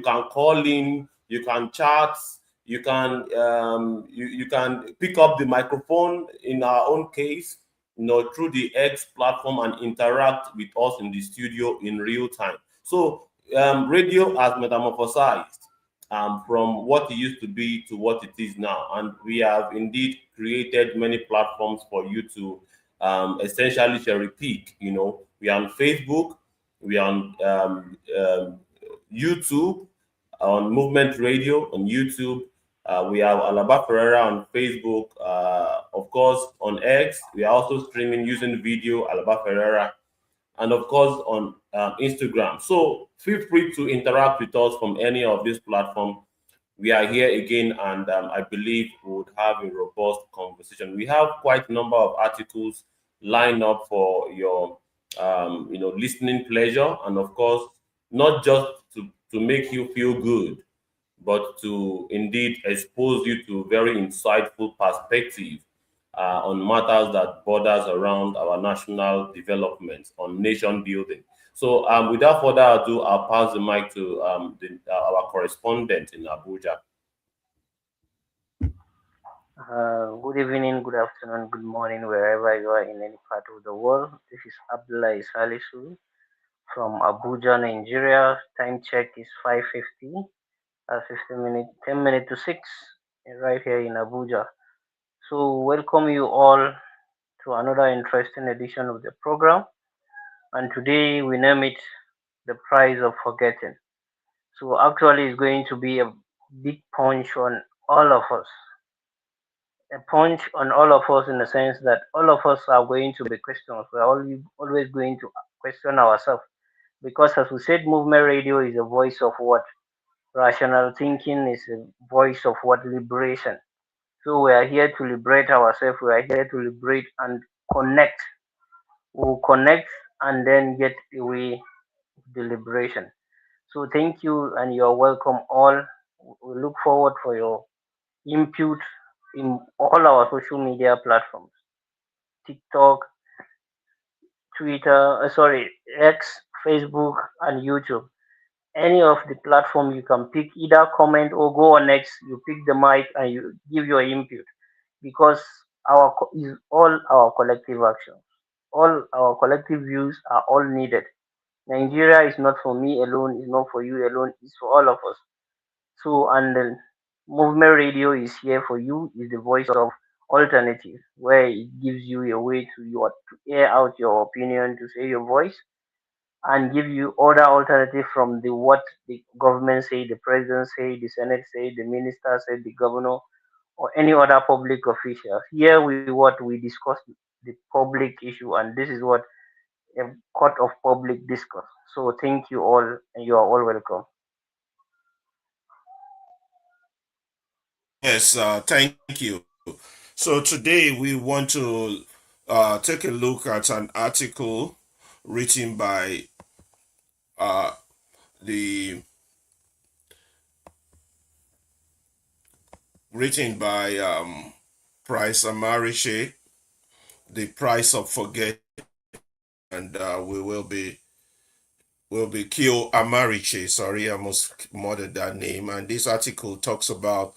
can call in, you can chat, you can pick up the microphone in our own case, through the X platform and interact with us in the studio in real time. So radio has metamorphosized from what it used to be to what it is now, and we have indeed created many platforms for you to essentially cherry pick. We are on Facebook, we are on YouTube, on Movement Radio on YouTube. We have Alaba Ferreira on Facebook. Of course, on X, we are also streaming using video, Alaba Ferreira, and of course on Instagram. So feel free to interact with us from any of these platforms. We are here again, and I believe we would have a robust conversation. We have quite a number of articles lined up for your, listening pleasure, and of course, not just to make you feel good, but to indeed expose you to very insightful perspective on matters that borders around our national development, on nation building. So, without further ado, I'll pass the mic to our correspondent in Abuja. Good evening, good afternoon, good morning, wherever you are in any part of the world. This is Abdullah Salisu from Abuja, Nigeria. Time check is 5:50. 15 minutes, 10 minutes to 6, right here in Abuja. So, welcome you all to another interesting edition of the program. And today we name it The Price of Forgetting. So, actually, it's going to be a big punch on all of us. A punch on all of us in the sense that all of us are going to be questioned. We're always going to question ourselves. Because, as we said, movement radio is a voice of what? Rational thinking is a voice of what? Liberation. So we are here to liberate ourselves. We are here to liberate and connect. We'll connect and then get away the liberation. So thank you and you're welcome all. We look forward for your input in all our social media platforms. TikTok, Twitter, X, Facebook, and YouTube. Any of the platform you can pick, either comment or go on X, you pick the mic and you give your input, because is all our collective actions, all our collective views are all needed. Nigeria is not for me alone, it's not for you alone, it's for all of us. So, and the movement radio is here for you, is the voice of alternative, where it gives you a way to air out your opinion, to say your voice, and give you other alternative from the what the government say, the president say, the senate say, the minister say, the governor, or any other public official. Here we discuss the public issue, and this is what a court of public discourse. So thank you all, and you are all welcome. Yes, thank you. So today we want to take a look at an article written by uh, the written by Price Amariche, The Price of Forget, and we will be Kyo Amariche. Sorry, I almost murdered that name. And this article talks about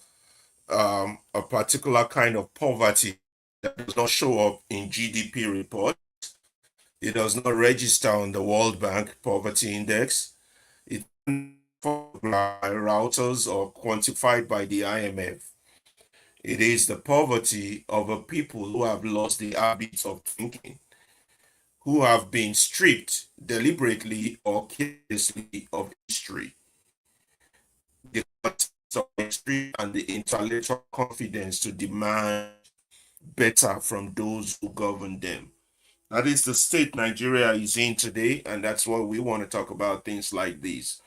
a particular kind of poverty that does not show up in GDP report. It does not register on the World Bank Poverty Index. It by routers or quantified by the IMF. It is the poverty of a people who have lost the habits of thinking, who have been stripped deliberately or carelessly of history, the context of history, and the intellectual confidence to demand better from those who govern them. That is the state Nigeria is in today, and that's why we want to talk about things like this.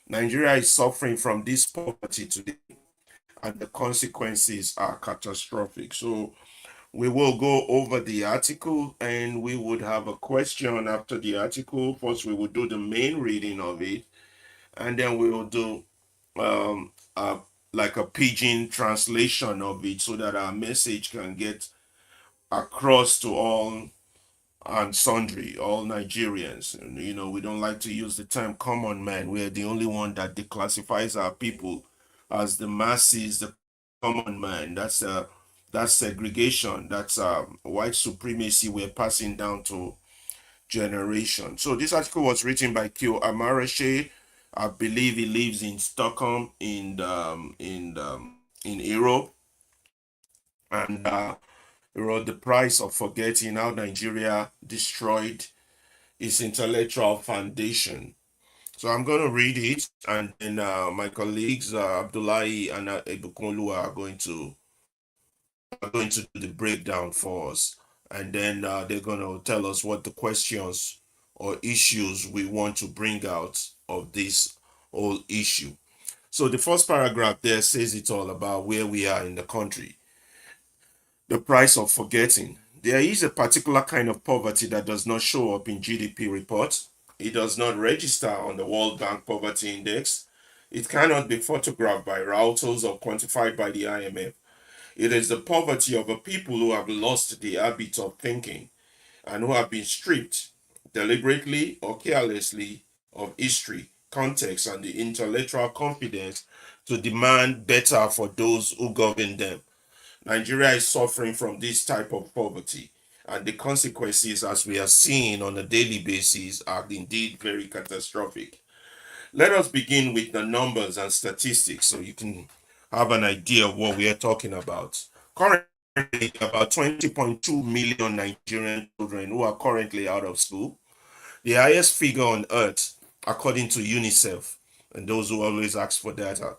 Nigeria is suffering from this poverty today, and the consequences are catastrophic. So we will go over the article, and we would have a question after the article. First, we will do the main reading of it, and then we will do um, uh, like a pidgin translation of it so that our message can get across to all and sundry, all Nigerians. And, we don't like to use the term common man. We're the only one that declassifies our people as the masses, the common man. That's segregation. That's white supremacy we're passing down to generation. So this article was written by Kyo Amareche. I believe he lives in Stockholm in Europe, and he wrote the price of forgetting how Nigeria destroyed its intellectual foundation. So I'm going to read it, and then my colleagues Abdullahi and Ebukunlu are going to do the breakdown for us, and then they're going to tell us what the questions or issues we want to bring out of this whole issue. So the first paragraph there says it all about where we are in the country. The price of forgetting. There is a particular kind of poverty that does not show up in GDP reports. It does not register on the World Bank Poverty Index. It cannot be photographed by Reuters or quantified by the IMF. It is the poverty of a people who have lost the habit of thinking and who have been stripped, deliberately or carelessly, of history, context, and the intellectual confidence to demand better for those who govern them. Nigeria is suffering from this type of poverty, and the consequences, as we are seeing on a daily basis, are indeed very catastrophic. Let us begin with the numbers and statistics so you can have an idea of what we are talking about. Currently, about 20.2 million Nigerian children who are currently out of school, the highest figure on earth, according to UNICEF, and those who always ask for data.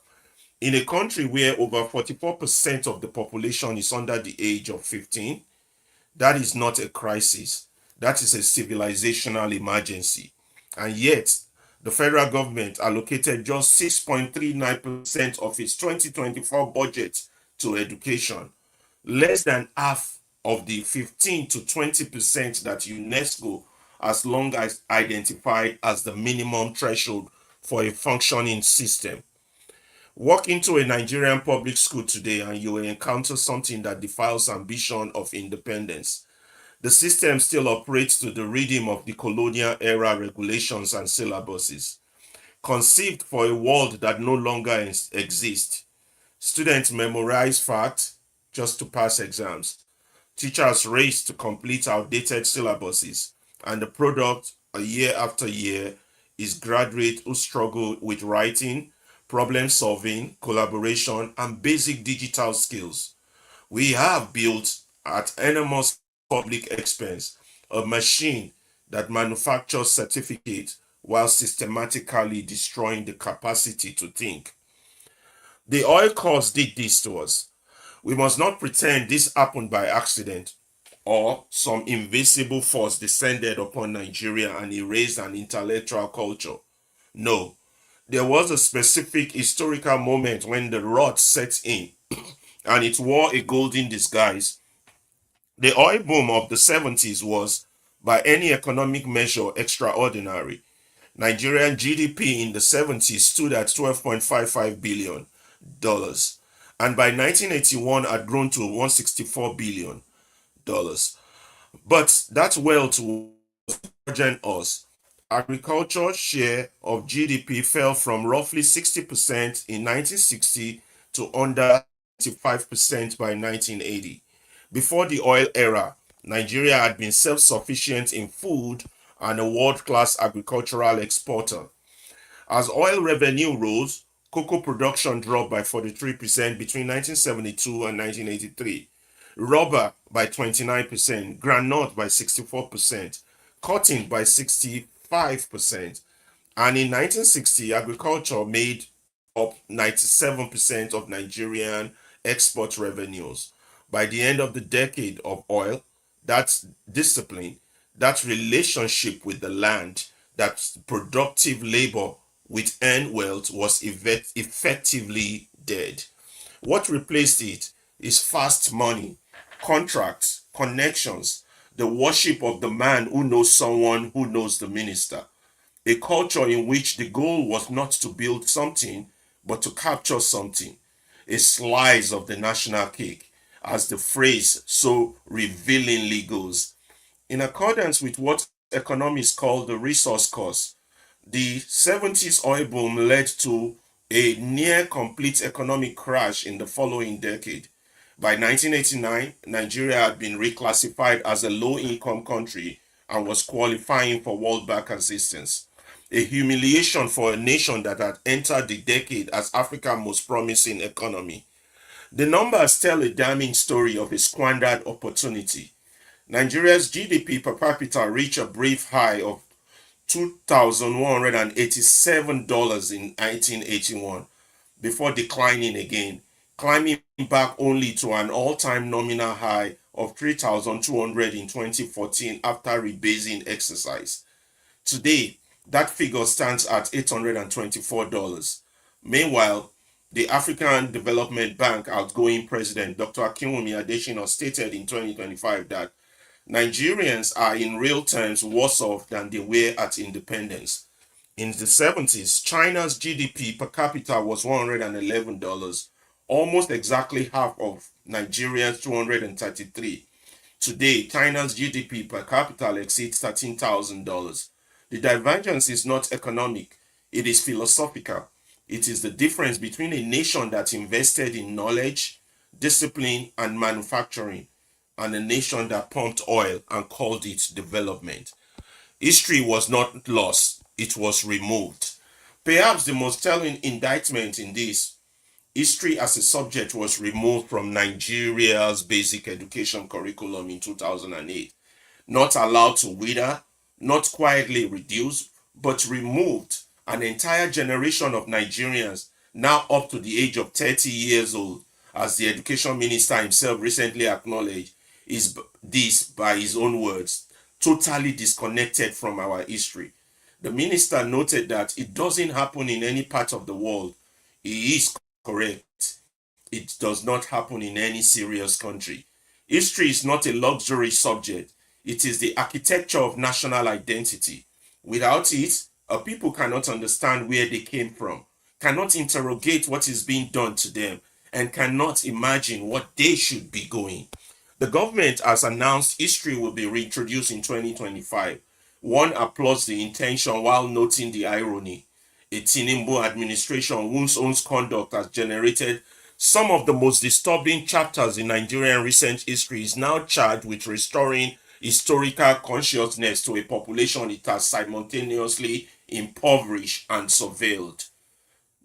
In a country where over 44% of the population is under the age of 15, that is not a crisis. That is a civilizational emergency. And yet, the federal government allocated just 6.39% of its 2024 budget to education, less than half of the 15 to 20% that UNESCO has long as identified as the minimum threshold for a functioning system. Walk into a Nigerian public school today and you will encounter something that defiles ambition of independence. The system still operates to the rhythm of the colonial era regulations and syllabuses, conceived for a world that no longer exists. Students memorize facts just to pass exams. Teachers race to complete outdated syllabuses, and the product, a year after year, is graduates who struggle with writing, problem solving, collaboration, and basic digital skills. We have built at enormous public expense a machine that manufactures certificates while systematically destroying the capacity to think. The oil cost did this to us. We must not pretend this happened by accident or some invisible force descended upon Nigeria and erased an intellectual culture. No, there was a specific historical moment when the rot set in and it wore a golden disguise. The oil boom of the 70s was, by any economic measure, extraordinary. Nigerian GDP in the 70s stood at $12.55 billion, and by 1981 had grown to $164 billion. But that wealth was urgent us. Agriculture's share of GDP fell from roughly 60% in 1960 to under 25% by 1980. Before the oil era, Nigeria had been self sufficient in food and a world class agricultural exporter. As oil revenue rose, cocoa production dropped by 43% between 1972 and 1983, rubber by 29%, granite by 64%, cotton by 65%, and in 1960, agriculture made up 97% of Nigerian export revenues. By the end of the decade of oil, that discipline, that relationship with the land, that productive labor with earned wealth was effectively dead. What replaced it is fast money, contracts, connections, the worship of the man who knows someone who knows the minister. A culture in which the goal was not to build something, but to capture something, a slice of the national cake, as the phrase so revealingly goes. In accordance with what economists call the resource cost, the 70s oil boom led to a near complete economic crash in the following decade. By 1989, Nigeria had been reclassified as a low income country and was qualifying for World Bank assistance. A humiliation for a nation that had entered the decade as Africa's most promising economy. The numbers tell a damning story of a squandered opportunity. Nigeria's GDP per capita reached a brief high of $2,187 in 1981 before declining again, climbing back only to an all-time nominal high of 3,200 in 2014 after rebasing exercise. Today, that figure stands at $824. Meanwhile, the African Development Bank outgoing president Dr. Akinwumi Adesina stated in 2025 that Nigerians are in real terms worse off than they were at independence. In the 70s, China's GDP per capita was $111, almost exactly half of Nigeria's 233. Today, China's GDP per capita exceeds $13,000. The divergence is not economic, it is philosophical. It is the difference between a nation that invested in knowledge, discipline, and manufacturing, and a nation that pumped oil and called it development. History was not lost, it was removed. Perhaps the most telling indictment in this, history as a subject was removed from Nigeria's basic education curriculum in 2008. Not allowed to wither, not quietly reduced, but removed. An entire generation of Nigerians, now up to the age of 30 years old, as the education minister himself recently acknowledged, is this, by his own words, totally disconnected from our history. The minister noted that it doesn't happen in any part of the world. He is correct. It does not happen in any serious country. History is not a luxury subject. It is the architecture of national identity. Without it, a people cannot understand where they came from, cannot interrogate what is being done to them, and cannot imagine what they should be going. The government has announced history will be reintroduced in 2025. One applauds the intention while noting the irony. A Tinubu administration whose own conduct has generated some of the most disturbing chapters in Nigerian recent history is now charged with restoring historical consciousness to a population it has simultaneously impoverished and surveilled.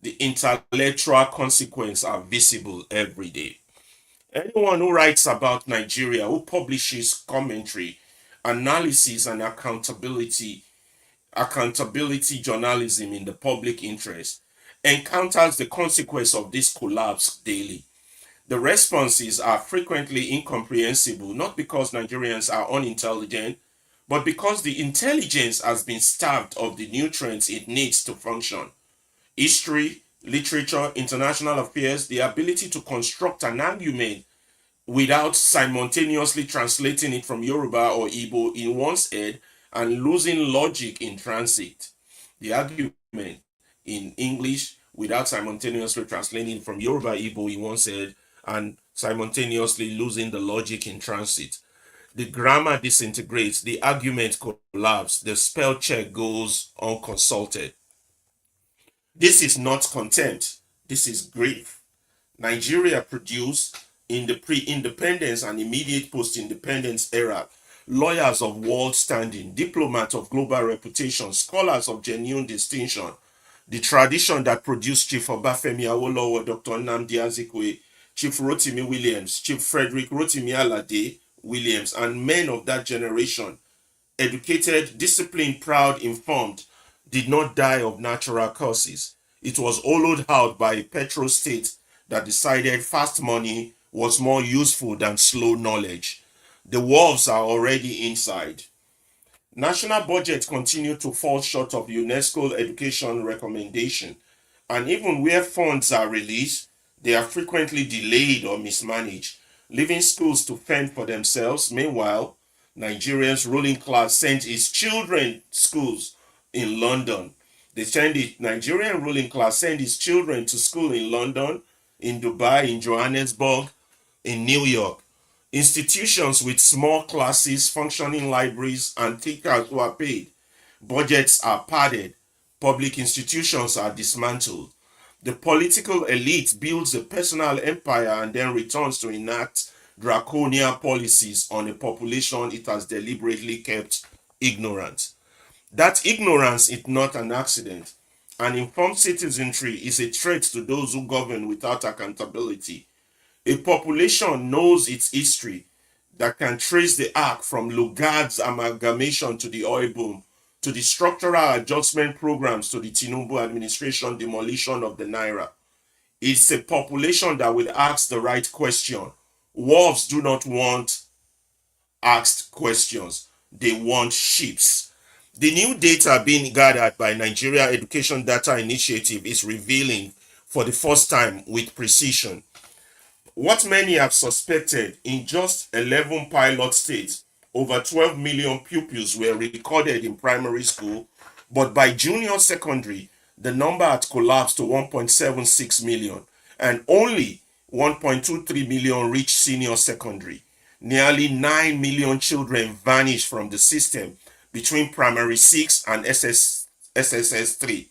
The intellectual consequences are visible every day. Anyone who writes about Nigeria, who publishes commentary, analysis, and accountability journalism in the public interest, encounters the consequence of this collapse daily. The responses are frequently incomprehensible, not because Nigerians are unintelligent, but because the intelligence has been starved of the nutrients it needs to function. History, literature, international affairs, the ability to construct an argument without simultaneously translating it from Yoruba or Igbo in one's head and losing logic in transit. The argument in English without simultaneously translating it from Yoruba Igbo in one's head and simultaneously losing the logic in transit. The grammar disintegrates, the argument collapses, the spell check goes unconsulted. This is not contempt, this is grief. Nigeria produced in the pre-independence and immediate post-independence era lawyers of world standing, diplomats of global reputation, scholars of genuine distinction. The tradition that produced Chief Obafemi Awolowo, Dr. Nnamdi Azikiwe, Chief Rotimi Williams, Chief Frederick Rotimi Alade Williams, and men of that generation, educated, disciplined, proud, informed, did not die of natural causes. It was hollowed out by a petro state that decided fast money was more useful than slow knowledge. The wolves are already inside. National budgets continue to fall short of UNESCO education recommendation, and even where funds are released, they are frequently delayed or mismanaged, leaving schools to fend for themselves. Meanwhile, Nigeria's ruling class sends its children schools in London. The Nigerian ruling class send its children to school in London, in Dubai, in Johannesburg, in New York. Institutions with small classes, functioning libraries, and teachers who are paid. Budgets are padded. Public institutions are dismantled. The political elite builds a personal empire and then returns to enact draconian policies on a population it has deliberately kept ignorant. That ignorance is not an accident. An informed citizenry is a threat to those who govern without accountability. A population knows its history that can trace the arc from Lugard's amalgamation to the oil boom, to the structural adjustment programs to the Tinubu administration demolition of the Naira. It's a population that will ask the right question. Wolves do not want asked questions, they want sheeps. The new data being gathered by Nigeria Education Data Initiative is revealing for the first time with precision what many have suspected. In just 11 pilot states, over 12 million pupils were recorded in primary school, but by junior secondary, the number had collapsed to 1.76 million, and only 1.23 million reached senior secondary. Nearly 9 million children vanished from the system between primary 6 and SSS 3.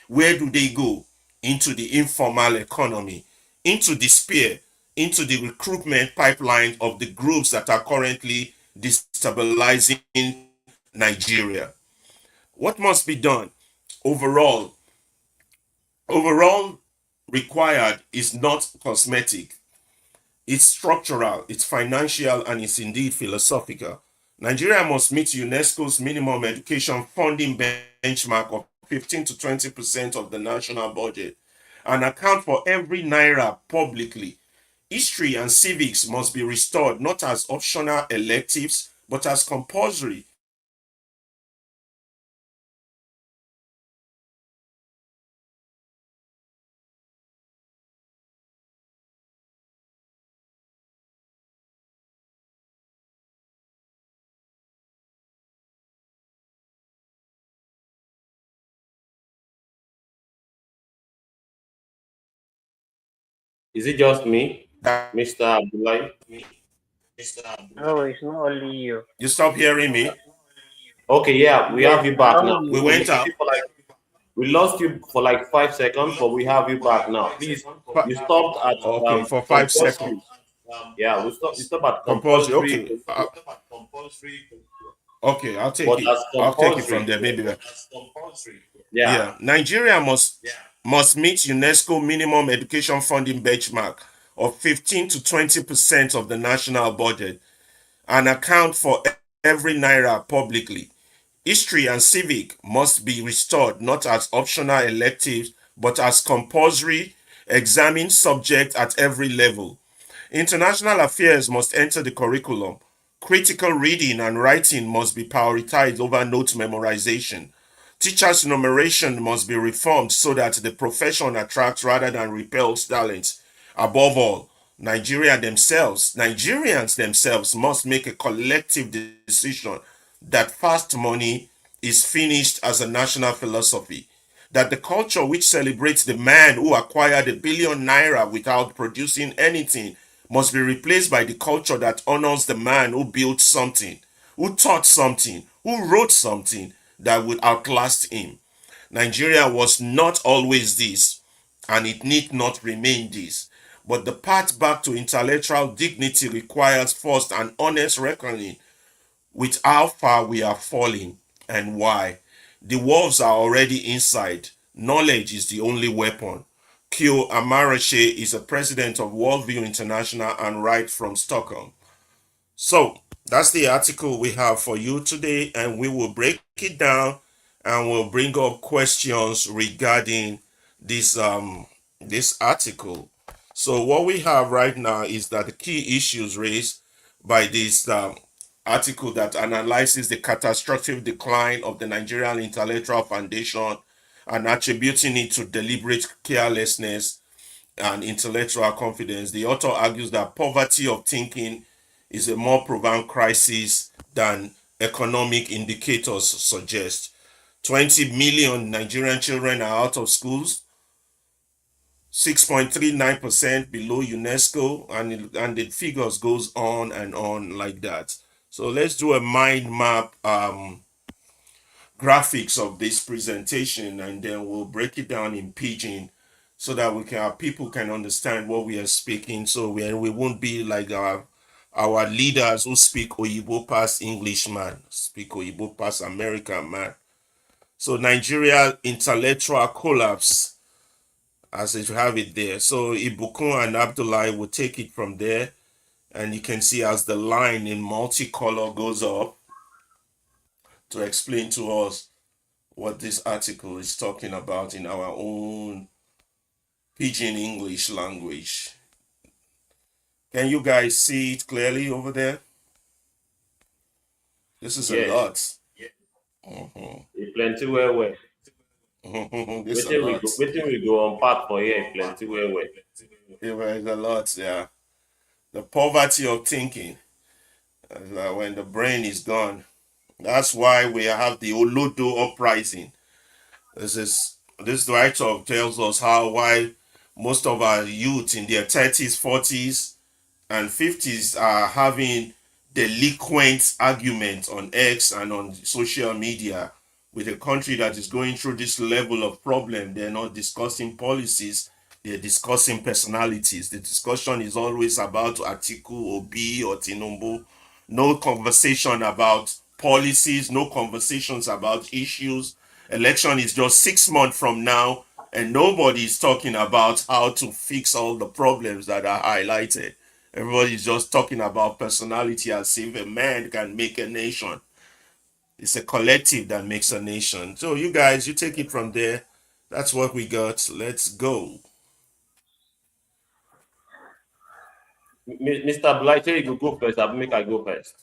Where do they go? Into the informal economy, into despair, into the recruitment pipeline of the groups that are currently destabilizing Nigeria. What must be done? Overall, overall required is not cosmetic. It's structural, it's financial, and it's indeed philosophical. Nigeria must meet UNESCO's minimum education funding benchmark of 15 to 20% of the national budget and account for every naira publicly. History and civics must be restored not as optional electives but as compulsory. Is it just me, That Mr. Abdullahi? No, it's not only you. you stop hearing me. Okay, yeah, we Yes, have you I back only now. We We you. went lost out. you for like we lost you for like 5 seconds, but we have you back now. Please, you stopped at Okay, for 5 seconds. compulsory. Yeah, we stopped. You stopped at Compulsory. compulsory, Okay. Okay, I'll take but it. as I'll take it from compulsory. there. Maybe. Yeah. Yeah. Nigeria must meet UNESCO minimum education funding benchmark of 15 to 20% of the national budget and account for every naira publicly. History and civic must be restored not as optional electives but as compulsory examined subject at every level. International affairs must enter the curriculum. Critical reading and writing must be prioritized over note memorization. Teachers' enumeration must be reformed so that the profession attracts rather than repels talents. Above all, Nigerians themselves must make a collective decision that fast money is finished as a national philosophy, that the culture which celebrates the man who acquired a billion naira without producing anything must be replaced by the culture that honors the man who built something, who taught something, who wrote something that would outlast him. Nigeria was not always this, and it need not remain this. But the path back to intellectual dignity requires first an honest reckoning with how far we are falling and why. The wolves are already inside. Knowledge is the only weapon. Kyo Amarache is a president of Worldview International and writes from Stockholm. So that's the article we have for you today, and we will break it down and we'll bring up questions regarding this article. So what we have right now is that the key issues raised by this article that analyzes the catastrophic decline of the Nigerian Intellectual Foundation and attributing it to deliberate carelessness and intellectual confidence. The author argues that poverty of thinking is a more profound crisis than economic indicators suggest. 20 million Nigerian children are out of schools. 6.39% below UNESCO, and the figures goes on like that. So let's do a mind map graphics of this presentation, and then we'll break it down in pidgin so that our people can understand what we are speaking. So we won't be like our leaders who speak Oyibo past English man, speak Oyibo past American man. So Nigeria intellectual collapse, as you have it there. So Ibukun and Abdullah will take it from there, and you can see as the line in multicolor goes up to explain to us what this article is talking about in our own pidgin English language. Can you guys see it clearly over there? This is a lot. Plenty well. This a lot. Waiting we go unpack for here, plenty well. There is a lot, yeah. The poverty of thinking, when the brain is gone. That's why we have the Olodo uprising. This writer tells us why most of our youth in their 30s, 40s, and 50s are having delinquent arguments on X and on social media with a country that is going through this level of problem. They're not discussing policies, they're discussing personalities. The discussion is always about Atiku, Obi, or Tinubu. No conversation about policies, no conversations about issues. Election is just 6 months from now, and nobody is talking about how to fix all the problems that are highlighted. Everybody's just talking about personality as if a man can make a nation. It's a collective that makes a nation. So you guys, you take it from there. That's what we got. Let's go. Mr. Blight, you go first. I'll make I go first.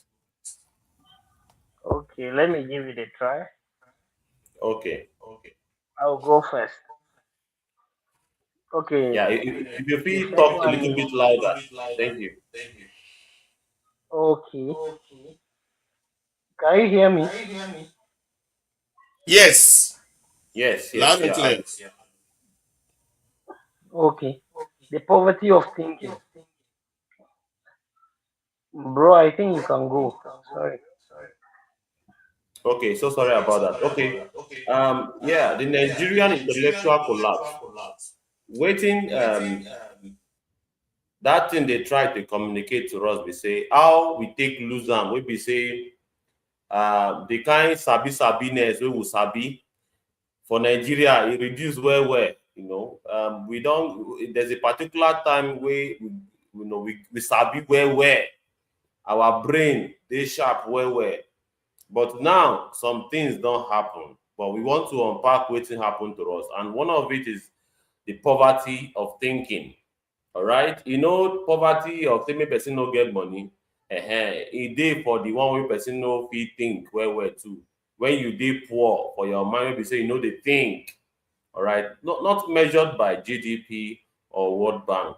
Okay, let me give it a try. Okay. I'll go first. Okay. Yeah, if you please talk a little bit louder. Thank you. Okay. Can you hear me? Yes. Yes. Loud and clear. Okay. The poverty of thinking. Bro, I think you can go. Sorry. Okay, so sorry about that. Okay. Yeah, the Nigerian intellectual collapse. Waiting, that thing they try to communicate to us, we say how we take lose them, we be say the kind sabiness we will sabi for Nigeria, it reduce well. We don't, there's a particular time where we sabi where our brain they sharp where. But now some things don't happen. But we want to unpack what happened to us. And one of it is the poverty of thinking. All right. Poverty of saying person no get money. A day for the one way person no fit think where too. When you dey poor for your mind, we say they think. All right. Not measured by GDP or World Bank.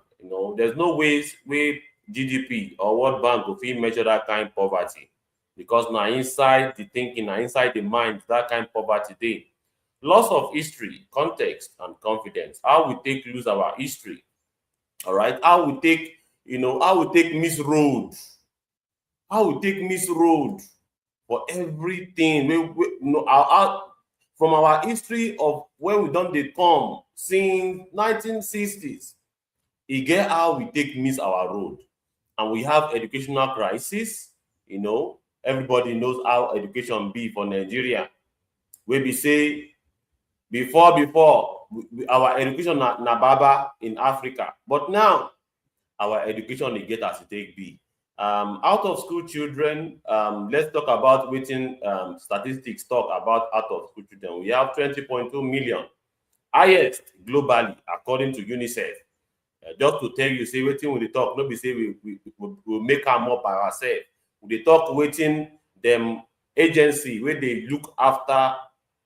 There's no ways where GDP or World Bank will fit measure that kind of poverty. Because now inside the thinking, now inside the mind, that kind of poverty dey. Loss of history, context, and confidence. How we take lose our history. All right. How we take miss road. How we take miss road for everything. From our history of where we don't dey come since 1960s, e get how we take miss our road. And we have educational crisis. Everybody knows how education be for Nigeria. Wey be say before our education na baba in Africa, but now our education dey get as e take be. Out of school children, let's talk about wetin statistics talk about out of school children. We have 20.2 million, highest globally according to UNICEF. Just to tell you, say wetin we dey talk, no be say we make am up by ourselves. We dey talk wetin dem agency wey dey look after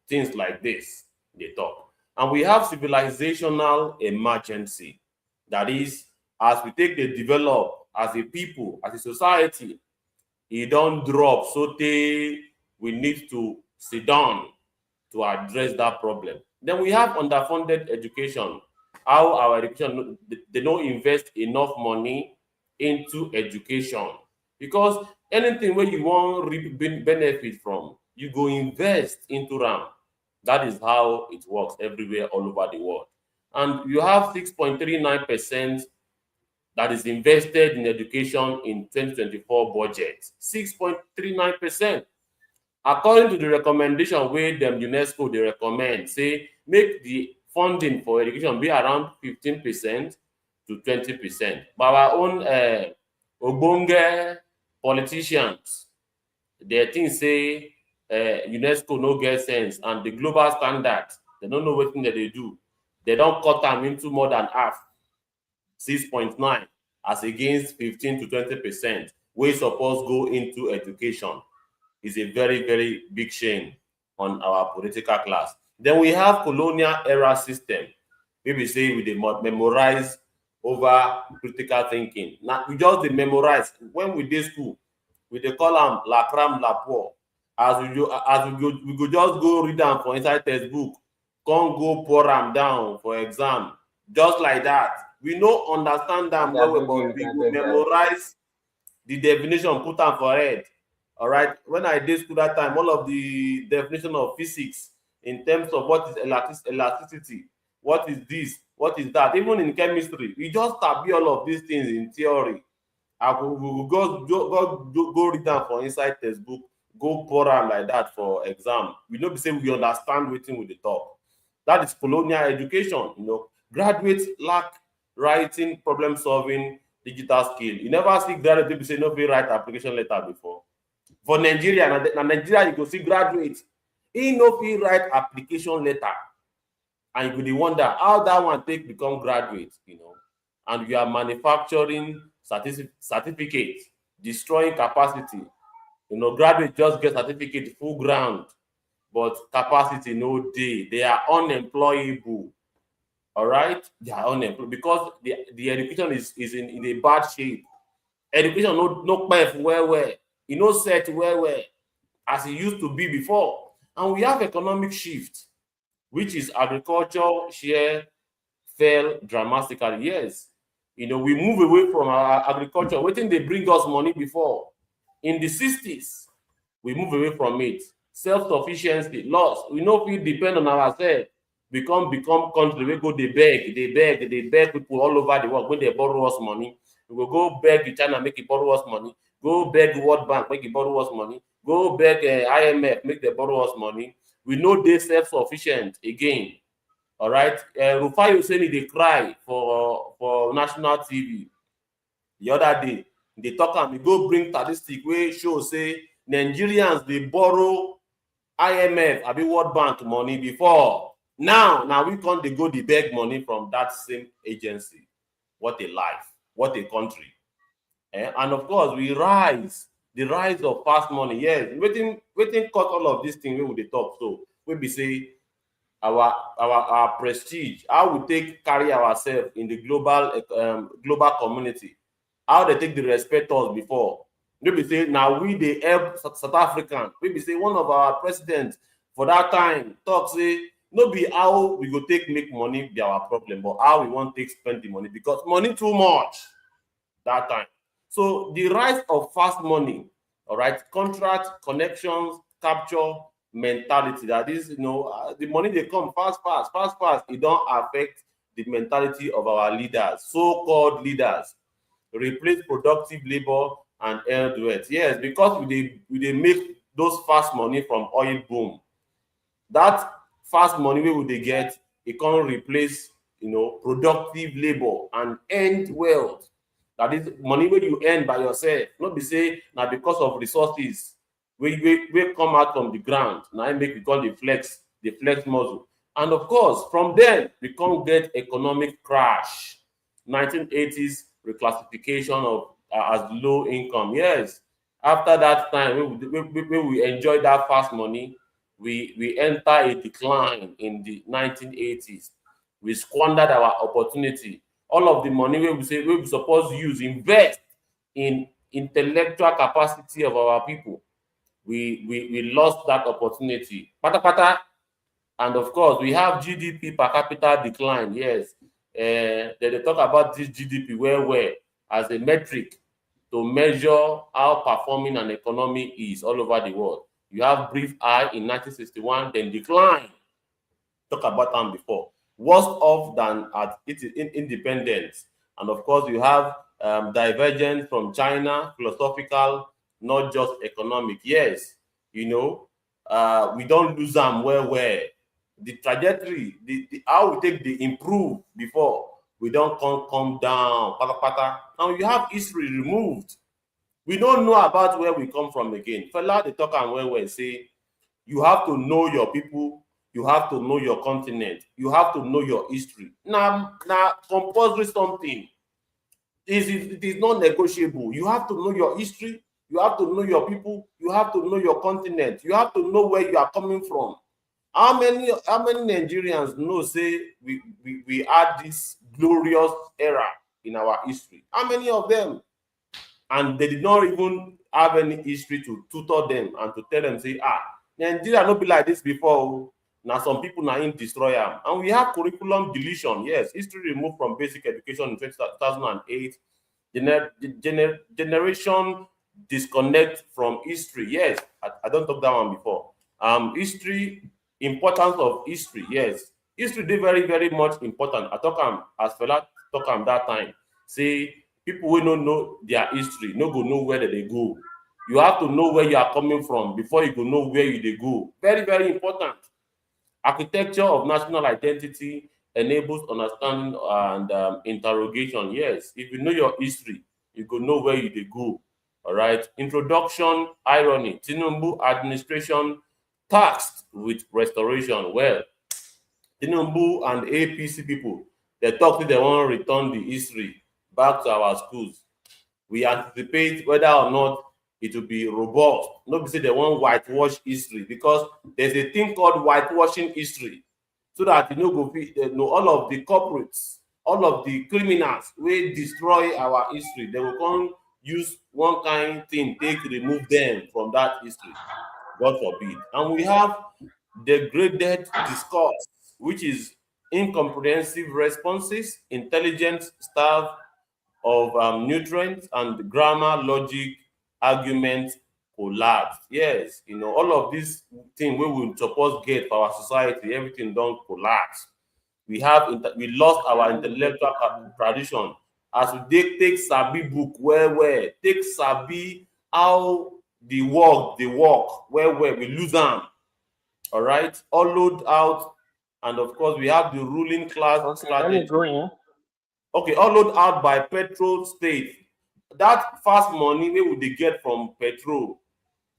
things like this dey talk. And we have civilizational emergency. That is, as we take dey develop as a people, as a society, e don drop so tey we need to sit down to address that problem. Then we have underfunded education. how our education, they don't invest enough money into education, because anything where you want reap benefit from, you go invest into them. That is how it works everywhere all over the world. And you have 6.39% that is invested in education in 2024 budget. 6.39%. According to the recommendation where them UNESCO they recommend, say make the funding for education be around 15% to 20%. But our own ogbonge politicians, they think say UNESCO no get sense, and the global standard, they don't know what thing that they do. They don't cut them into more than half, 6.9, as against 15 to 20%, wey suppose go into education. Is a very, very big shame on our political class. Then we have colonial era system. Maybe say we dey memorize over critical thinking. Now we just dey memorize. When we dey school, we dey call am la cram la pour. As we go just go read am for inside textbook, come go pour am down for exam, just like that. We no understand am well, but we go memorize the definition, put am for head. All right. When I did school that time, all of the definition of physics in terms of what is elasticity, what is this, what is that, even in chemistry, we just tabi all of these things in theory. I will go read them for inside textbook, go pour am like that for exam. We no be say we understand wetin we dey talk. That is colonial education. Graduates lack writing, problem solving, digital skill. You never see graduate people say no fit write application letter before. For Nigeria, na Nigeria you go see graduate, he no fit write application letter, and you go dey wonder how that one take become graduate. And you are manufacturing certificate, destroying capacity. Graduate just get certificate full ground, but capacity no dey. They are unemployable. All right, they are unemployed because the education is in a bad shape. Education no pay well. E no set well as it used to be before. And we have economic shift, which is agriculture share fell dramatically. Yes, we move away from our agriculture. Wetin dey bring us money before? In the 60s, we move away from it. Self-sufficiency lost. We no fit depend on ourselves. Become country wey go dey beg people all over the world when they borrow us money. We will go beg China make it borrow us money. Go beg World Bank make it borrow us money. Go beg IMF make them borrow us money. We know they self-sufficient again. All right. Rufai Hussaini dey cry for national TV the other day. They talk am, go bring statistic wey show say Nigerians dey borrow IMF abi World Bank money before. Now we can't go the beg money from that same agency. What a life! What a country! And of course, the rise of fast money. Yes, waiting cut all of these things we dey talk. So we be say our prestige, how we take carry ourselves in the global community, how they take the respect us before. Maybe say now we dey help South African. Maybe say one of our presidents for that time talk say no be how we go take make money be our problem, but how we want to take spend the money, because money too much that time. So the rise of fast money, all right, contract, connections, capture mentality. That is, the money they come fast. It don't affect the mentality of our leaders, so-called leaders. Replace productive labor and earned wealth. Yes, because we make those fast money from oil boom. That fast money we they get, it can't replace productive labor and earned wealth. That is money where you earn by yourself. Not be say now because of resources we come out from the ground. Now I make we call the flex muscle. And of course, from then we can't get economic crash. 1980s reclassification of as low income. Yes, after that time, we enjoy that fast money. We enter a decline in the 1980s. We squandered our opportunity. All of the money we supposed to use, invest in intellectual capacity of our people. We lost that opportunity. Pata. And of course, we have GDP per capita decline. Yes, they talk about this GDP where as a metric to measure how performing an economy is all over the world. You have brief high in 1961, then decline. Talk about them before. Worse off than at independence. And of course, you have divergence from China, philosophical, not just economic. Yes, we don't lose them where the trajectory, the how we take the improve before we don't come down, pata. Now you have history removed. We don't know about where we come from again. Fella, they talk and when say you have to know your people, you have to know your continent, you have to know your history. Now compulsory something. It is not negotiable. You have to know your history, you have to know your people, you have to know your continent, you have to know where you are coming from. How many Nigerians know say we had this glorious era in our history? How many of them? And they did not even have any history to tutor them and to tell them, say, Nigeria not be like this before. Now some people now in destroy them. And we have curriculum deletion. Yes, history removed from basic education in 2008. Generation disconnect from history. Yes, I don't talk that one before. History, importance of history. Yes, history is very, very much important. I talk as Fela talk that time. Say people will not know their history, no go know where they go. You have to know where you are coming from before you go know where they go. Very, very important. Architecture of national identity enables understanding and interrogation. Yes, if you know your history, you go know where they go. All right. Introduction, irony. Tinubu administration tasked with restoration. Well, Tinubu and APC people, they talk to they want to return the history back to our schools. We anticipate whether or not it will be robust. Nobody say they want whitewash history because there's a thing called whitewashing history, so that all of the corporates, all of the criminals will destroy our history. They will come use one kind thing, take remove them from that history. God forbid. And we have degraded discourse, which is incomprehensive responses, intelligent staff of nutrients, and grammar, logic, argument collapse. Yes, all of these things we will suppose get for our society, everything don't collapse. We lost our intellectual tradition as we take sabi book where take sabi how the work where we lose them. All right, hollowed out, and of course we have the ruling class strategy. Okay, hollowed out by petrol state. That fast money we would get from petrol,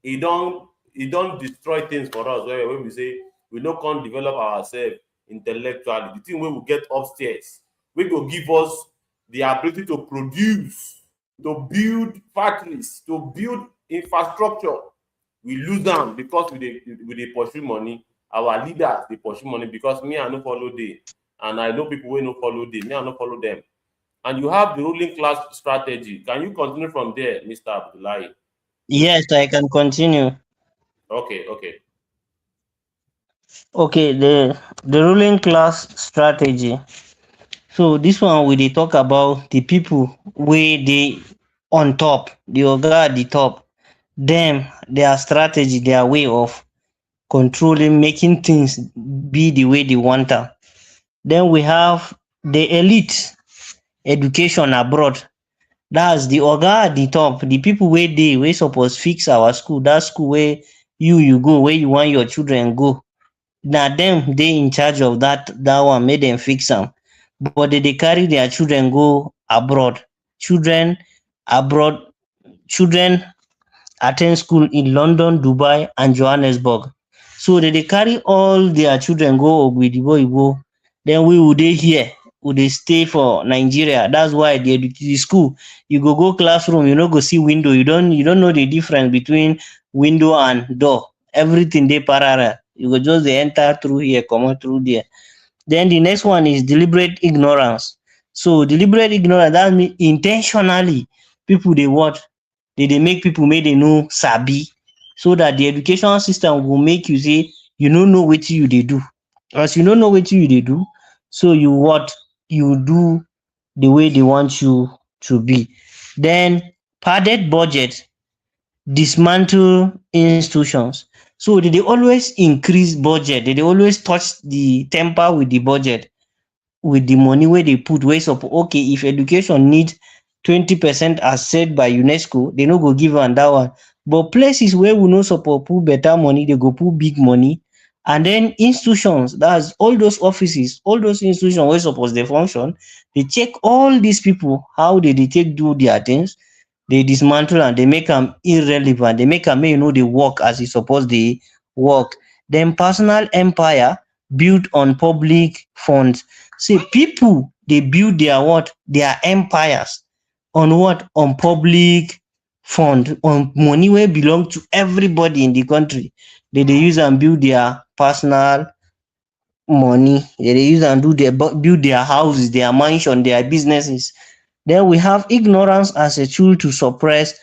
it don't destroy things for us. Where we say we no can't develop ourselves intellectually. The thing we will get upstairs, we will give us the ability to produce, to build factories, to build infrastructure. We lose them because we pursue money. Our leaders they pursue money because me I no follow them, and I know people will no follow them. Me I no follow them. And you have the ruling class strategy. Can you continue from there, Mr. Abdullahi? Yes, I can continue. Okay. Okay, the ruling class strategy. So this one we dey talk about the people wey dey on top, the oga at the top. Them, their strategy, their way of controlling, making things be the way they want am. Then we have the elite, education abroad. That's the oga at the top, the people wey dey wey suppose fix our school, that school wey you go, where you want your children go. Na dem dey in charge of that one, make dem fix am. But they dey carry their children go abroad. Children abroad, children attend school in London, Dubai, and Johannesburg. So they dey carry all their children go Ogbidibo. Then we will dey here, we dey stay for Nigeria. That's why the school, you go classroom, you no go see window. You don't know the difference between window and door. Everything dey parallel. You go just dey enter through here, come out through there. Then the next one is deliberate ignorance. So deliberate ignorance, that means intentionally people dey what? They make people make they know sabi, so that the education system will make you say you no know wetin you dey do. As you no know wetin you dey do, so you what? you do the way they want you to be. Then padded budget dismantle institutions. So they always increase budget, they always touch the temper with the budget, with the money where they put, wey suppose, okay, if education need 20% as said by UNESCO, they no go give am that one. But places where we no suppose put better money, they go put big money. And then institutions, that's all those offices, all those institutions wey suppose dey function, they check all these people how dey take do their things, they dismantle and they make am irrelevant, they make am make e no dey work as e suppose dey work. Then personal empire built on public funds. See, people dey build their what? Their empires on what? On public fund, on money wey belong to everybody in the country. They dey use am build their personal money. They dey use am build their houses, their mansion, their businesses. Then we have ignorance as a tool to suppress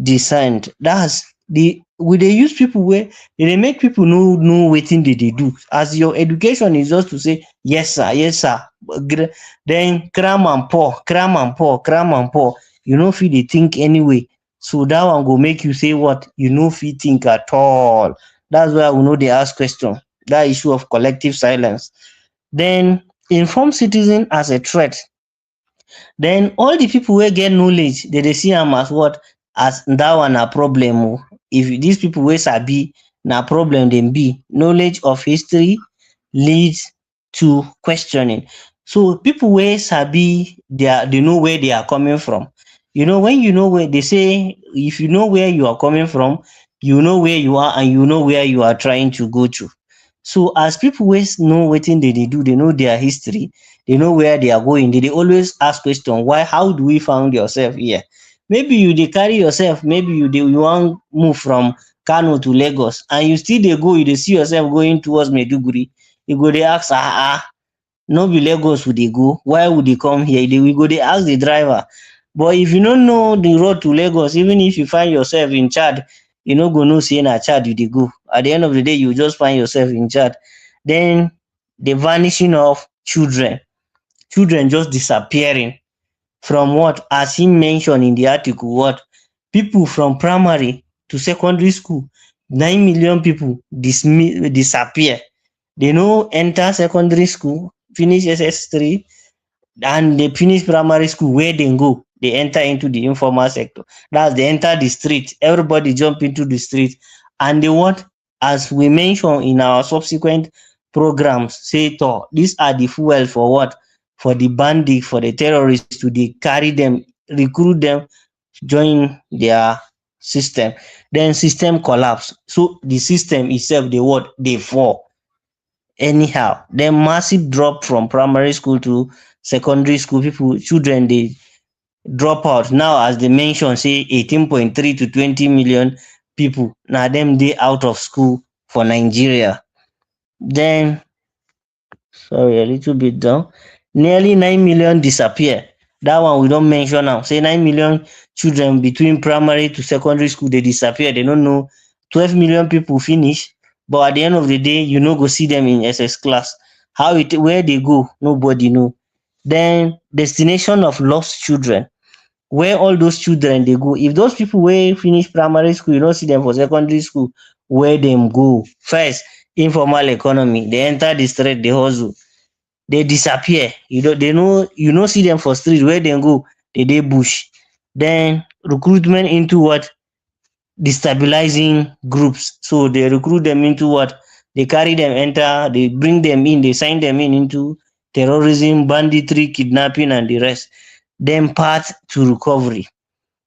dissent. That's the we dey use people wey dey make people know wetin dey do. As your education is just to say yes sir, yes sir, then cram and pour, cram and pour, cram and pour, you no fit dey think anyway. So that one go make you say what? You no fit think at all. That's why we no dey ask question. That issue of collective silence. Then inform citizen as a threat. Then all the people wey get knowledge, they dey see am as what? As that one na problem o. If these people wey sabi, na problem dem be. Knowledge of history leads to questioning. So people wey sabi, they know where they are coming from. You know, when you know where, they say, if you know where you are coming from, you know where you are and you know where you are trying to go to. So as people wey know wetin they dey do, they know their history, they know where they are going, they dey always ask question, why, how do we found yourself here? Maybe you dey carry yourself, maybe you wan move from Kano to Lagos and you still dey go, you dey see yourself going towards Maiduguri. You go dey ask, no be Lagos we dey go, why would they come here? We go dey ask the driver. But if you no know the road to Lagos, even if you find yourself in Chad, you no go know say na Chad you dey go. At the end of the day, you just find yourself in Chad. Then the vanishing of children just disappearing from what? As he mentioned in the article, what? People from primary to secondary school, 9 million people disappear. They no enter secondary school, finish SS3, and they finish primary school. Where they go? They enter into the informal sector. That's they enter the street. Everybody jump into the street. And they want, as we mentioned in our subsequent programs, say, these are the fuel for what? For the bandit, for the terrorists to carry them, recruit them, join their system. Then system collapse. So the system itself, they fall. Anyhow, then massive drop from primary school to secondary school. Children, they drop out. Now, as they mentioned, say 18.3 to 20 million people. Now them they out of school for Nigeria. Then, sorry, a little bit down. Nearly 9 million disappear. That one we don't mention now. Say 9 million children between primary to secondary school, they disappear. They don't know. 12 million people finish. But at the end of the day, you no go see them in SS class. Where they go, nobody know. Then destination of lost children. Where all those children they go. If those people where finish primary school, you don't see them for secondary school, where them go? First, informal economy. They enter the street, they hustle. They disappear. You don't see them for street. Where they go? They bush. Then recruitment into what? Destabilizing groups. So they recruit them into what? They carry them, enter, they bring them in, they sign them in into terrorism, banditry, kidnapping, and the rest. Then path to recovery.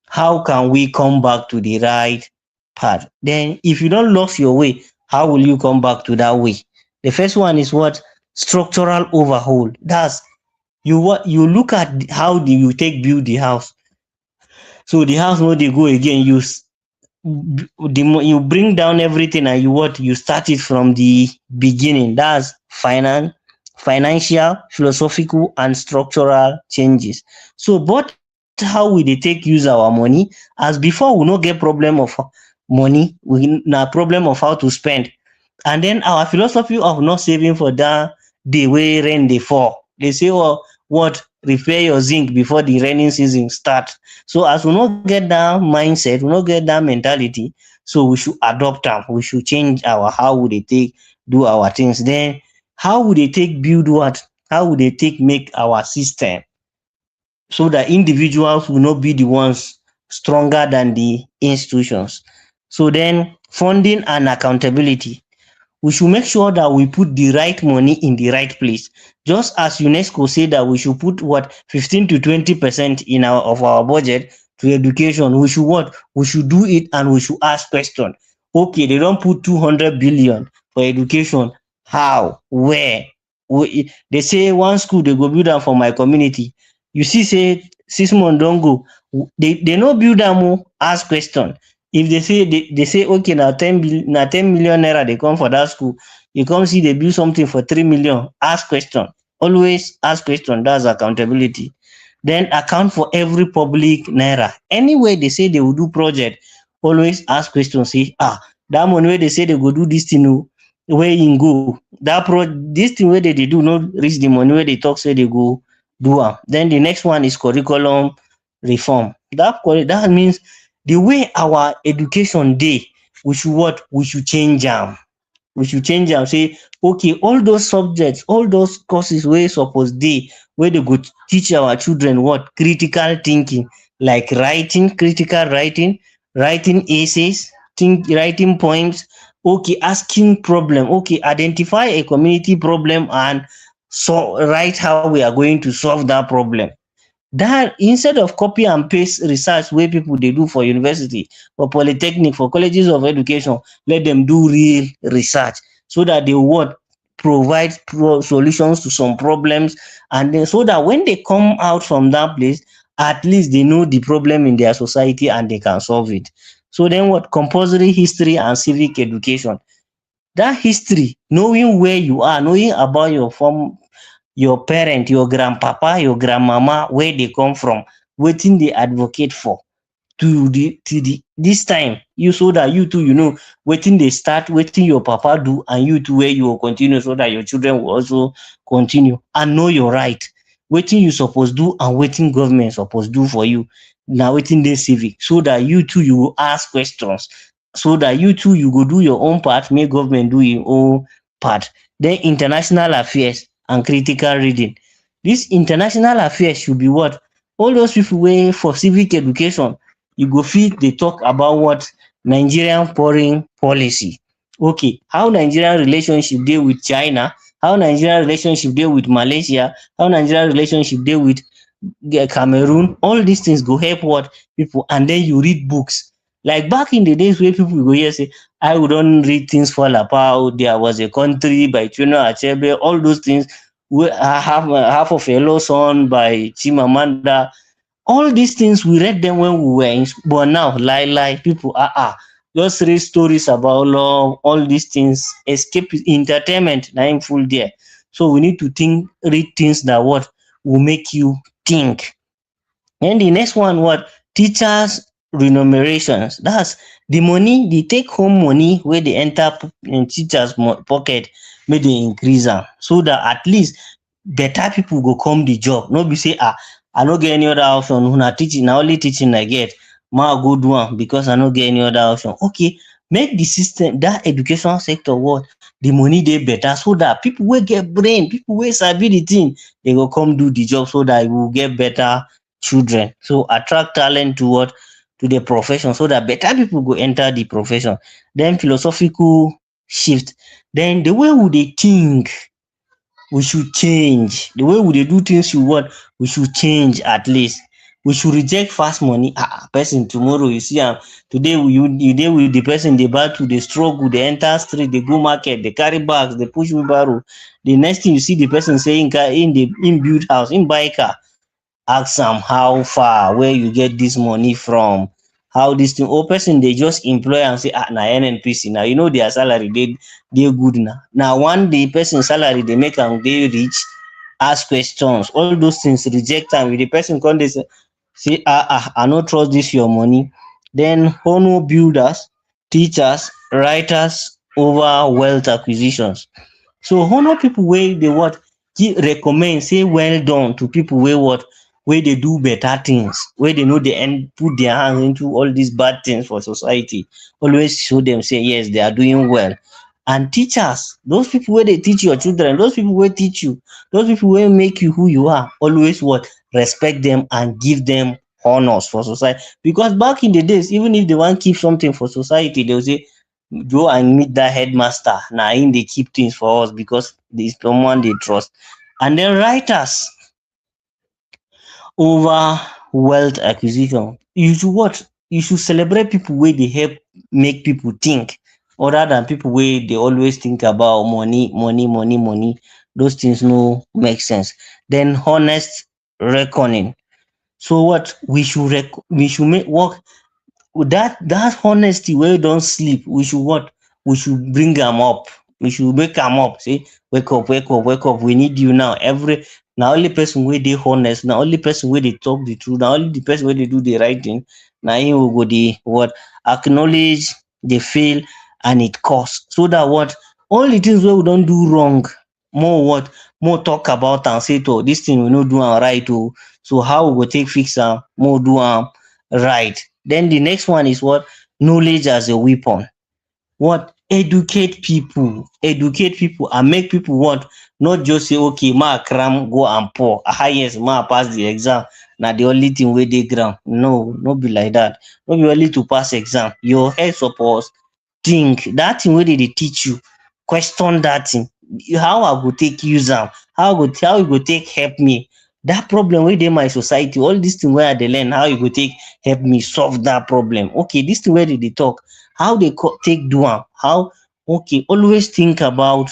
How can we come back to the right path? Then if you don't lose your way, how will you come back to that way? The first one is what? Structural overhaul. That's you look at how do you build the house. So the house no they go again, you bring down everything and you start it from the beginning. That's financial, philosophical, and structural changes. So but how will they use our money? As before, we no get problem of money, we na problem of how to spend. And then our philosophy of not saving for that day where rain they fall. They say, what repair your zinc before the rainy season start. So as we not get that mindset, we not get that mentality, so we should adopt am, we should change our how we dey take do our things. Then how we dey take build what, how we dey take make our system, so that individuals will not be the ones stronger than the institutions. So then funding and accountability, we should make sure that we put the right money in the right place. Just as UNESCO say that we should put what 15 to 20% in our budget to education, we should what, we should do it, and we should ask question. Okay, they don't put 200 billion for education. How? Where? They say one school they go build am for my community. You see, say 6 months don't go. They no build am o. Ask question. If they say okay, now 10 million naira they come for that school, you come see they build something for 3 million, ask question. Always ask question. That's accountability. Then account for every public naira. Anywhere they say they will do project, always ask question. Say that money where they say they go do this thing o, where in go, this thing where they do not reach the money where they talk say they go do am. Then the next one is curriculum reform. That means the way our education dey, we should what, we should change am. We should change am. Say okay, all those subjects, all those courses wey suppose dey, wey dey go teach our children what, critical thinking, like writing, critical writing, writing essays, writing poems. Okay, asking problem. Okay, identify a community problem and so write how we are going to solve that problem. That instead of copy and paste research wey people dey do for university, for polytechnic, for colleges of education, let them do real research, so that they what, provide solutions to some problems. And then so that when they come out from that place, at least they know the problem in their society and they can solve it. So then what, compulsory history and civic education. That history, knowing where you are, knowing about your parent, your grandpapa, your grandmama, where they come from, wetin they advocate for, to the this time, you, so that you too, you know wetin they start, wetin your papa do, and you too where you will continue, so that your children will also continue. And know your right, wetin you suppose do and wetin government suppose do for you. Now wetin dey civic, so that you too, you will ask questions, so that you too, you go do your own part, make government do im own part. Then international affairs and critical reading. This international affairs should be what, all those people wey for civic education, you go fit dey talk about what, Nigerian foreign policy. Okay, how Nigerian relationship dey with China, how Nigerian relationship dey with Malaysia, how Nigerian relationship dey with Cameroon. All these things go help what, people. And then you read books. Like back in the days where people go hear say, I would not read things fall apart. There was a country by Chinua Achebe. All those things. I have half of a Yellow Sun by Chimamanda. All these things we read them when we were in, but now lie people just read stories about love. All these things, escape entertainment. Now in full there. So we need to read things that what will make you think. And the next one, what, teachers remunerations. That's the money, the take home money where they enter in teachers pocket, may they increase them, so that at least better people go come the job. No be say I no get any other option. Una teaching, now only teaching I get. Ma go do one because I no get any other option. Okay, make the system, that education sector, what, the money they better, so that people will get brain, people will sabi the thing, they go come do the job, so that we will get better children. So attract talent to what, to the profession, so that better people go enter the profession. Then philosophical shift. Then the way we they think, we should change. The way we they do things, we should change. At least we should reject fast money. Person tomorrow you see today you deal with the person, they battle, they struggle, they enter street, they go market, they carry bags, they push wheelbarrow. The next thing you see the person saying in build house, in buy car. Ask am how far, where you get this money from, how this thing. Or person they just employ and say na NNPC. Now you know their salary they good now. Now one day person salary they make am they rich. Ask questions, all those things, reject time. With the person come they say I no trust this your money. Then honor builders, teachers, writers over wealth acquisitions. So honor people where they what, recommend, say well done to people where what, where they do better things, where they know they end put their hands into all these bad things for society. Always show them, say yes, they are doing well. And teachers, those people where they teach your children, those people where teach you, those people where make you who you are, always what, respect them and give them honors for society. Because back in the days, even if they want keep something for society, they'll say go and meet that headmaster. Now in they keep things for us because there's someone they trust. And then writers over wealth acquisition. You should what? You should celebrate people where they help make people think, other than people where they always think about money, money, money, money. Those things no make sense. Then honest reckoning. So what, we should make work with that honesty wey don sleep. We should what, we should bring am up, we should wake am up, say wake up, wake up, wake up, we need you now. Every na only person wey dey honest, na only person wey dey talk the truth, na only the person wey dey do the right thing, na him we go dey what, acknowledge the fail and it cost, so that what, all the things wey we don do wrong, more what, more talk about am, say to this thing we no do am right o, so how we go take fix am, more do am right. Then the next one is what, knowledge as a weapon. What, educate people and make people what, not just say okay ma cram go and pour, yes ma pass the exam, na the only thing wey dey ground. No, no be like that. No be only to pass exam, your head suppose think. That thing wey dey teach you, question that thing. How I go take use am, how e go take help me, that problem wey dey my society, all this thing wey I dey learn, how e go take help me solve that problem. Okay, this thing wey dey talk, how they take do am, how, okay, always think about,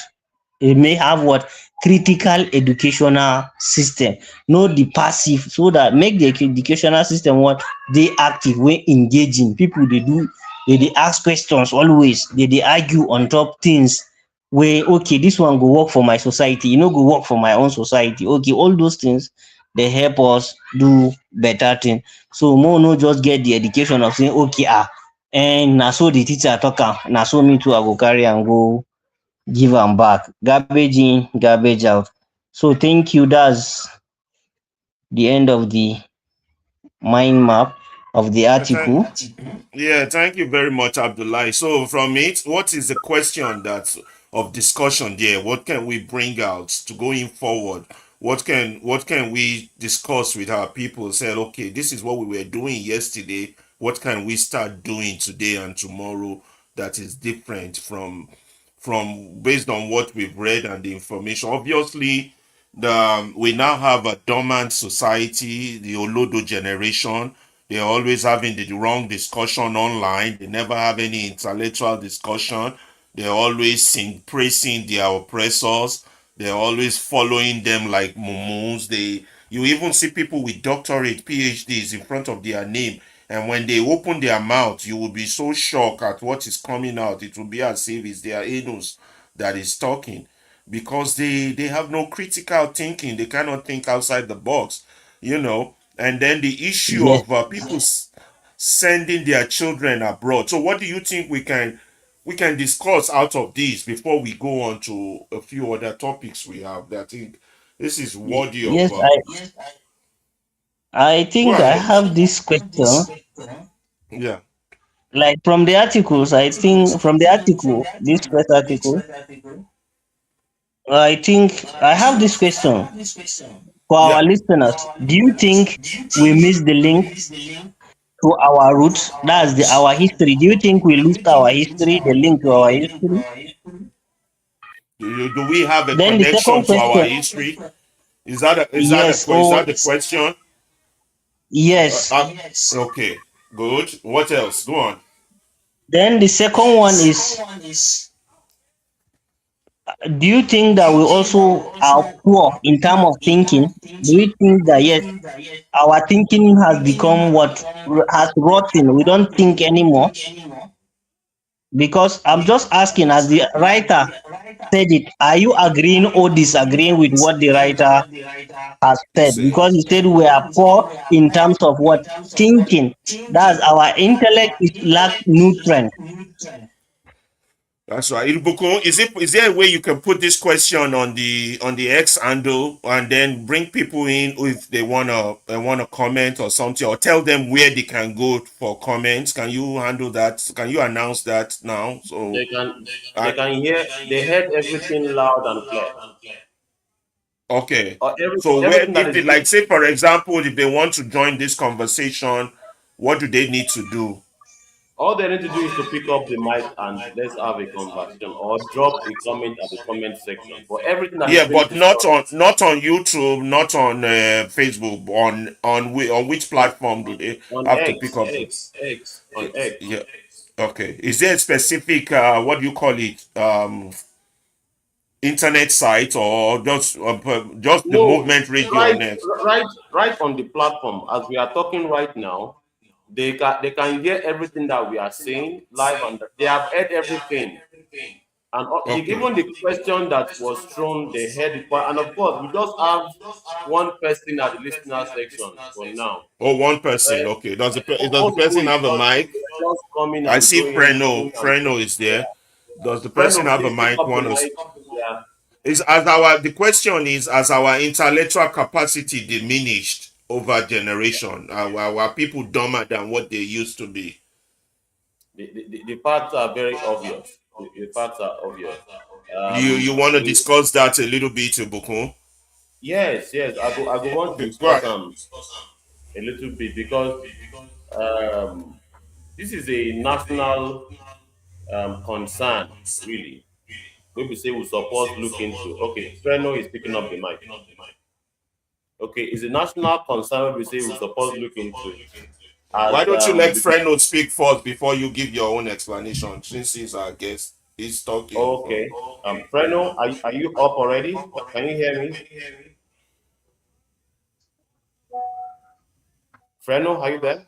they may have what, critical educational system, not the passive, so that make the educational system what, dey active, wey engaging people, they do, they ask questions always, they argue on top things wey, okay, this one go work for my society, e no go work for my own society. Okay, all those things dey help us do better thing. So more no just get the education of saying okay, and na so the teacher talk am, na so me too I go carry am go give am back. Garbage in, garbage out. So thank you. That's the end of the mind map of the Yeah, thank, article. yeah, thank you very much, Abdullah. So from it, what is the question that's of discussion there? What can we bring out to going forward? What can we discuss with our people? Say, okay, this is what we were doing yesterday. What can we start doing today and tomorrow that is different from based on what we've read and the information? Obviously, we now have a dormant society, the Olodo generation. They're always having the wrong discussion online. They never have any intellectual discussion. They're always praising their oppressors. They're always following them like mumus. You even see people with doctorate, PhDs in front of their name, and when they open their mouth, you will be so shocked at what is coming out. It will be as if it's their anus that is talking, because they have no critical thinking. They cannot think outside the box, you know. And then the issue Yes. of people sending their children abroad. So what do you think we can discuss out of this before we go on to a few other topics we have that I think this is worthy of Yes, I go think I ahead. have this question. Yeah. Like from the articles, I think from the article, this first article, I think I have this question for Yeah. our listeners. Do you think we miss the link to our roots? That's the our history. Do you think we lose our history, the link to our history? Do we have a Then the connection second to our question, history? Is yes, that oh the question? yes. Okay, good. What else? Go on. Then the second one is, do you think that we also are poor in terms of thinking? Do you think that yes, our thinking has become what, has rotten? We don't think anymore. Because I'm just asking, as the writer said it, are you agreeing or disagreeing with what the writer has said? Say. Because he said we are poor in terms of what, thinking. That's our intellect is lack nutrient. That's right. Ilbukun, is there a way you can put this question on the X handle and then bring people in if they wanna comment or something, or tell them where they can go for comments? Can you handle that? Can you announce that now? So They uh, can hear, they heard everything loud and clear. okay. Or So where everything that if is they, like, say for example, if they want to join this conversation, what do they need to do? all they need to do is to pick up the mic and let's have a conversation or drop a comment at the comment section. But everything that is Yeah, being but not discussed on not on YouTube, not on Facebook. On which on platform do they on have to pick X, up? On X. Yeah. Okay. Is there a specific what do you call it? Internet site, or just the No, movement radio right, next? right on the platform as we are talking right now. They can hear everything that we are saying live, and they have heard everything. And Okay. even the question that was thrown, they heard it. And of course, we just have one person at the listener section for now. Oh, one person. Uh, Okay. Does the most people person is have a mic? just coming I and see going, Freno. coming and Freno is there. yeah. Does the person Breno, have a please pick mic? up the One is mic. Yeah. the question is, as our intellectual capacity diminished over generation, our people dumber than what they used to be. The facts are very obvious. The facts are obvious. You want to We, discuss that a little bit, Bukun? yes. I go want to Okay, go discuss ahead. a little bit because um, this is a national concern, really. Maybe say we suppose look into. Okay, Freno is picking up the mic. Okay, it's a national concern. We say we suppose look into Why as don't you let because Freno speak first before you give your own explanation? Since he's our guest, he's talking. So. okay. Freno, are you up already? Can you hear me? Freno, are you there?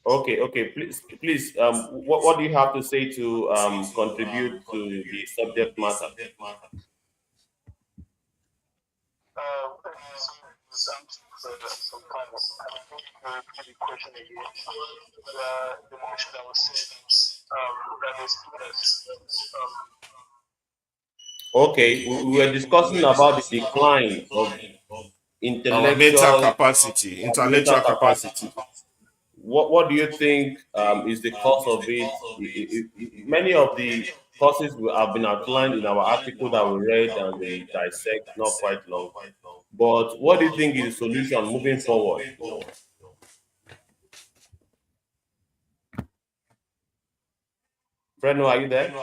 Okay. Please. What do you have to say to contribute to the subject matter? Okay, we were discussing about the decline of Our mental intellectual capacity, mental intellectual capacity. capacity. What do you think is the cause of it? Many of the causes have been outlined in our article that we read and we dissect not quite long. But what do you think is the solution moving forward? Freno, are you there?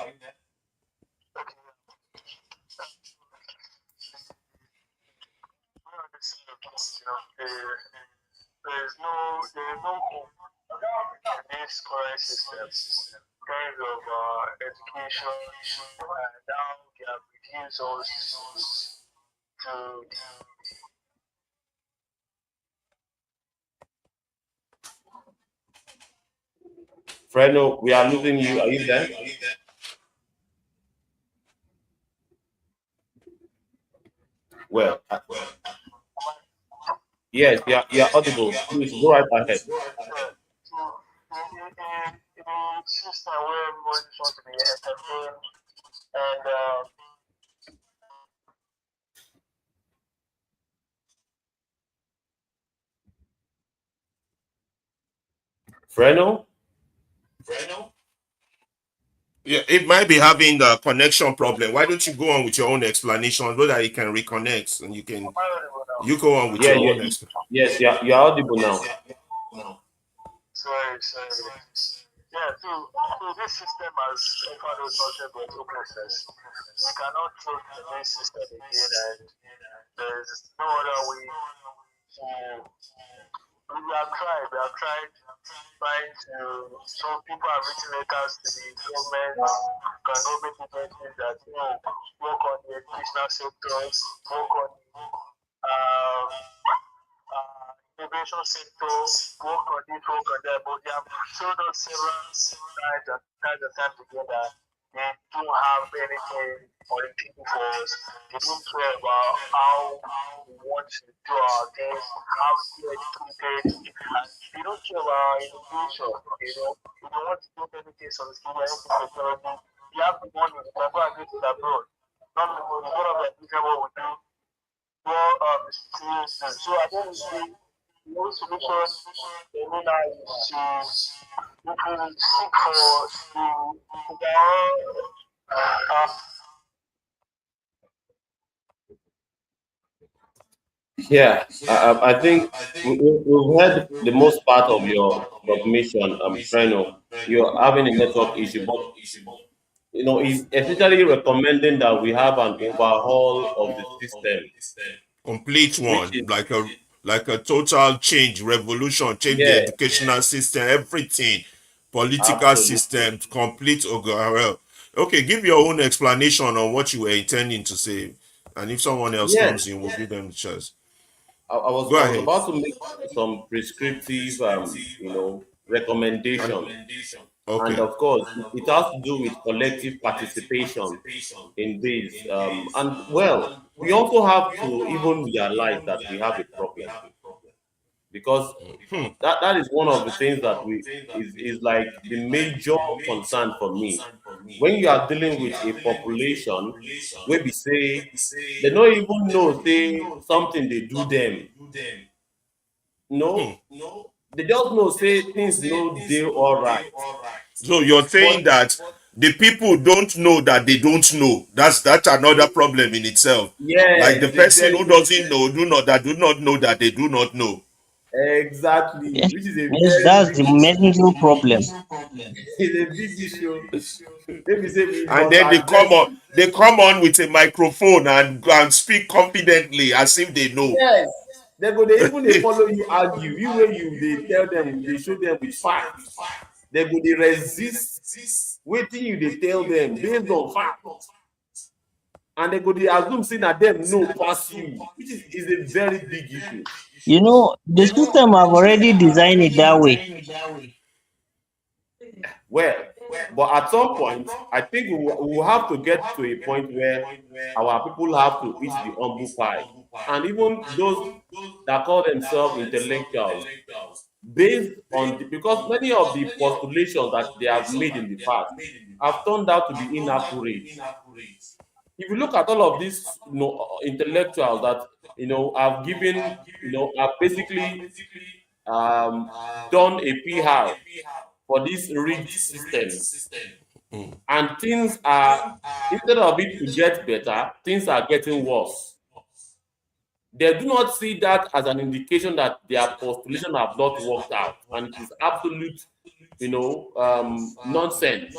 Freno, we are losing you. Are you there? Well, yes, you are audible. Please go right ahead. Freno? Yeah, it might be having the connection problem. Why don't you go on with your own explanation so that it can reconnect and you go on with Yeah, your yeah, own explanation. yes, you are audible now. They don't have anything on the table for us. They don't care about how we want to do our things, how we get educated, and they don't care about our innovation. They don't want to do anything sophisticated, anything technology. They have the money, they can go and get it abroad. Not the money, one of them is what we do. Well, seriously. So I don't see no solution. The main is to literally seek for the Yeah, I think we've heard the most part of your submission, Treno. You're having a network issue, but it's essentially recommending that we have an overhaul of the system, Complete which one, is like a total change, revolution, change the yeah, educational system, everything, political absolutely. system, complete overhaul. Okay, give your own explanation on what you were intending to say, and if someone else Yes, comes in, we'll give them the chance. Go I was ahead. about to make some prescriptive, recommendation, and Okay. of course, it has to do with collective participation in this. And well, we also have to even realize that we have a problem because that is one of the things that we is like the major concern for me. When you are dealing with a population where we say they don't even know say something they do them. No, they just know say things no they all right. So you're But saying that the people don't know that they don't know. That's another problem in itself. Like yes, the it's a person very who doesn't know, do not know that they do not know. exactly, Yes, which is a yes, very that's big the major problem. it's a big issue. Maybe say we And must then address. they come on with a microphone and speak confidently as if they know. Yes, they even they follow you argue. You where you they tell them they show them with facts. They go they resist waiting you they tell them based on fact, and they go they assume say that them no pass you, which is a very big issue. The system have already designed it that way. Well, but at some point, I think we will have to get to a point where our people have to eat the humble pie, and even those that call themselves intellectuals, based on because many of the postulations that they have made in the past have turned out to be inaccurate. If you look at all of these, intellectuals that have given, have basically um, done a PR for this rigged system, and things are instead of it to get better, things are getting worse. They do not see that as an indication that their postulation have not worked out, and it is absolute, nonsense,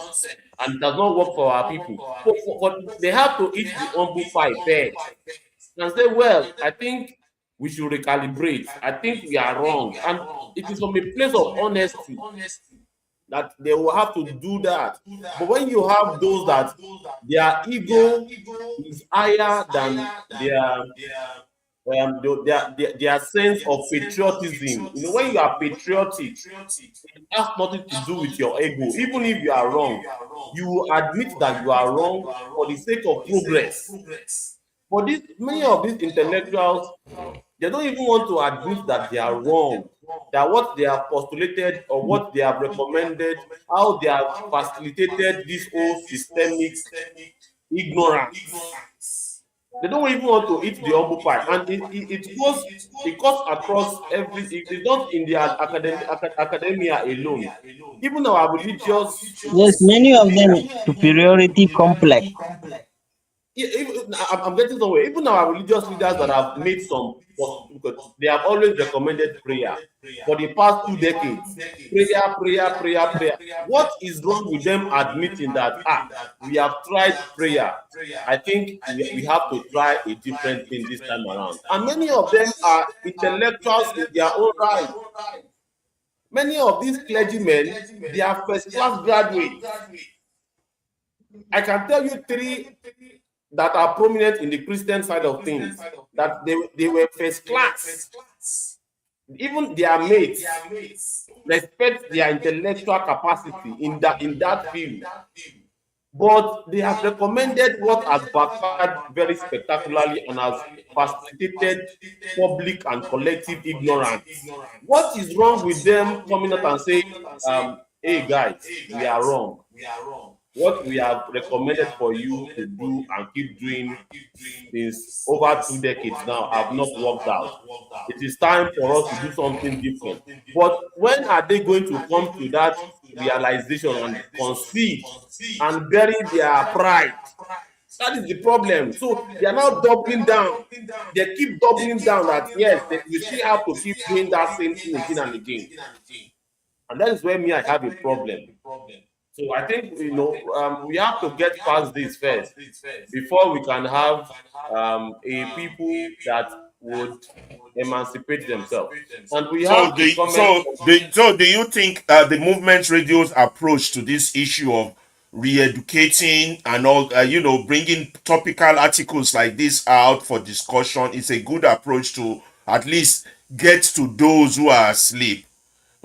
and it does not work for our people. But they have to eat the humble pie first and say, well, I think we should recalibrate. I think we are wrong, and it is from a place of honesty that they will have to do that. But when you have those that their ego is higher than their sense of patriotism. When you are patriotic, it has nothing to do with your ego. Even if you are wrong, you will admit that you are wrong for the sake of progress. For this, many of these intellectuals, they don't even want to admit that they are wrong. That what they have postulated or what they have recommended, how they have facilitated this whole systemic ignorance. They don't even want to eat the humble pie, and it goes across every. It's not in the academia alone. Even our religious, Yes, many of them superiority complex. yeah, I'm getting somewhere. Even our religious leaders that have made because they have always recommended prayer for the past 2 decades. Prayer, prayer, prayer, prayer. What is wrong with them admitting that we have tried prayer? I think we have to try a different thing this time around. And many of them are intellectuals in their own right. Many of these clergymen, they are first class graduates. I can tell you three that are prominent in the Christian side of things, that they were first class. Even their mates respect their intellectual capacity in that field. but they have recommended what has backfired very spectacularly and has facilitated public and collective ignorance. What is wrong with them coming out and saying, hey guys, we are wrong? What we have recommended for you to do and keep doing since over 2 decades now have not worked out. It is time for us to do something different. But when are they going to come to that realization and concede and bury their pride? That is the problem. So they are now doubling down. They keep doubling down that yes, we still have to keep doing that same thing again and again. And that is where me I have a problem. So I think we have to get past this first before we can have a people that would emancipate themselves. And we So have do a comment. do you think the movement radio's approach to this issue of re-educating and all, bringing topical articles like this out for discussion is a good approach to at least get to those who are asleep?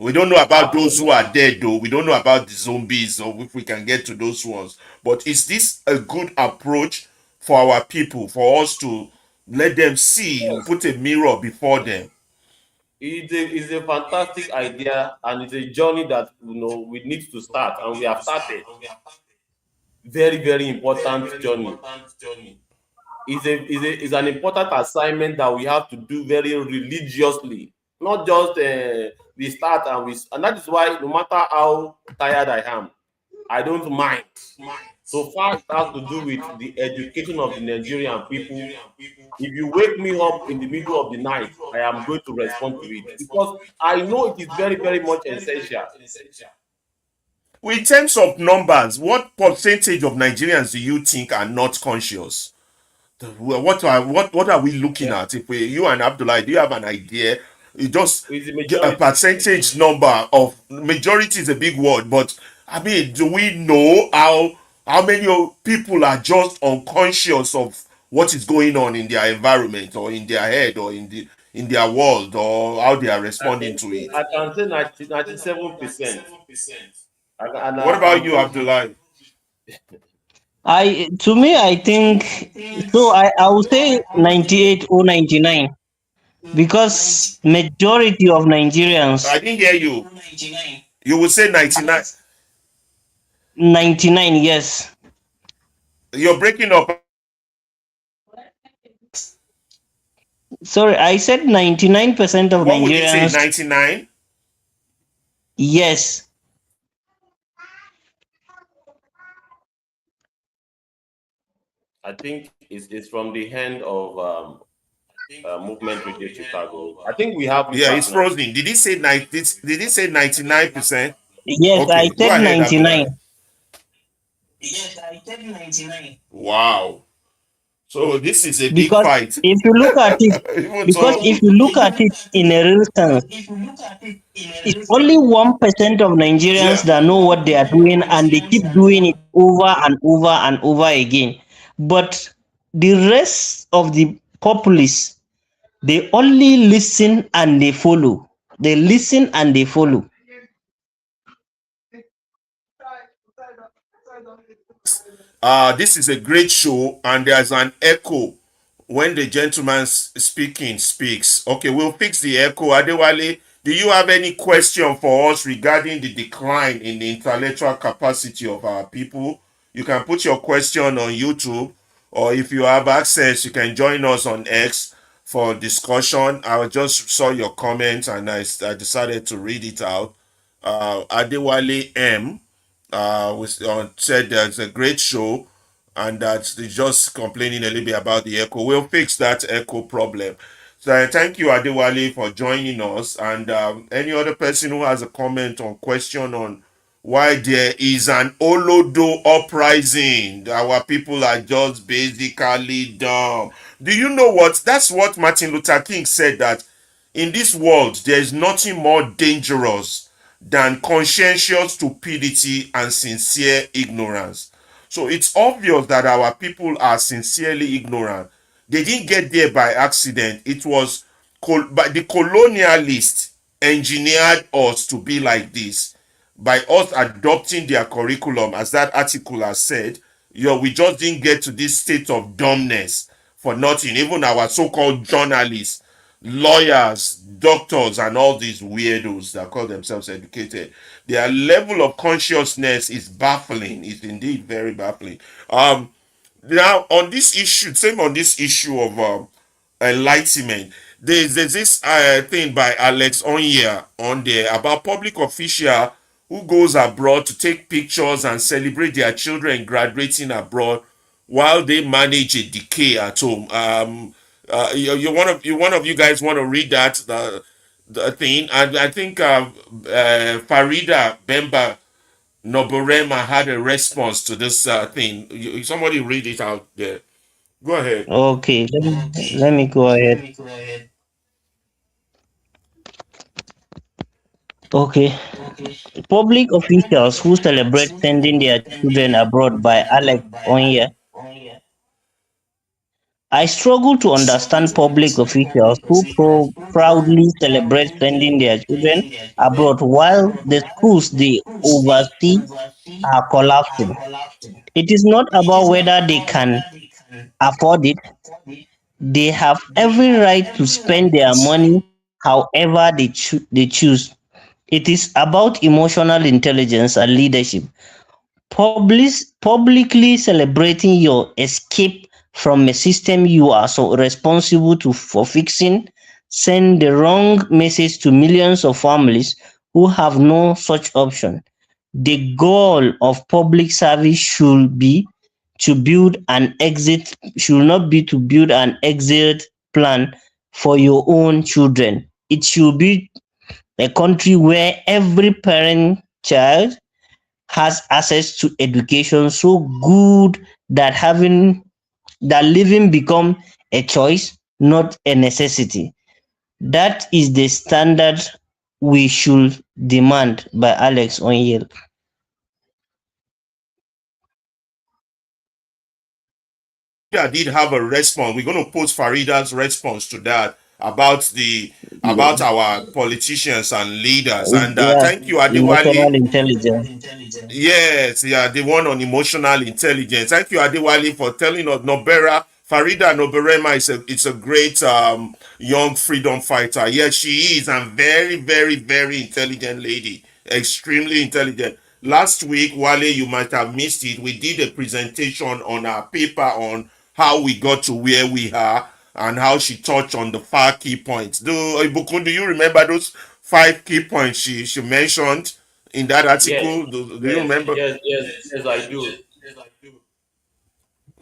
We don't know about those who are dead, though. We don't know about the zombies, or if we can get to those ones. But is this a good approach for our people, for us to let them see, Yes, put a mirror before them? it's a fantastic idea, and it's a journey that we need to start, and we have started. Very, very important journey. Is an important assignment that we have to do very religiously, not just we start and that is why no matter how tired I am, I don't mind. So far it has to do with the education of the Nigerian people. If you wake me up in the middle of the night, I am going to respond to it because I know it is very, very much essential. Well, in terms of numbers, what percentage of Nigerians do you think are not conscious? What are we looking at? If you and Abdullah, do you have an idea? You just It's the get a majority. percentage number of majority is a big word, but I mean, do we know how many people are just unconscious of what is going on in their environment or in their head or in their world or how they are responding to it? I can say 97%. What about I'm you, so Abdullah? I think so. I would say 98 or 99 because majority of I Nigerians didn't hear you. You would say 99. 99, yes. You're breaking up. Sorry, I said 99% of What would you say? Nigerians, 99? yes. I think it's from the hand of Movement Radio Chicago. I think we have you Yeah, back it's now. frozen. Did he say 90? Did he say 99%? Yes, I Okay, go said ahead, 99 Abdullah. Wow. So this is a big because fight. if you look at it, Even because so, if you look at it in a real sense, it's only 1% of Nigerians yeah. that know what they are doing and they keep doing it over and over and over again. But the rest of the populace, they only listen and they follow. They listen and they follow. This is a great show, and there's an echo when the gentleman speaking speaks. Okay, we'll fix the echo. Adewale, do you have any question for us regarding the decline in the intellectual capacity of our people? You can put your question on YouTube, or if you have access, you can join us on X for discussion. I just saw your comment and I decided to read it out. Adewale M said there's a great show and that they're just complaining a little bit about the echo. We'll fix that echo problem. So thank you, Adewale, for joining us. And any other person who has a comment or question on why there is an Olodo uprising, our people are just basically dumb. Do you know what? That's what Martin Luther King said, that in this world there is nothing more dangerous than conscientious stupidity and sincere ignorance. So it's obvious that our people are sincerely ignorant. They didn't get there by accident. It was by the colonialists engineered us to be like this. by us adopting their curriculum, as that article has said, we just didn't get to this state of dumbness for nothing. Even our so-called journalists, lawyers, doctors, and all these weirdos that call themselves educated, their level of consciousness is baffling. It's indeed very baffling. Now on this issue, same on this issue of enlightenment. There's this thing by Alex Onyia on there about public official who goes abroad to take pictures and celebrate their children graduating abroad while they manage a decay at home. One of you guys want to read that the thing, and I think Farida Bemba Noborema had a response to this thing. Somebody read it out there. Go ahead. Okay, let me go ahead. Okay. Public officials who celebrate sending their children abroad by Alex Onye. I struggle to understand public officials who proudly celebrate sending their children abroad while the schools they oversee are collapsing. It is not about whether they can afford it. They have every right to spend their money however they choose. It is about emotional intelligence and leadership. Publicly celebrating your escape from a system you are so responsible for fixing send the wrong message to millions of families who have no such option. The goal of public service should not be to build an exit plan for your own children. It should be a country where every parent child has access to education so good that living become a choice, not a necessity. That is the standard we should demand by Alex Onyel. Farida did have a response. We're going to post Farida's response to that about our politicians and leaders. And Yeah, thank you, emotional Adewale. intelligence. Yes, yeah, the one on emotional intelligence. Thank you, Adewale, for telling us. Nobera Farida Noberema it's a great young freedom fighter. Yes, she is, and very, very, very intelligent lady. Extremely intelligent. Last week, Wale, you might have missed it. We did a presentation on our paper on how we got to where we are and how she touched on the 5 key points. Ibukun, do you remember those 5 key points she mentioned in that Yes, article? Do you yes, remember? yes, I do.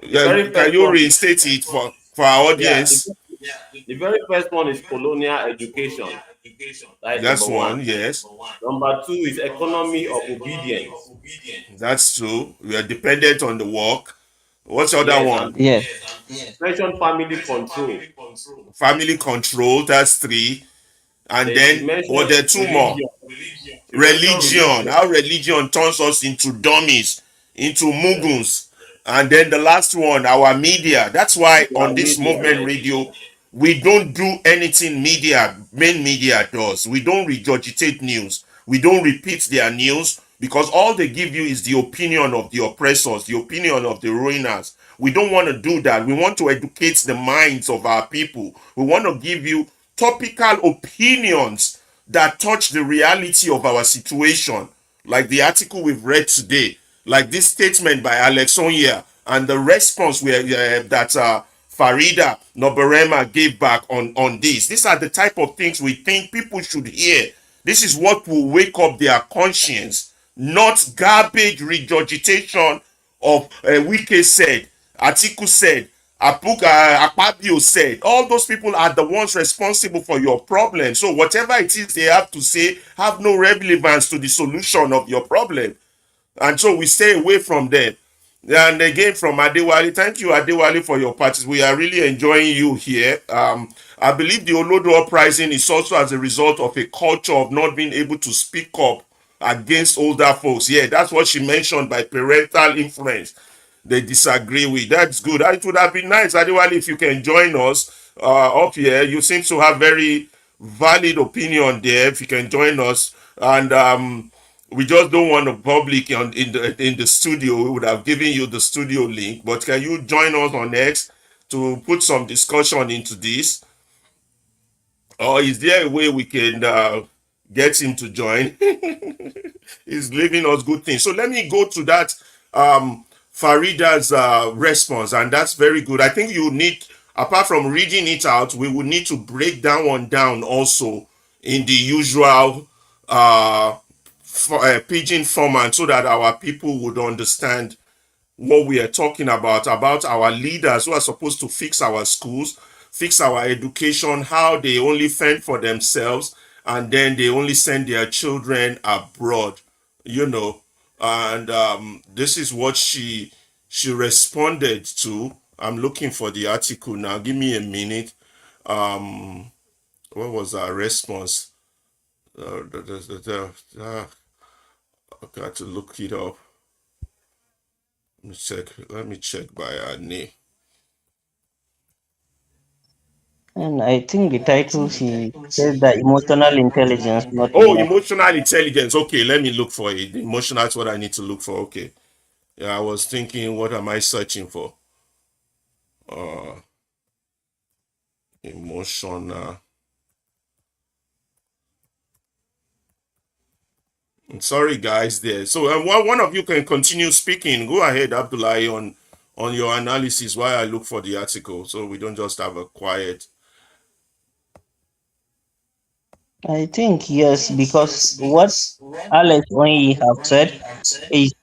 The Yeah, very can first you one, reinstate it for our yeah, audience? the very first one is colonial education. That is That's number one, one. yes. Number two is economy of obedience. That's true. We are dependent on the work. What's the other Yes, and one? Yes. mention family control. Family control, that's 3. And Then she then, mentioned there are 2 more. religion. She mentioned Religion, religion. how religion turns us into dummies, into muguns. And then the last one, our media. That's why Our on this media, movement yes. radio, we don't do anything main media does. We don't regurgitate news. We don't repeat their news because all they give you is the opinion of the oppressors, the opinion of the ruiners. We don't want to do that. We want to educate the minds of our people. We want to give you topical opinions that touch the reality of our situation, like the article we've read today, like this statement by Alex Onyia, and the response that Farida Noberema gave back on this. These are the type of things we think people should hear. This is what will wake up their conscience, not garbage regurgitation of Wike said, Atiku said, Akpabio said. All those people are the ones responsible for your problem. So whatever it is they have to say have no relevance to the solution of your problem. And so we stay away from them. And again, from Adewale, thank you, Adewale, for your participation. We are really enjoying you here. I believe the Olodo uprising is also as a result of a culture of not being able to speak up against older folks. Yeah, that's what she mentioned by parental influence. They disagree with. That's good. It would have been nice, Adewale, if you can join us up here. You seem to have very valid opinion there. If you can join us, and we just don't want the public in the studio. We would have given you the studio link, but can you join us on X to put some discussion into this? Or is there a way we can get him to join? He's leaving us good things. So let me go to that Farida's response, and that's very good. I think you need, apart from reading it out, we will need to break that one down also in the usual pidgin format, so that our people would understand what we are talking about our leaders who are supposed to fix our schools, fix our education, how they only fend for themselves and then they only send their children abroad, you know. And this is what she responded to. I'm looking for the article now. Give me a minute. What was our response? I got to look it up. Let me check by her name. And I think the title she says that emotional intelligence, not Oh, enough. emotional intelligence. Okay, let me look for it. Emotional, that's what I need to look for. Okay. Yeah, I was thinking, what am I searching for? Emotional. Sorry, guys. There. So, one of you can continue speaking. Go ahead, Abdullahi, on your analysis while I look for the article, so we don't just have a quiet. I think yes, because what Alex only have said is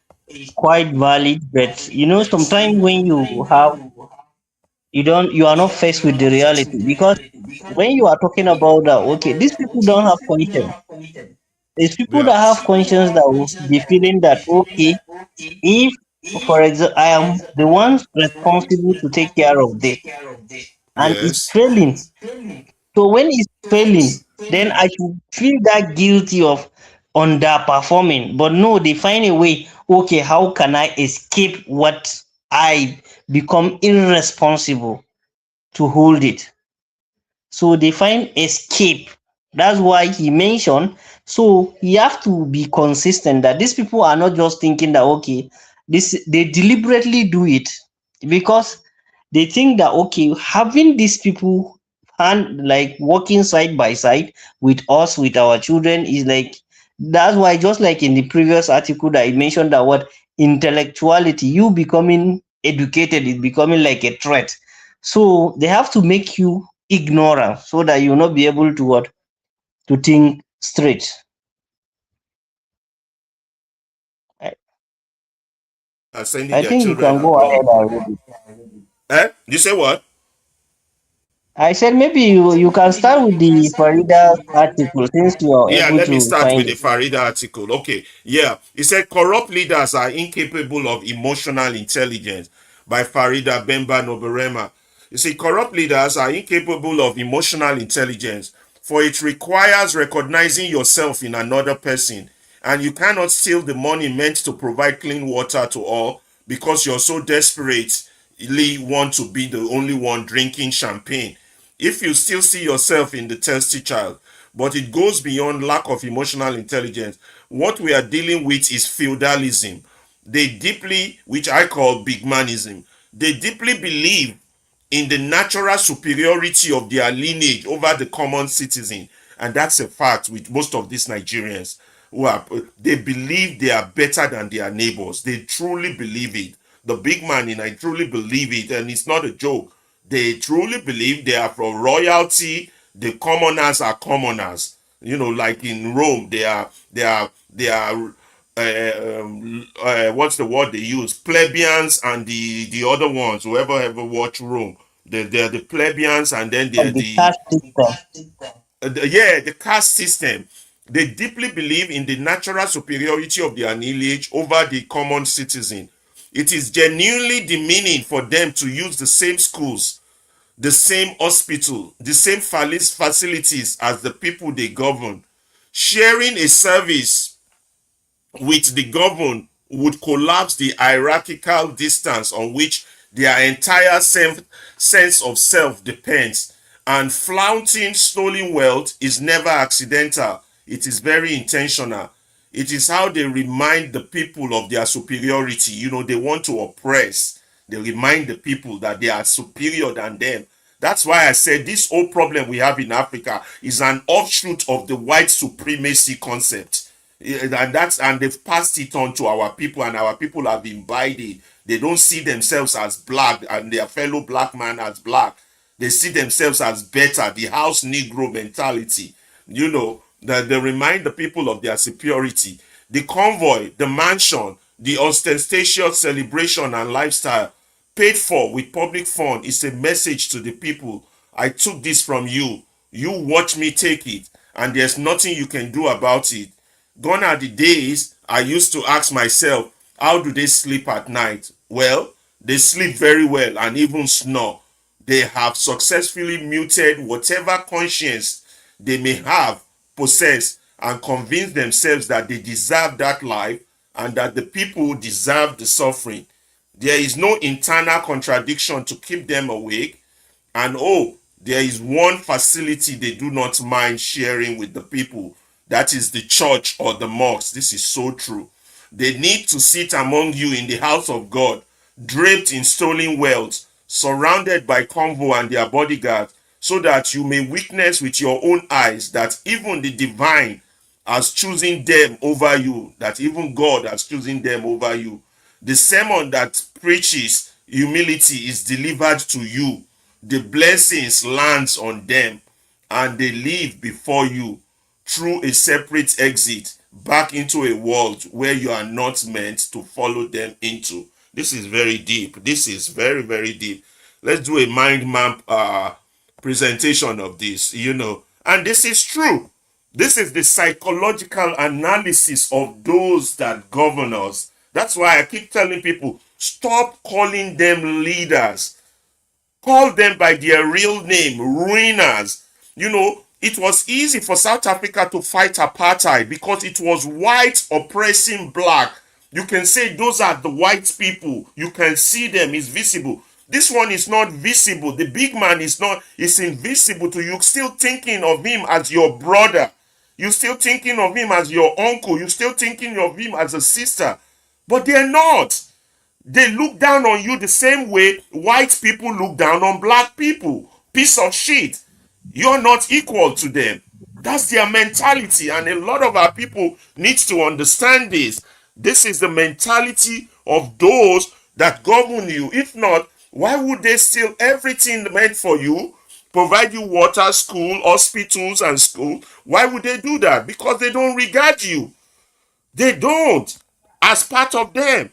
quite valid. But sometimes when you are not faced with the reality, because when you are talking about that, okay, these people don't have conscience. There's people Yeah. that have conscience that will be feeling that, okay, if, for example, I am the one responsible to take care of this and it's Yes. failing. So when it's failing, then I should feel that guilty of underperforming. But no, they find a way. Okay, how can I escape what I become irresponsible to hold it? So they find escape. That's why he mentioned. So you have to be consistent that these people are not just thinking that, okay, this they deliberately do it because they think that, okay, having these people and like working side by side with us, with our children, is like, that's why, just like in the previous article that I mentioned, that what intellectuality, you becoming educated, is becoming like a threat. So they have to make you ignorant so that you'll not be able to what, to think straight. I, Sending I their think you children can go ahead abroad. and read it. You say what? I said maybe you can start with the Farida article since you are Yeah, able let me to start find with the it. Farida article. Okay, yeah. It said corrupt leaders are incapable of emotional intelligence by Farida Bemba Noberema. You see, corrupt leaders are incapable of emotional intelligence, for it requires recognizing yourself in another person, and you cannot steal the money meant to provide clean water to all because you're so desperately want to be the only one drinking champagne. If you still see yourself in the thirsty child, but it goes beyond lack of emotional intelligence. What we are dealing with is feudalism. They deeply, which I call big manism, they deeply believe in the natural superiority of their lineage over the common citizen. And that's a fact with most of these Nigerians who are, they believe they are better than their neighbors. They truly believe it. The big man in I truly believe it, and it's not a joke. They truly believe they are from royalty. The commoners are commoners. You know, like in Rome, they are what's the word they use? Plebeians and the other ones. Whoever ever watch Rome, they're the plebeians, and then they're Of the caste system. yeah, the caste system. They deeply believe in the natural superiority of their lineage over the common citizen. It is genuinely demeaning for them to use the same schools, the same hospital, the same facilities as the people they govern. Sharing a service with the governed would collapse the hierarchical distance on which their entire sense of self depends. And flaunting stolen wealth is never accidental, it is very intentional. It is how they remind the people of their superiority. You know, they want to oppress. They remind the people that they are superior than them. That's why I said this whole problem we have in Africa is an offshoot of the white supremacy concept. And they've passed it on to our people, and our people have imbibed it. They don't see themselves as black and their fellow black man as black. They see themselves as better, the house Negro mentality. You know, that they remind the people of their superiority. The convoy, the mansion, the ostentatious celebration and lifestyle paid for with public fund is a message to the people. I took this from you. You watch me take it, and there's nothing you can do about it. Gone are the days I used to ask myself, how do they sleep at night? Well, they sleep very well and even snore. They have successfully muted whatever conscience they may have possessed and convinced themselves that they deserve that life and that the people deserve the suffering. There is no internal contradiction to keep them awake. And oh, there is one facility they do not mind sharing with the people. That is the church or the mosque. This is so true. They need to sit among you in the house of God, draped in stolen wealth, surrounded by convoy and their bodyguards, so that you may witness with your own eyes that even the divine has chosen them over you, that even God has chosen them over you. The sermon that preaches humility is delivered to you. The blessings lands on them, and they live before you through a separate exit back into a world where you are not meant to follow them into. This is very deep. This is very, very deep. Let's do a mind map presentation of this, you know. And this is true. This is the psychological analysis of those that govern us. That's why I keep telling people, stop calling them leaders. Call them by their real name, ruiners. You know, it was easy for South Africa to fight apartheid because it was white oppressing black. You can say those are the white people. You can see them, it's visible. This one is not visible. The big man is invisible to you. Still thinking of him as your brother. You're still thinking of him as your uncle. You're still thinking of him as a sister. But they're not. They look down on you the same way white people look down on black people. Piece of shit. You're not equal to them. That's their mentality. And a lot of our people need to understand this. This is the mentality of those that govern you. If not, why would they steal everything meant for you? Provide you water, school, hospitals, and school. Why would they do that? Because they don't regard you. They don't. As part of them.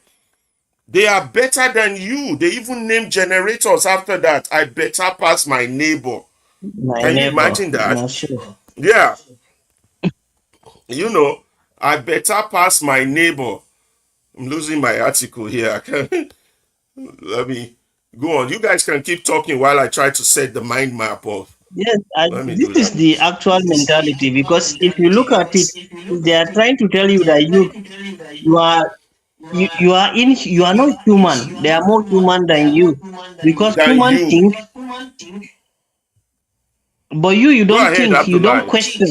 They are better than you. They even name generators after that. I better pass my neighbor. My Can you neighbor. imagine that? Yeah, sure. Yeah. You know, I better pass my neighbor. I'm losing my article here. Let me go on. You guys can keep talking while I try to set the mind map of. Yes, Let me this do is that. the actual mentality because if you look at it, they are trying to tell you that you are you are not human. They are more human than you because Than human you. think, but you Go don't ahead, think, you don't Abdullah. question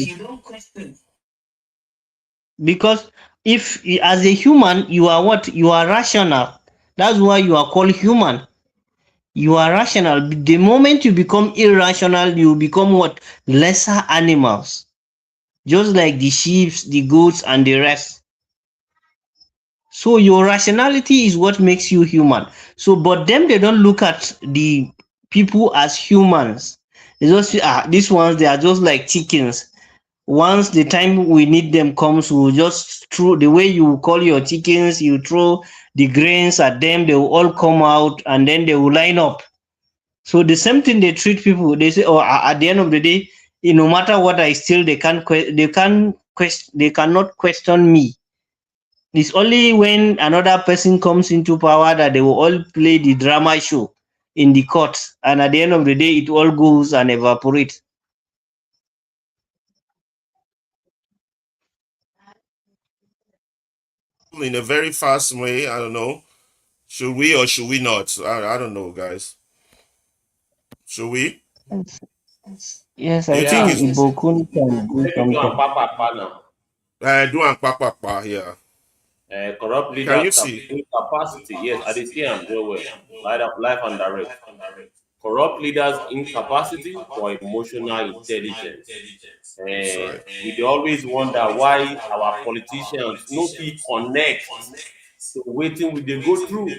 because if as a human you are what you are rational. That's why you are called human. You are rational. The moment you become irrational, you become what lesser animals, just like the sheep, the goats, and the rest. So your rationality is what makes you human. So, but them they don't look at the people as humans. They just say, these ones they are just like chickens. Once the time we need them comes, we'll just throw the way you call your chickens, you throw the grains at them, they will all come out and then they will line up. So the same thing they treat people. They say, oh, at the end of the day, no matter what I steal, they cannot question me. It's only when another person comes into power that they will all play the drama show in the court, and at the end of the day, it all goes and evaporates. In a very fast way, I don't know. Should we or should we not? I don't know, guys. Should we? Yes, I You think think Yeah, it's Ibokun can do take it to something. Papa now. Do and papa, yeah. Corrupt Can you leaders see? incapacity. Yes, I did see am very well. Life and direct. Corrupt leaders incapacity for emotional intelligence. That's right. We dey always wonder why our politicians no fit connect to wetin we dey go through.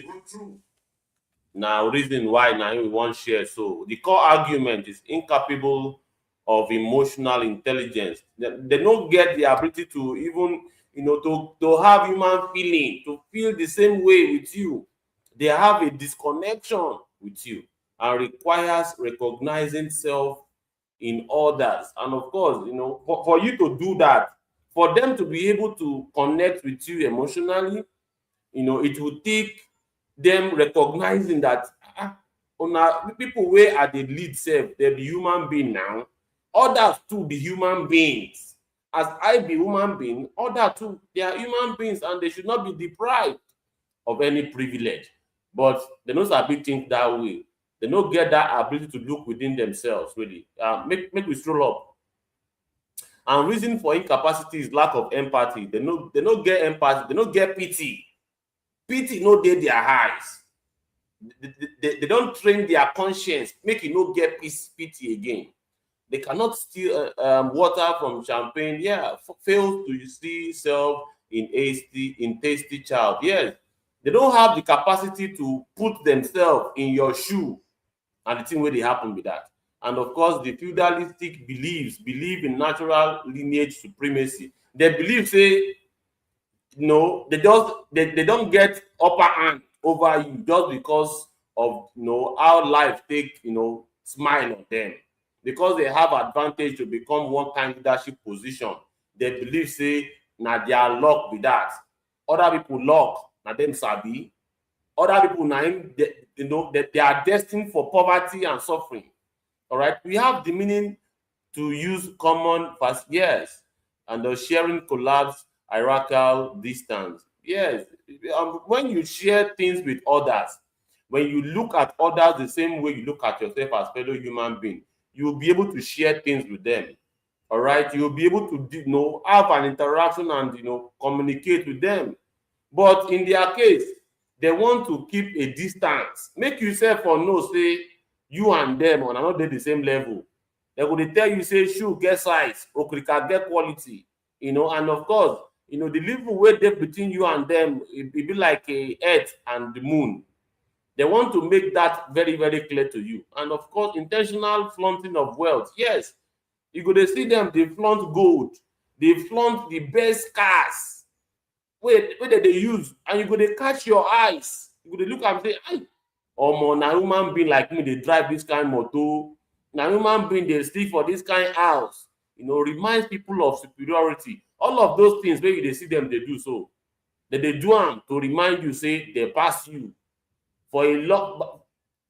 Now, reason why now we wan share. So the core argument is incapable of emotional intelligence. They don't get the ability to even, to have human feeling, to feel the same way with you. They have a disconnection with you and requires recognizing self in others. And of course, for you to do that, for them to be able to connect with you emotionally, it will take them recognizing that people wey are the lead self, they be human being now. Others too be human beings. As I be human being, others too, they are human beings and they should not be deprived of any privilege. But they no sabi think that way. They no get that ability to look within themselves, really. Make we stroll up. And reason for incapacity is lack of empathy. They no get empathy, they no get pity. Pity no dey their eyes. They don't train their conscience, make it no get pity again. They cannot steal water from champagne. Yeah, fail to see self in tasty child. Yes, they don't have the capacity to put themselves in your shoe, and the thing where they happen with that. And of course, the feudalistic believe in natural lineage supremacy. They believe, say, they don't get upper hand over you just because of how life take smile on them, because they have advantage to become one kind leadership position. They believe, say, na their luck with that. Other people luck na them sabi. Other people na they are destined for poverty and suffering. All right, we have the meaning to use common past years and the sharing collapse hierarchical distance. Yes, when you share things with others, when you look at others the same way you look at yourself as fellow human being, you'll be able to share things with them. All right, you'll be able to have an interaction and communicate with them. But in their case, they want to keep a distance, make yourself or know, say, you and them are not the same level. They go dey tell you, say, shoe get size, okrika get quality, and of course, the level wey dey between you and them, it be like a earth and the moon. They want to make that very, very clear to you. And of course, intentional flaunting of wealth. Yes, you go dey see them, they flaunt gold, they flaunt the best cars wey they use, and you go dey catch your eyes. You go dey look and say, "Ay, omo, na human being like me dey drive this kind motor. Na human being dey sleep for this kind house." Reminds people of superiority. All of those things wey you dey see them dey do, so they do am to remind you, say, they pass you for a lot.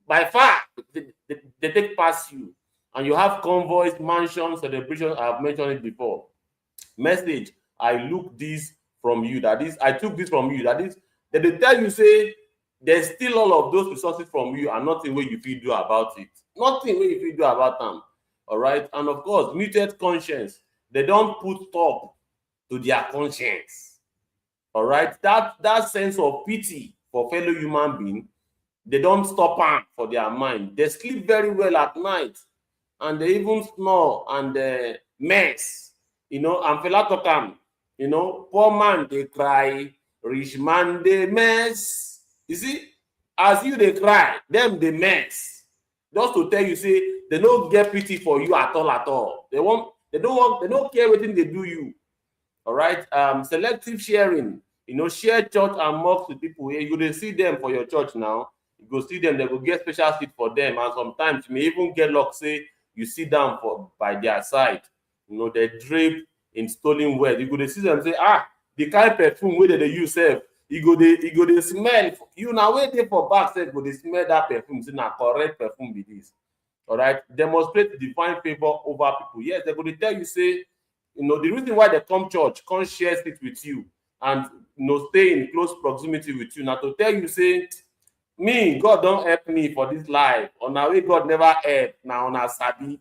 By far, they take pass you, and you have convoys, mansions, celebrations. I have mentioned it before. Message: I look this from you. That is, I took this from you. That is, they tell you, say, there's still all of those resources from you, and nothing wey you fit do about it. Nothing wey you fit do about them. All right, and of course, muted conscience. They don't put stop to their conscience. All right, that sense of pity for fellow human being, they don't stop am for their mind. They sleep very well at night, and they even snore and mess. And Fela talk am, poor man they cry, rich man they mess. You see, as you they cry, them they mess. Just to tell you, say, they don't get pity for you at all. They don't care what they do you. All right. Selective sharing. Share church and mosque with people. You go see them for your church now. You go see them, they go get special seat for them. And sometimes you may even get luck, say, you sit down by their side. They drape in stolen wealth. You go see them, say, the kind of perfume where they use self. You go they smell. You now wait there for back, say, go they smell that perfume. Say, na correct perfume be this. All right. Demonstrate divine favor over people. Yes, they're going to tell you, say, the reason why they come church, come share it with you, and stay in close proximity with you. Now to tell you, say, me, God don't help me for this life. On our way, God never help. Now on our sabi.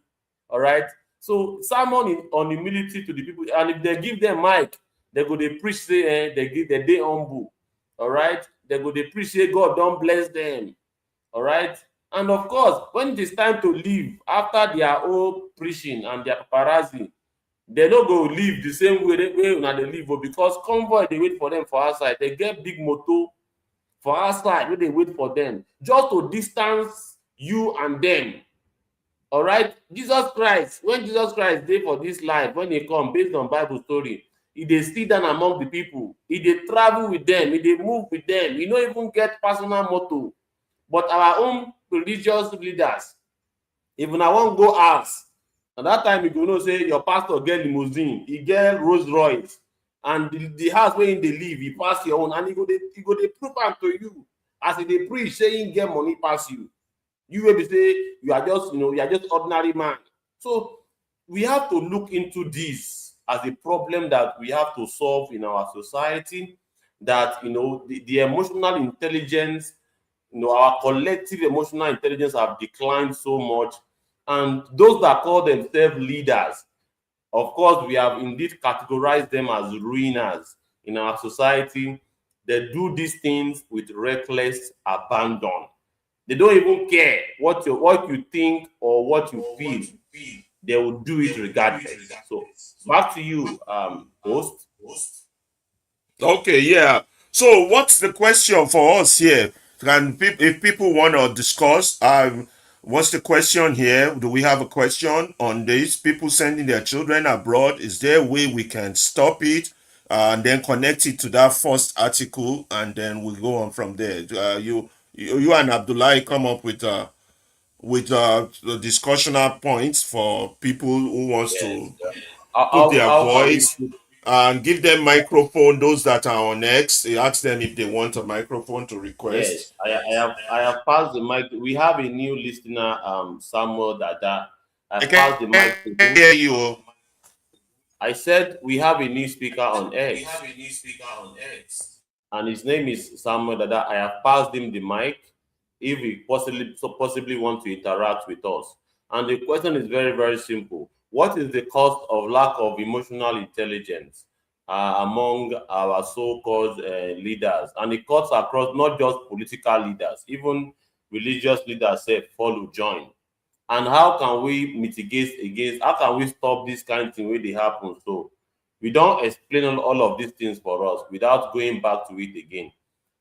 All right. So sermon on humility to the people, and if they give them mic, They go they preach say they give the day humble. All right, they go they preach say God don't bless them. All right, and of course when it is time to leave after their whole preaching and their paparazzi, they no go leave the same way they leave, because convoy they wait for them for outside. They get big motor for outside where they wait for them just to distance you and them. All right, Jesus Christ, when Jesus Christ dey for this life, when he come based on Bible story, he dey sit down among the people, he dey travel with them, he dey move with them, he no even get personal motor. But our own religious leaders, if una wan go house, at that time you go know say your pastor get limousine, he get Rolls Royce, and the house where he dey live, he pass your own, and he go dey prove am to you as he dey preach say he get money pass you. You will be say you are just you are just ordinary man. So we have to look into this as a problem that we have to solve in our society. That the emotional intelligence, our collective emotional intelligence have declined so much, and those that call themselves leaders, of course, we have indeed categorized them as ruiners in our society. They do these things with reckless abandon. They don't even care what you think or what you feel. They will do it regardless. So back to you, host. Okay, yeah. So what's the question for us here? If people want to discuss, what's the question here? Do we have a question on this? People sending their children abroad, is there a way we can stop it and then connect it to that first article, and then we go on from there? You and Abdullah come up with the discussional points for people who wants to put their voice and give them microphone. Those that are on X, ask them if they want a microphone to request. Yes, I have passed the mic. We have a new listener, Samuel Dada. I passed the mic to him. Hear you. I said we have a new speaker on X. And his name is Samuel Dada. I have passed him the mic if he possibly want to interact with us. And the question is very, very simple. What is the cost of lack of emotional intelligence among our so-called leaders? And it cuts across not just political leaders, even religious leaders say follow, join. And how can we mitigate against, how can we stop this kind of thing when they happen? So we don't explain all of these things for us without going back to it again.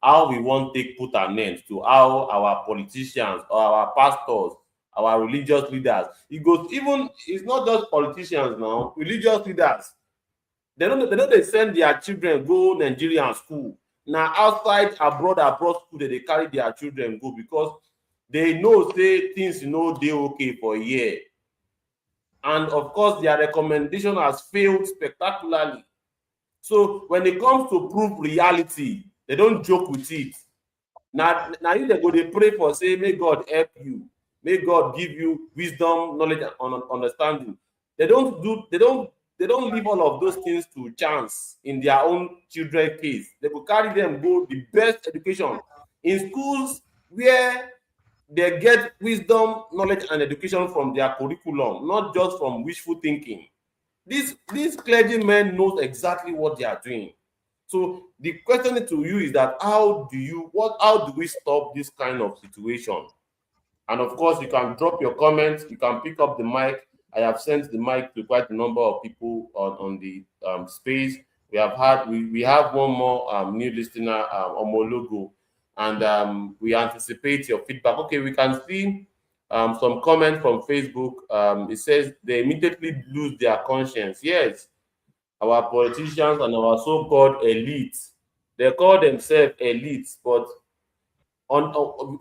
How we want to put an end to how our politicians or our pastors, our religious leaders, it goes even, it's not just politicians now, religious leaders. They send their children go Nigerian school. Now outside abroad school, they carry their children go because they know say things they okay for a year. And of course, their recommendation has failed spectacularly. So when it comes to prove reality, they don't joke with it. Now you they go, they pray for, say, may God help you. May God give you wisdom, knowledge, and understanding. They don't leave all of those things to chance in their own children's case. They will carry them go the best education in schools where they get wisdom, knowledge, and education from their curriculum, not just from wishful thinking. These clergymen knows exactly what they are doing. So the question to you is that how do we stop this kind of situation? And of course, you can drop your comments, you can pick up the mic. I have sent the mic to quite a number of people on the space. We have one more new listener, Omologo, and we anticipate your feedback. Okay, we can see some comments from Facebook. It says they immediately lose their conscience. Yes, our politicians and our so-called elites, they call themselves elites, but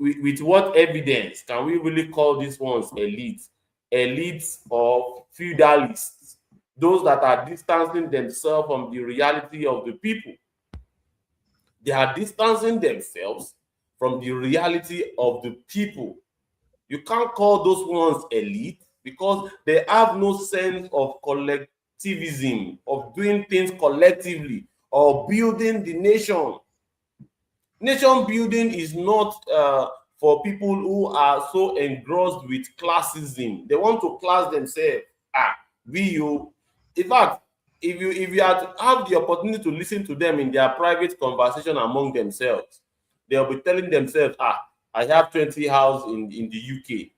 with what evidence can we really call these ones elites? Elites or feudalists, those that are distancing themselves from the reality of the people. They are distancing themselves from the reality of the people. You can't call those ones elite because they have no sense of collectivism, of doing things collectively or building the nation. Nation building is not for people who are so engrossed with classism. They want to class themselves. In fact, if you have the opportunity to listen to them in their private conversation among themselves, they'll be telling themselves, I have 20 houses in the UK.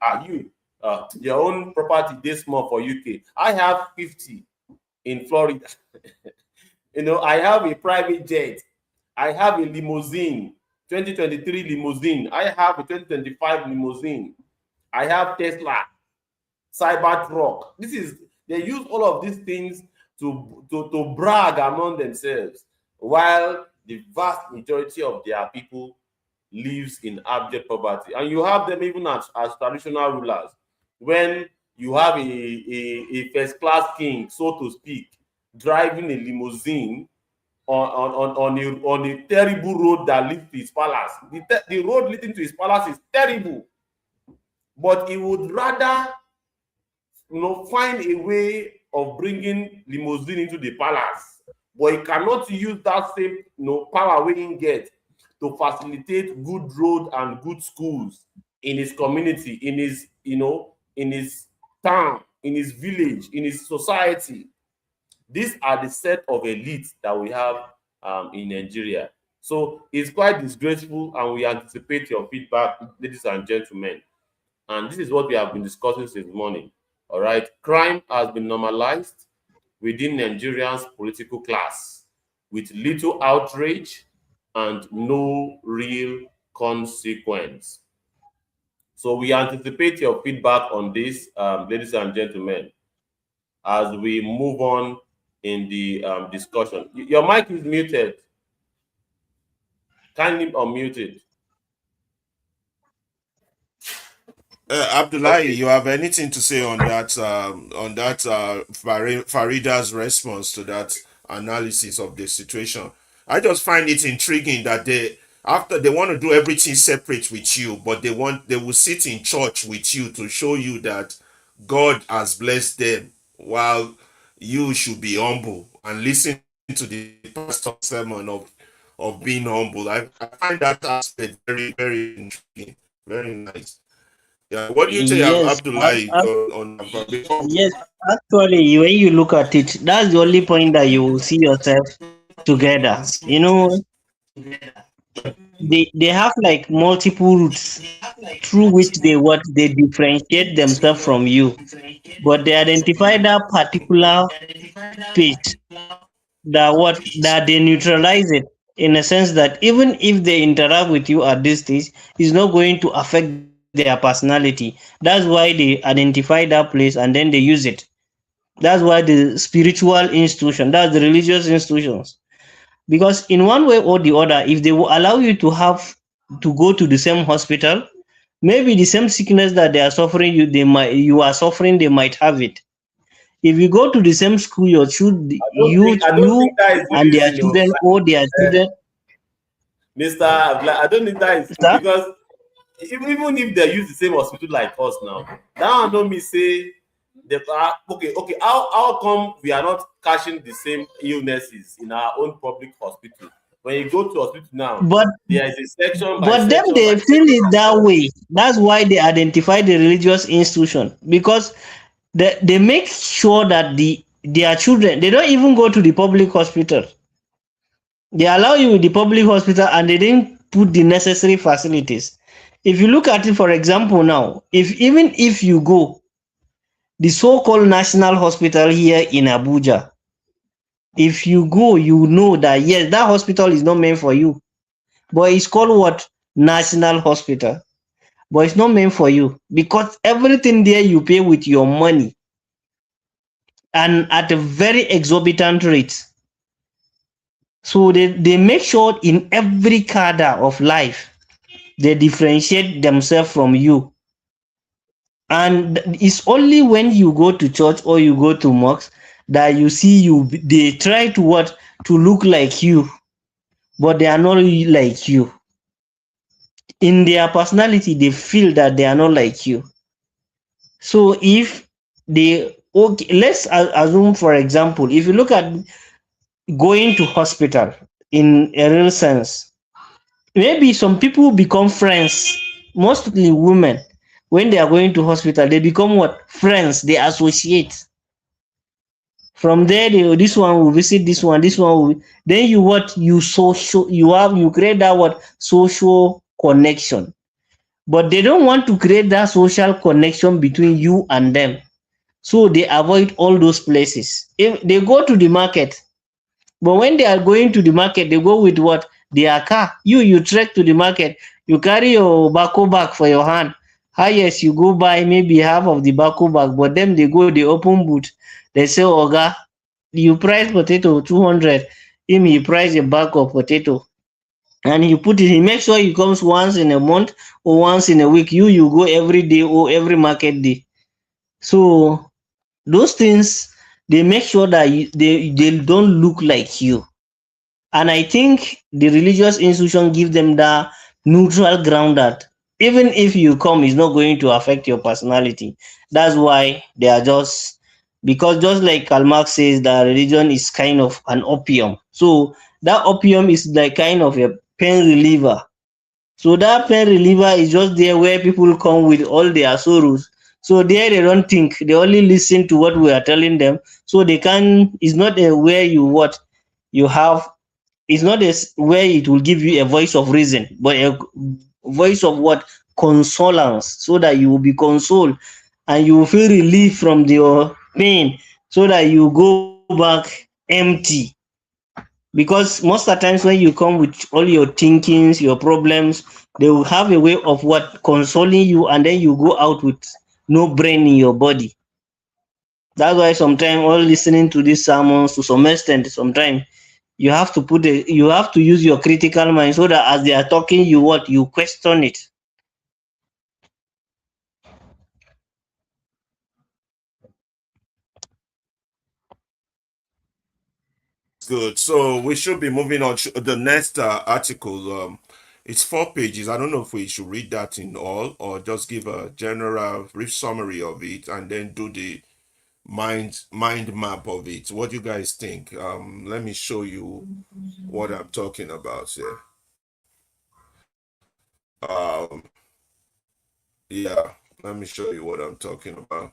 Your own property this small for UK. I have 50 in Florida. I have a private jet. I have a limousine, 2023 limousine. I have a 2025 limousine. I have Tesla, Cybertruck. They use all of these things to brag among themselves, while the vast majority of their people lives in abject poverty. And you have them even as traditional rulers. When you have a first-class king, so to speak, driving a limousine on a terrible road that leads to his palace. The road leading to his palace is terrible. But he would rather find a way of bringing limousine into the palace, but he cannot use that same power we can get to facilitate good road and good schools in his community, in his in his town, in his village, in his society. These are the set of elites that we have in Nigeria. So it's quite disgraceful, and we anticipate your feedback, ladies and gentlemen. And this is what we have been discussing since morning. All right, crime has been normalized within Nigerians' political class with little outrage and no real consequence. So we anticipate your feedback on this, ladies and gentlemen, as we move on in the discussion. Your mic is muted. Kindly unmute it. Abdullahi, Okay. you have anything to say on that? Farida's response to that analysis of the situation. I just find it intriguing that after they want to do everything separate with you, but they will sit in church with you to show you that God has blessed them, while you should be humble and listen to the pastor's sermon of being humble. I find that aspect very, very intriguing, very nice. Yeah, what do you say, Yes, Abdullahi, yes. Actually, when you look at it, that's the only point that you will see yourself together. They have like multiple routes through which they differentiate themselves from you, but they identify that particular page that they neutralize it, in a sense that even if they interact with you at this stage, it's not going to affect their personality. That's why they identify that place and then they use it. That's why the spiritual institution, that's the religious institutions, because in one way or the other, if they will allow you to go to the same hospital, maybe the same sickness that they are suffering, you are suffering, they might have it. If you go to the same school, I don't think that is the and their reason, children or their children. Mr. I don't think that is true, Sir? because even if they use the same hospital like us now, that one don't mean say they are okay. How come we are not catching the same illnesses in our own public hospital? When you go to hospital now, But there is a section by But them section they by feel section. it that way. That's why they identify the religious institution, because they make sure that their children, they don't even go to the public hospital. They allow you in the public hospital and they didn't put the necessary facilities. If you look at it, for example, now, even if you go the so-called national hospital here in Abuja, if you go, you know that yes, that hospital is not meant for you. But it's called what? National hospital. But it's not meant for you, because everything there you pay with your money and at a very exorbitant rate. So they make sure in every cadre of life they differentiate themselves from you. And it's only when you go to church or you go to mosque that you see they try to look like you, but they are not really like you. In their personality, they feel that they are not like you. So if let's assume, for example, if you look at going to hospital in a real sense, maybe some people become friends, mostly women. When they are going to hospital, they become what? Friends. They associate. From there, this one will visit this one, this one will, then you what you social you create that what social connection. But they don't want to create that social connection between you and them. So they avoid all those places. If they go to the market, but when they are going to the market, they go with what? Their car. You trek to the market, you carry your bako bag for your hand. Highest you go buy maybe half of the bako bag, but them they go, they open boot. They say, Oga, you price potato 200. Him, he price a bag of potato. And he put it, he makes sure he comes once in a month or once in a week. You go every day or every market day. So those things, they make sure that they don't look like you. And I think the religious institution give them that neutral ground that even if you come, it's not going to affect your personality. That's why they are just, because just like Karl Marx says, that religion is kind of an opium. So that opium is like kind of a pain reliever. So that pain reliever is just there where people come with all their sorrows. So there they don't think, they only listen to what we are telling them. So they can, it's not a where you what you have, it's not where it will give you a voice of reason, but a voice of what? Consolence, so that you will be consoled and you will feel relief from your pain, so that you go back empty. Because most of the times when you come with all your thinkings, your problems, they will have a way of what? Consoling you, and then you go out with no brain in your body. That's why sometimes all listening to these sermons, to some extent, sometimes you have to use your critical mind, so that as they are talking, you what? You question it. Good. So we should be moving on to the next article. It's 4 pages. I don't know if we should read that in all or just give a general brief summary of it and then do the mind map of it. What do you guys think? Let me show you what I'm talking about here. Um, yeah, let me show you what I'm talking about.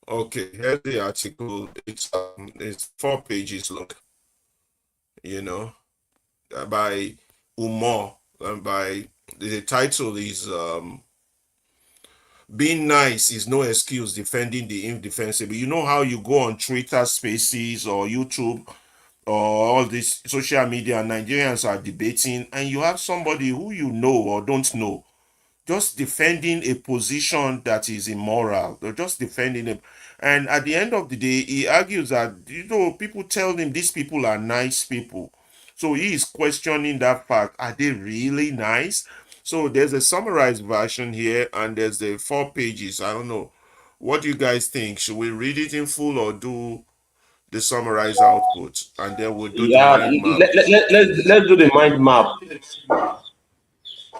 Okay, here's the article. It's 4 pages. Look, you know, by Umar, and by the title is "Being Nice is No Excuse Defending the Indefensible." You know how you go on Twitter Spaces or YouTube or all this social media, Nigerians are debating, and you have somebody who you know or don't know just defending a position that is immoral. They're just defending it. And at the end of the day, he argues that, people tell him these people are nice people. So he is questioning that fact. Are they really nice? So there's a summarized version here, and there's the 4 pages. I don't know. What do you guys think? Should we read it in full or do the summarized output? And then we'll do the Yeah, mind map. let's do the mind map.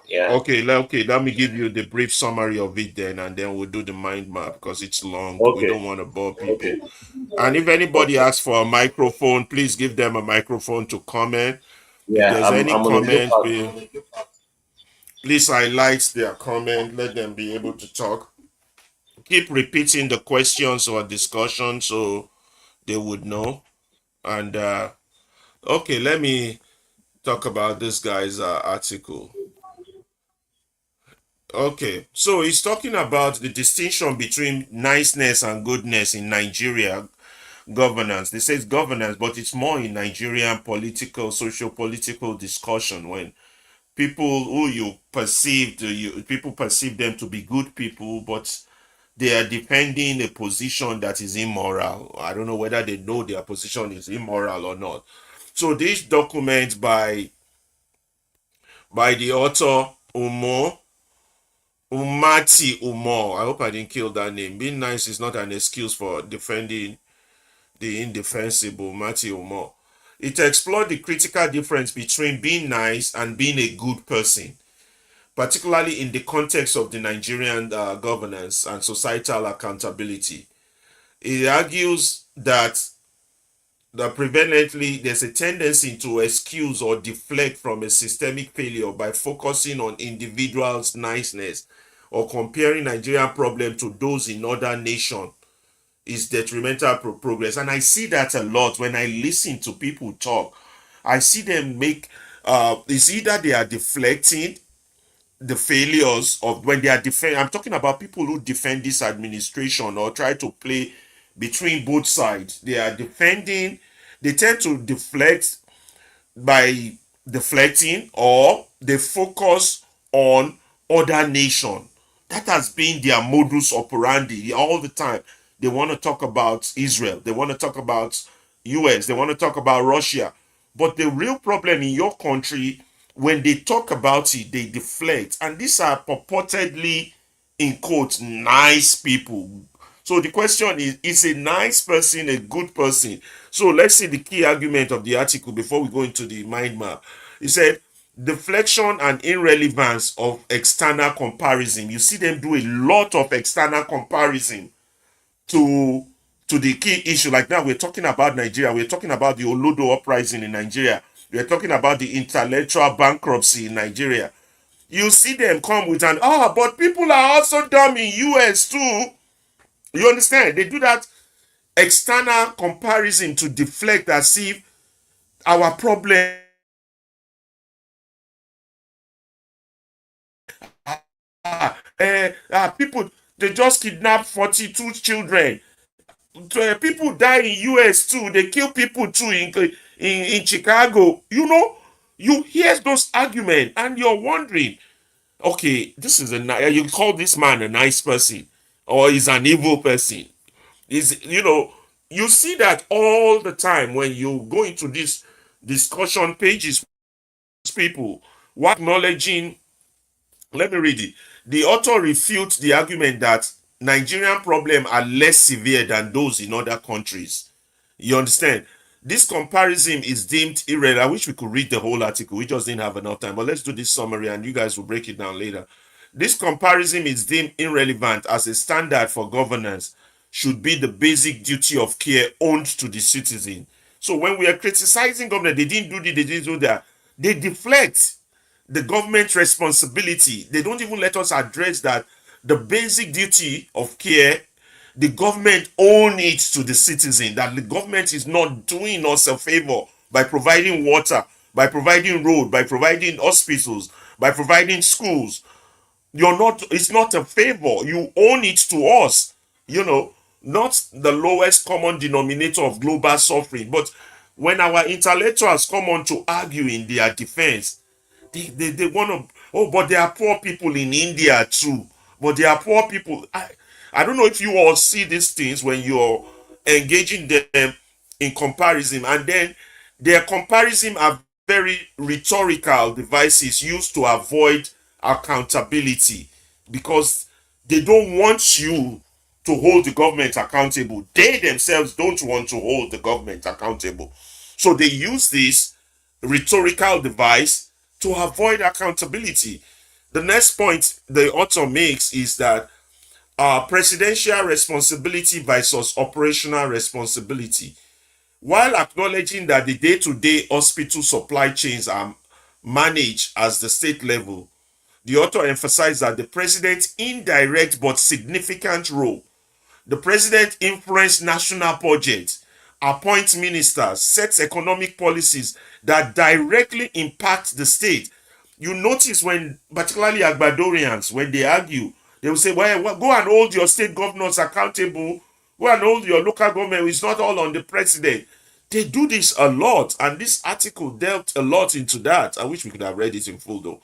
Yeah. Okay, let me give you the brief summary of it then, and then we'll do the mind map because it's long. We Okay. don't want to bore people. Okay. And if anybody Okay. asks for a microphone, please give them a microphone to comment. If Yeah, there's any I'm gonna look comment, at. please highlight their comment. Let them be able to talk. Keep repeating the questions or discussion so they would know. And okay, let me talk about this guy's article. Okay, so he's talking about the distinction between niceness and goodness in Nigeria governance. They say it's governance, but it's more in Nigerian political, socio-political discussion when people who people perceive them to be good people, but they are defending a position that is immoral. I don't know whether they know their position is immoral or not. So this document by the author Umati Umar. I hope I didn't kill that name. Being nice is not an excuse for defending the indefensible. Umati Umar. It explored the critical difference between being nice and being a good person, particularly in the context of the Nigerian governance and societal accountability. It argues that prevalently there's a tendency to excuse or deflect from a systemic failure by focusing on individuals' niceness or comparing Nigerian problem to those in other nations is detrimental progress. And I see that a lot when I listen to people talk. I see them make, it's either they are deflecting the failures of when they are defend. I'm talking about people who defend this administration or try to play between both sides. They are defending, they tend to deflect by deflecting, or they focus on other nation. That has been their modus operandi all the time. They want to talk about Israel, they want to talk about US, they want to talk about Russia. But the real problem in your country, when they talk about it, they deflect. And these are purportedly, in quotes, nice people. So the question is a nice person a good person? So let's see the key argument of the article before we go into the mind map. He said, deflection and irrelevance of external comparison. You see them do a lot of external comparison to the key issue. Like now we're talking about Nigeria, we're talking about the Olodo uprising in Nigeria, we're talking about the intellectual bankruptcy in Nigeria. You see them come with an, but people are also dumb in US too. You understand? They do that external comparison to deflect as if our problem, people, they just kidnapped 42 children. People die in US too. They kill people too in Chicago. You know, you hear those arguments and you're wondering, okay, this is you call this man a nice person or he's an evil person. You see that all the time when you go into these discussion pages, people were acknowledging. Let me read it. The author refutes the argument that Nigerian problems are less severe than those in other countries. You understand? This comparison is deemed irrelevant. I wish we could read the whole article. We just didn't have enough time. But let's do this summary and you guys will break it down later. This comparison is deemed irrelevant as a standard for governance should be the basic duty of care owed to the citizen. So when we are criticizing government, they didn't do this, they didn't do that. They deflect the government responsibility. They don't even let us address that the basic duty of care, the government own it to the citizen, that the government is not doing us a favor by providing water, by providing road, by providing hospitals, by providing schools. It's not a favor. You own it to us, not the lowest common denominator of global suffering. But when our intellectuals come on to argue in their defense, they want to, but there are poor people in India too. But there are poor people. I don't know if you all see these things when you're engaging them in comparison, and then their comparison are very rhetorical devices used to avoid accountability, because they don't want you to hold the government accountable. They themselves don't want to hold the government accountable. So they use this rhetorical device to avoid accountability. The next point the author makes is that presidential responsibility versus operational responsibility. While acknowledging that the day-to-day hospital supply chains are managed as the state level, the author emphasized that the president's indirect but significant role. The president influences national budget, appoints ministers, sets economic policies that directly impact the state. You notice when, particularly Agbadorians, when they argue, they will say, well, go and hold your state governors accountable. Go and hold your local government. It's not all on the president. They do this a lot, and this article dealt a lot into that. I wish we could have read it in full, though.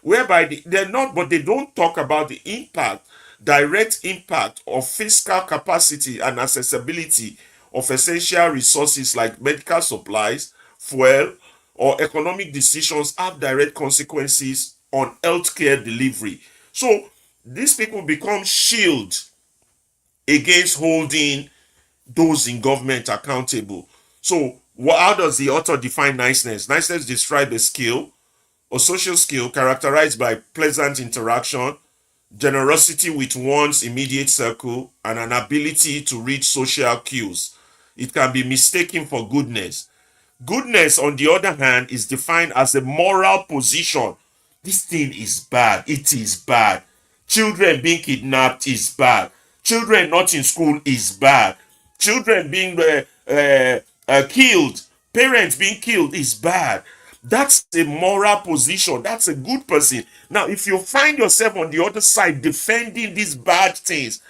Whereby they're not, but they don't talk about the impact, direct impact of fiscal capacity and accessibility of essential resources like medical supplies, fuel, or economic decisions have direct consequences on healthcare delivery. So these people become shield against holding those in government accountable. So how does the author define niceness? Niceness describes a skill, a social skill characterized by pleasant interaction, generosity with one's immediate circle, and an ability to read social cues. It can be mistaken for goodness. Goodness, on the other hand, is defined as a moral position. This thing is bad. It is bad. Children being kidnapped is bad. Children not in school is bad. Children being killed, parents being killed is bad. That's a moral position. That's a good person. Now, if you find yourself on the other side defending these bad things,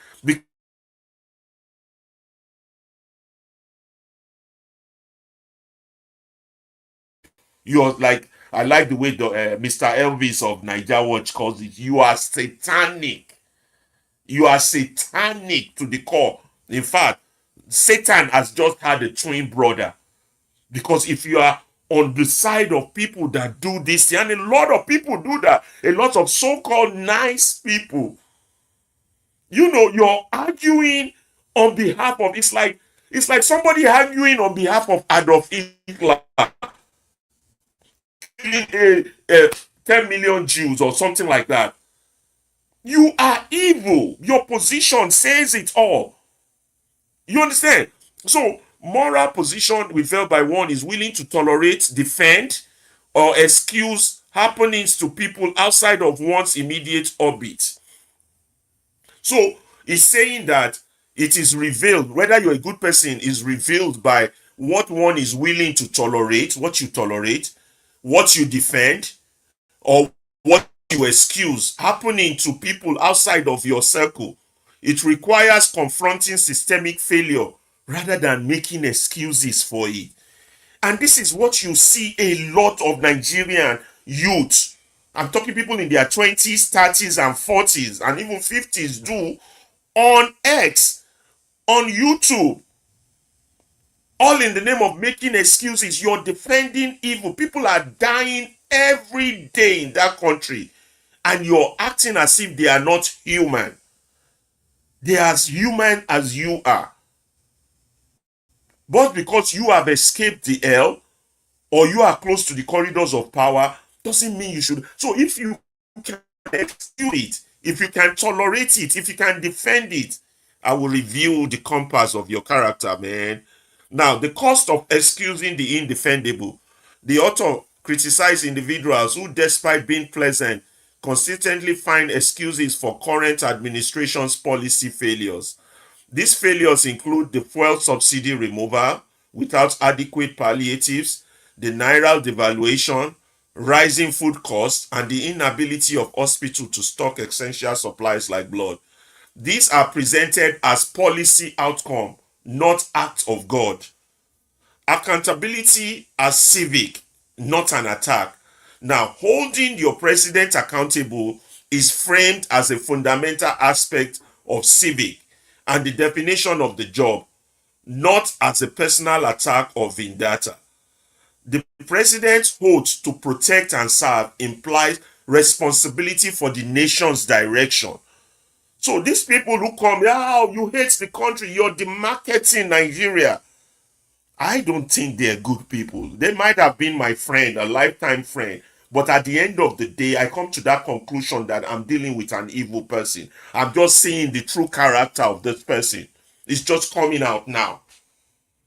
you're like, I like the way Mr. Elvis of Niger Watch calls it. You are satanic. You are satanic to the core. In fact, Satan has just had a twin brother. Because if you are on the side of people that do this, and a lot of people do that, a lot of so-called nice people, you're arguing on behalf of, it's like somebody arguing on behalf of Adolf Hitler, killing 10 million Jews or something like that. You are evil. Your position says it all. You understand? So, moral position withheld by one is willing to tolerate, defend, or excuse happenings to people outside of one's immediate orbit. So, it's saying that it is revealed, whether you're a good person is revealed by what one is willing to tolerate, what you defend, or what you excuse happening to people outside of your circle. It requires confronting systemic failure rather than making excuses for it. And this is what you see a lot of Nigerian youth. I'm talking people in their 20s, 30s, and 40s, and even 50s do on X, on YouTube. All in the name of making excuses. You're defending evil. People are dying every day in that country, and you're acting as if they are not human. They are as human as you are. But because you have escaped the hell, or you are close to the corridors of power, doesn't mean you should. So if you can excuse it, if you can tolerate it, if you can defend it, I will reveal the compass of your character, man. Now, the cost of excusing the indefendable. The author criticized individuals who, despite being pleasant, consistently find excuses for current administration's policy failures. These failures include the fuel subsidy removal without adequate palliatives, the naira devaluation, rising food costs, and the inability of hospitals to stock essential supplies like blood. These are presented as policy outcome, not act of God. Accountability as civic, not an attack. Now, holding your president accountable is framed as a fundamental aspect of civic and the definition of the job, not as a personal attack or vendetta. The president's oath to protect and serve implies responsibility for the nation's direction. So these people who come, oh, you hate the country, you're demarketing Nigeria. I don't think they're good people. They might have been my friend, a lifetime friend. But at the end of the day, I come to that conclusion that I'm dealing with an evil person. I'm just seeing the true character of this person. It's just coming out now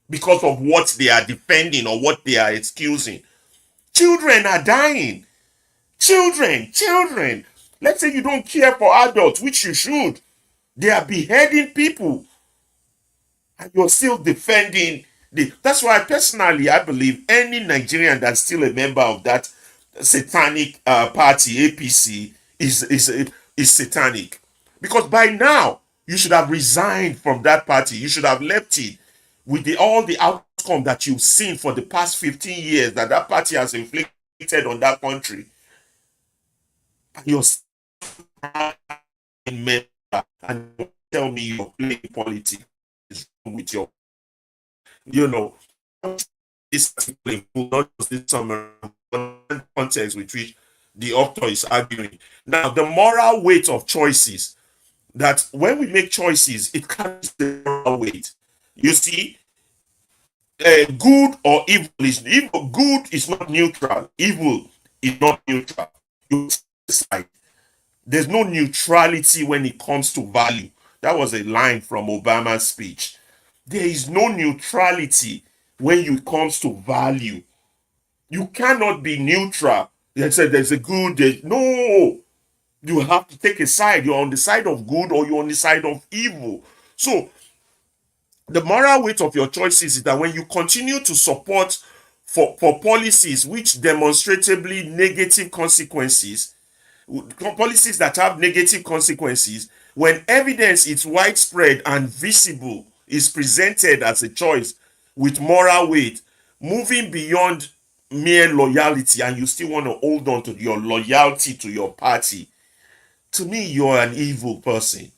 because of what they are defending or what they are excusing. Children are dying. Children. Let's say you don't care for adults, which you should. They are beheading people. And you're still defending that's why personally I believe any Nigerian that's still a member of that satanic party, APC, is satanic. Because by now you should have resigned from that party. You should have left it with all the outcome that you've seen for the past 15 years that party has inflicted on that country. And you're in member and tell me you're playing politics with your, this not just this summer context with which the author is arguing. Now, the moral weight of choices, that when we make choices, it carries the moral weight. You see, good or evil is evil. Good is not neutral. Evil is not neutral. You decide. There's no neutrality when it comes to value. That was a line from Obama's speech. There is no neutrality when it comes to value. You cannot be neutral. They said there's a good, no. You have to take a side. You're on the side of good or you're on the side of evil. So the moral weight of your choices is that when you continue to support for policies which demonstrably negative consequences, policies that have negative consequences, when evidence is widespread and visible, is presented as a choice with moral weight, moving beyond mere loyalty, and you still want to hold on to your loyalty to your party, to me, you're an evil person.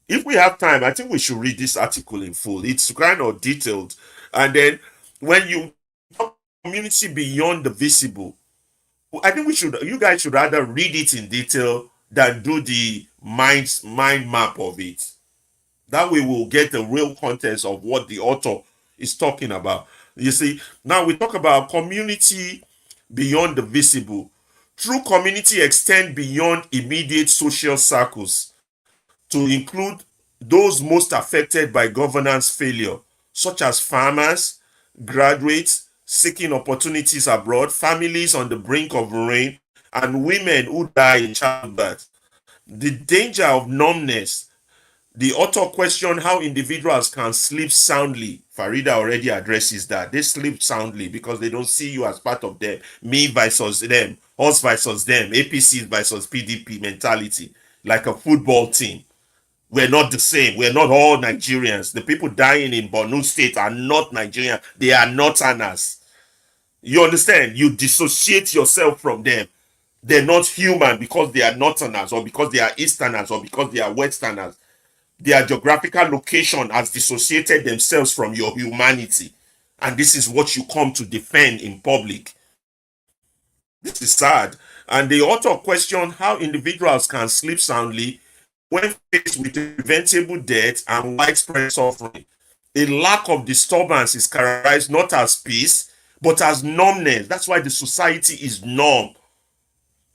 If we have time, I think we should read this article in full. It's kind of detailed. And then when you talk community beyond the visible, I think you guys should rather read it in detail than do the mind map of it. That way we'll get the real context of what the author is talking about. You see, now we talk about community beyond the visible. True community extend beyond immediate social circles to include those most affected by governance failure, such as farmers, graduates seeking opportunities abroad, families on the brink of ruin, and women who die in childbirth. The danger of numbness. The author questioned how individuals can sleep soundly. Farida already addresses that. They sleep soundly because they don't see you as part of them. Me versus them, us versus them, APC versus PDP mentality, like a football team. We're not the same. We're not all Nigerians. The people dying in Borno State are not Nigerian. They are Northerners. You understand? You dissociate yourself from them. They're not human because they are Northerners or because they are Easterners or because they are Westerners. Their geographical location has dissociated themselves from your humanity. And this is what you come to defend in public. This is sad. And the author questioned how individuals can sleep soundly when faced with preventable death and widespread suffering. A lack of disturbance is characterized not as peace, but as numbness. That's why the society is numb.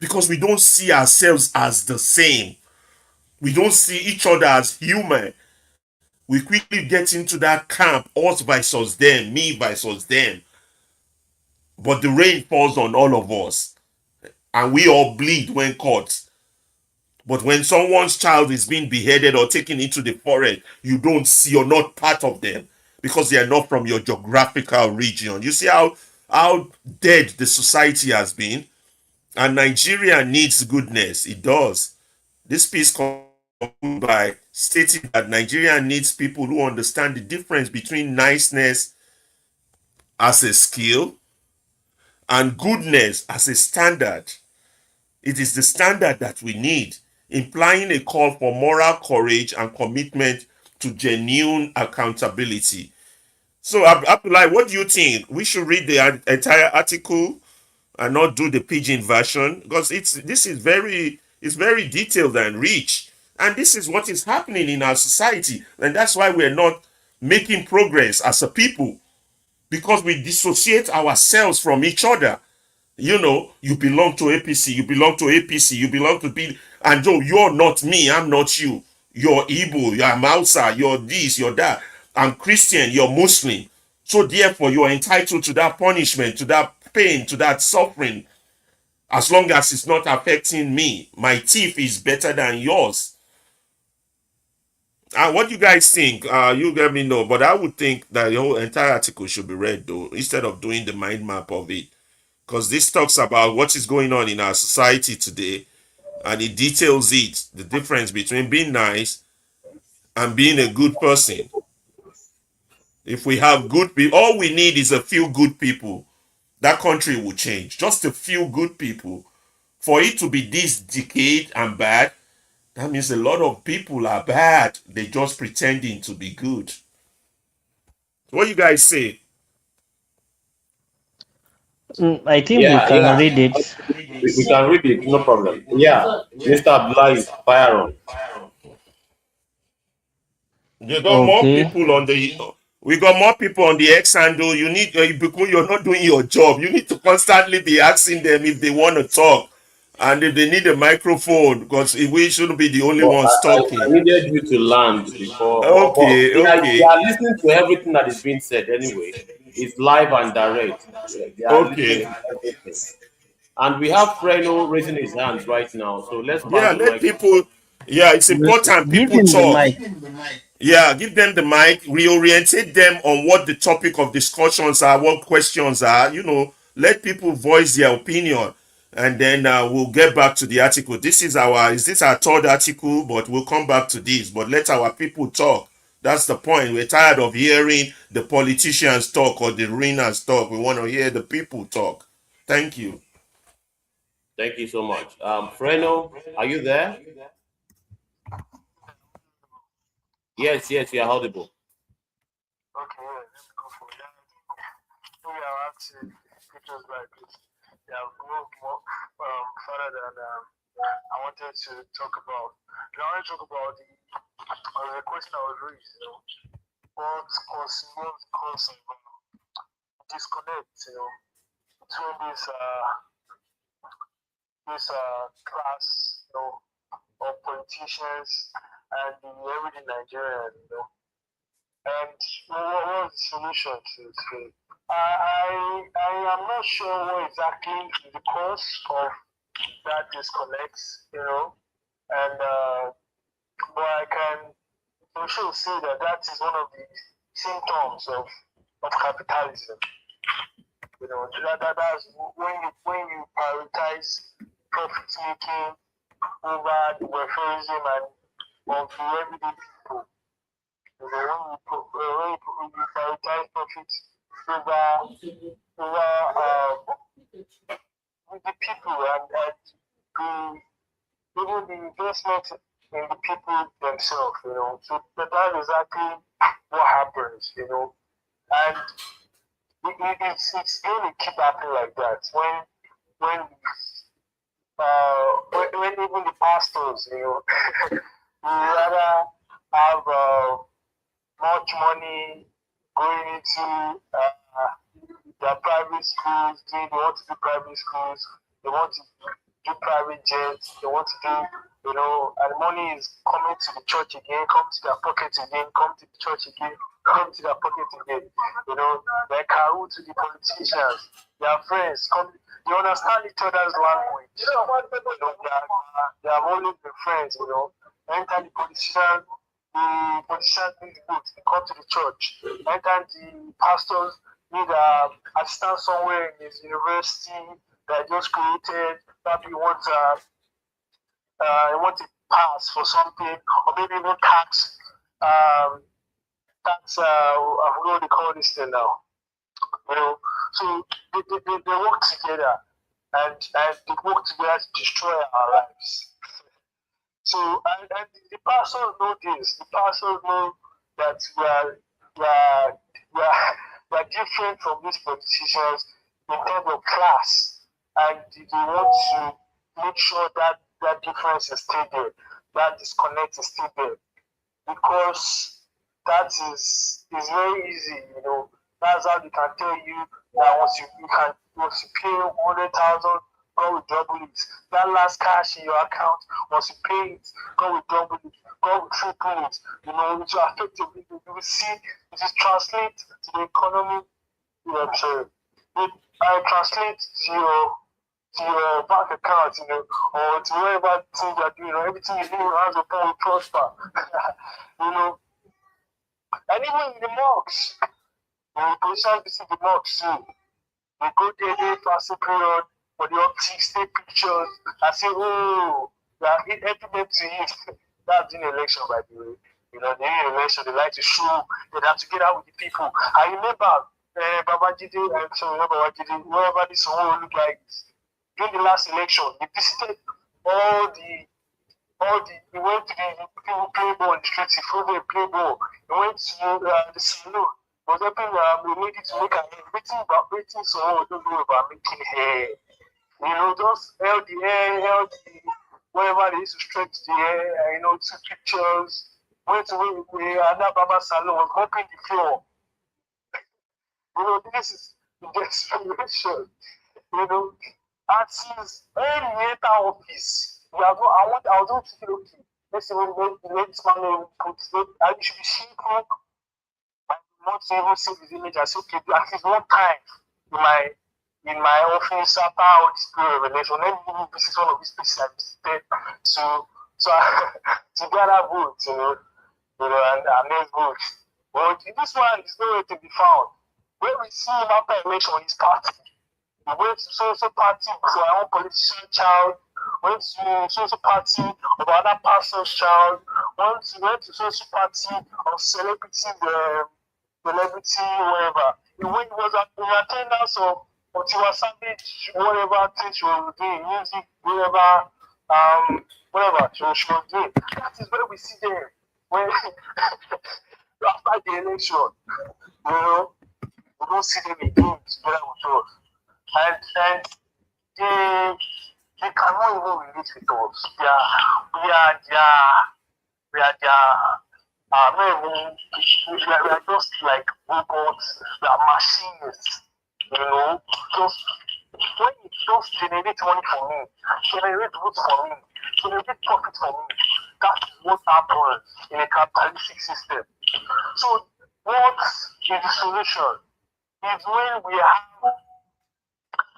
Because we don't see ourselves as the same. We don't see each other as human. We quickly get into that camp, us versus them, me versus them. But the rain falls on all of us, and we all bleed when caught. But when someone's child is being beheaded or taken into the forest, you don't see, you're not part of them because they are not from your geographical region. You see how dead the society has been? And Nigeria needs goodness. It does. This piece concludes by stating that Nigeria needs people who understand the difference between niceness as a skill and goodness as a standard. It is the standard that we need, implying a call for moral courage and commitment to genuine accountability. So, Abdullah, what do you think? We should read the entire article and not do the pidgin version because this is very detailed and rich, and this is what is happening in our society, and that's why we're not making progress as a people because we dissociate ourselves from each other. You belong to APC, you belong to APC, you belong to B, and Joe, you're not me, I'm not you. You're Igbo, you're Mausa, you're this, you're that. I'm Christian, you're Muslim. So therefore, you're entitled to that punishment, to that pain, to that suffering, as long as it's not affecting me. My teeth is better than yours. What do you guys think? You let me know. But I would think that the whole entire article should be read, though, instead of doing the mind map of it. Because this talks about what is going on in our society today, and it details it, the difference between being nice and being a good person. If we have good people, all we need is a few good people. That country will change. Just a few good people. For it to be this decayed and bad, that means a lot of people are bad. They're just pretending to be good. What do you guys say? I think we Yeah, can yeah. read it. We can read it, no problem. Yeah, Mr. Abdullah is fire on. You got more Okay. people on the. We got more people on the X handle. You need because you're not doing your job. You need to constantly be asking them if they want to talk, and if they need a microphone, because we shouldn't be the only But ones I talking. needed you to land before. But Okay, they okay, are listening to everything that is being said anyway. It's live and direct. They are listening okay. to everything. And we have Freno raising his hands right now. So let's pass Yeah, the let mic. people. Yeah, it's important Give people him the talk. mic. Yeah, give them the mic, reorientate them on what the topic of discussions are, what questions are, let people voice their opinion, and then we'll get back to the article. Is this our third article? But we'll come back to this, but let our people talk. That's the point. We're tired of hearing the politicians talk or the winners talk. We want to hear the people talk. Thank you. Thank you so much. Freno, are you there? Yes, yes, you are audible. Okay, yeah, let me go for it. Yeah, maybe I'll have to pictures like this. Yeah, I'll go more further than I wanted to talk about. Now, I want to talk about the question I was raised, what cause disconnect, between this class, of politicians and the everyday Nigerian, And what was the solution to this? I am not sure what exactly is the cause of that disconnect, and but I can for sure say that that is one of the symptoms of capitalism. That's when you prioritize profit making over the welfareism and of the everyday people. When you prioritize profit over the people and even the investment in the people themselves, So that's exactly what happens, And it's going to keep happening like that when when even the pastors, we rather have much money going into their private schools, they want to do private schools, they want to do private jets, they want to do, and money is coming to the church again, come to their pocket again, come to the church again, come to their pocket again, they carry to the politicians, their friends, they understand each other's language, they have always been friends, anytime the politicians need votes, they come to the church, anytime the pastors need assistance somewhere in his university that just created, probably want to pass for something, or maybe even tax. I forgot what they call this thing now. So they work together, and they work together to destroy our lives. So and the pastors know this. The pastors know that we are different from these politicians in terms of class, and they want to make sure that that difference is still there, that disconnect is still there, because that is very easy, That's how they can tell you that once you pay 100,000, God will double it. That last cash in your account, once you pay it, God will double it. God will triple it. It will affect your business. You will see it is translate to the economy. I'm sorry. I translate to your bank account, or to whatever thing you're doing, or everything you do has a will prosper. And even in the mosques, the politicians visit the mosques too. They go there, they fasting period for the optics, take pictures, and say, oh, we are evident to you. That's in election, by the way. During election, they like to show, they have to get out with the people. I remember Babajide, I'm sorry, not Babajide, whoever this one look like this. During the last election, they visited he went to the people play ball in the streets, he flew there, play ball. He went to the saloon, was helping the lady to make her hair, waiting someone don't know about making hair. Just held the hair, wherever they used to stretch the hair, took pictures, went to another barber salon, was mopping the floor. This is the desperation, and since when he entered office, I was not thinking, okay, let's say when this man puts it, I should be simple, and not even save his image. I said, okay, at least one time in in my office after all this period of revelation. Let me visit one of these places I visited to gather votes, and amaze votes. But this one is nowhere to be found. Where we see him after election is party. We went to so party for our own politician child, went to so party of another pastor's child, went to so party of celebrity, whatever. It was in attendance of Tiwa Savage, whatever thing she was doing, music, whatever she was doing. That is where we see them when after the election, we don't see them again together with us. And they cannot even relate with us. We are just like robots, we are machines, just when it just generate money for me, generate votes for me, generate profit for me, that is what happens in a capitalistic system. So what is the solution? Is when we have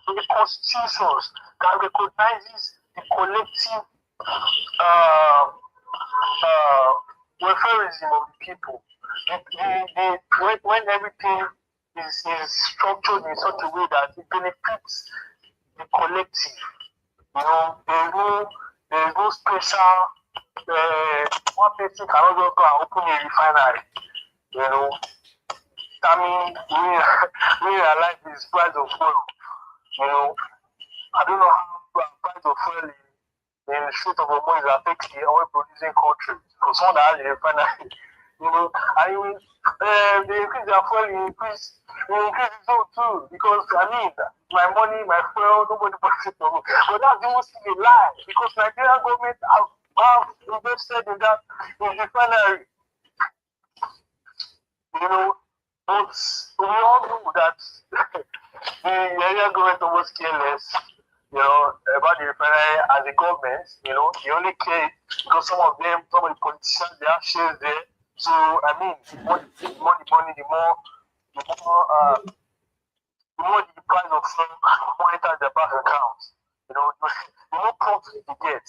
the constitutions that recognizes the collective welfareism of the people. When everything is structured in such a way that it benefits the collective, there is no special one person cannot just go and open a refinery, I mean, we realize this price of fuel. I don't know how the price of fuel in the Strait of Hormuz is affecting the oil producing countries. For someone that has a refinery, and they increase their fuel, they increase his own too. Because my money, my fuel, nobody buys it for me. But that's mostly a lie. Because Nigerian government have invested in that refinery. But we all know that the area government almost care less, about the refinery as a government. They only care because some of the politicians, they have shares there. So, the more the more the price of fuel, the more enters the bank account. The more profit they get.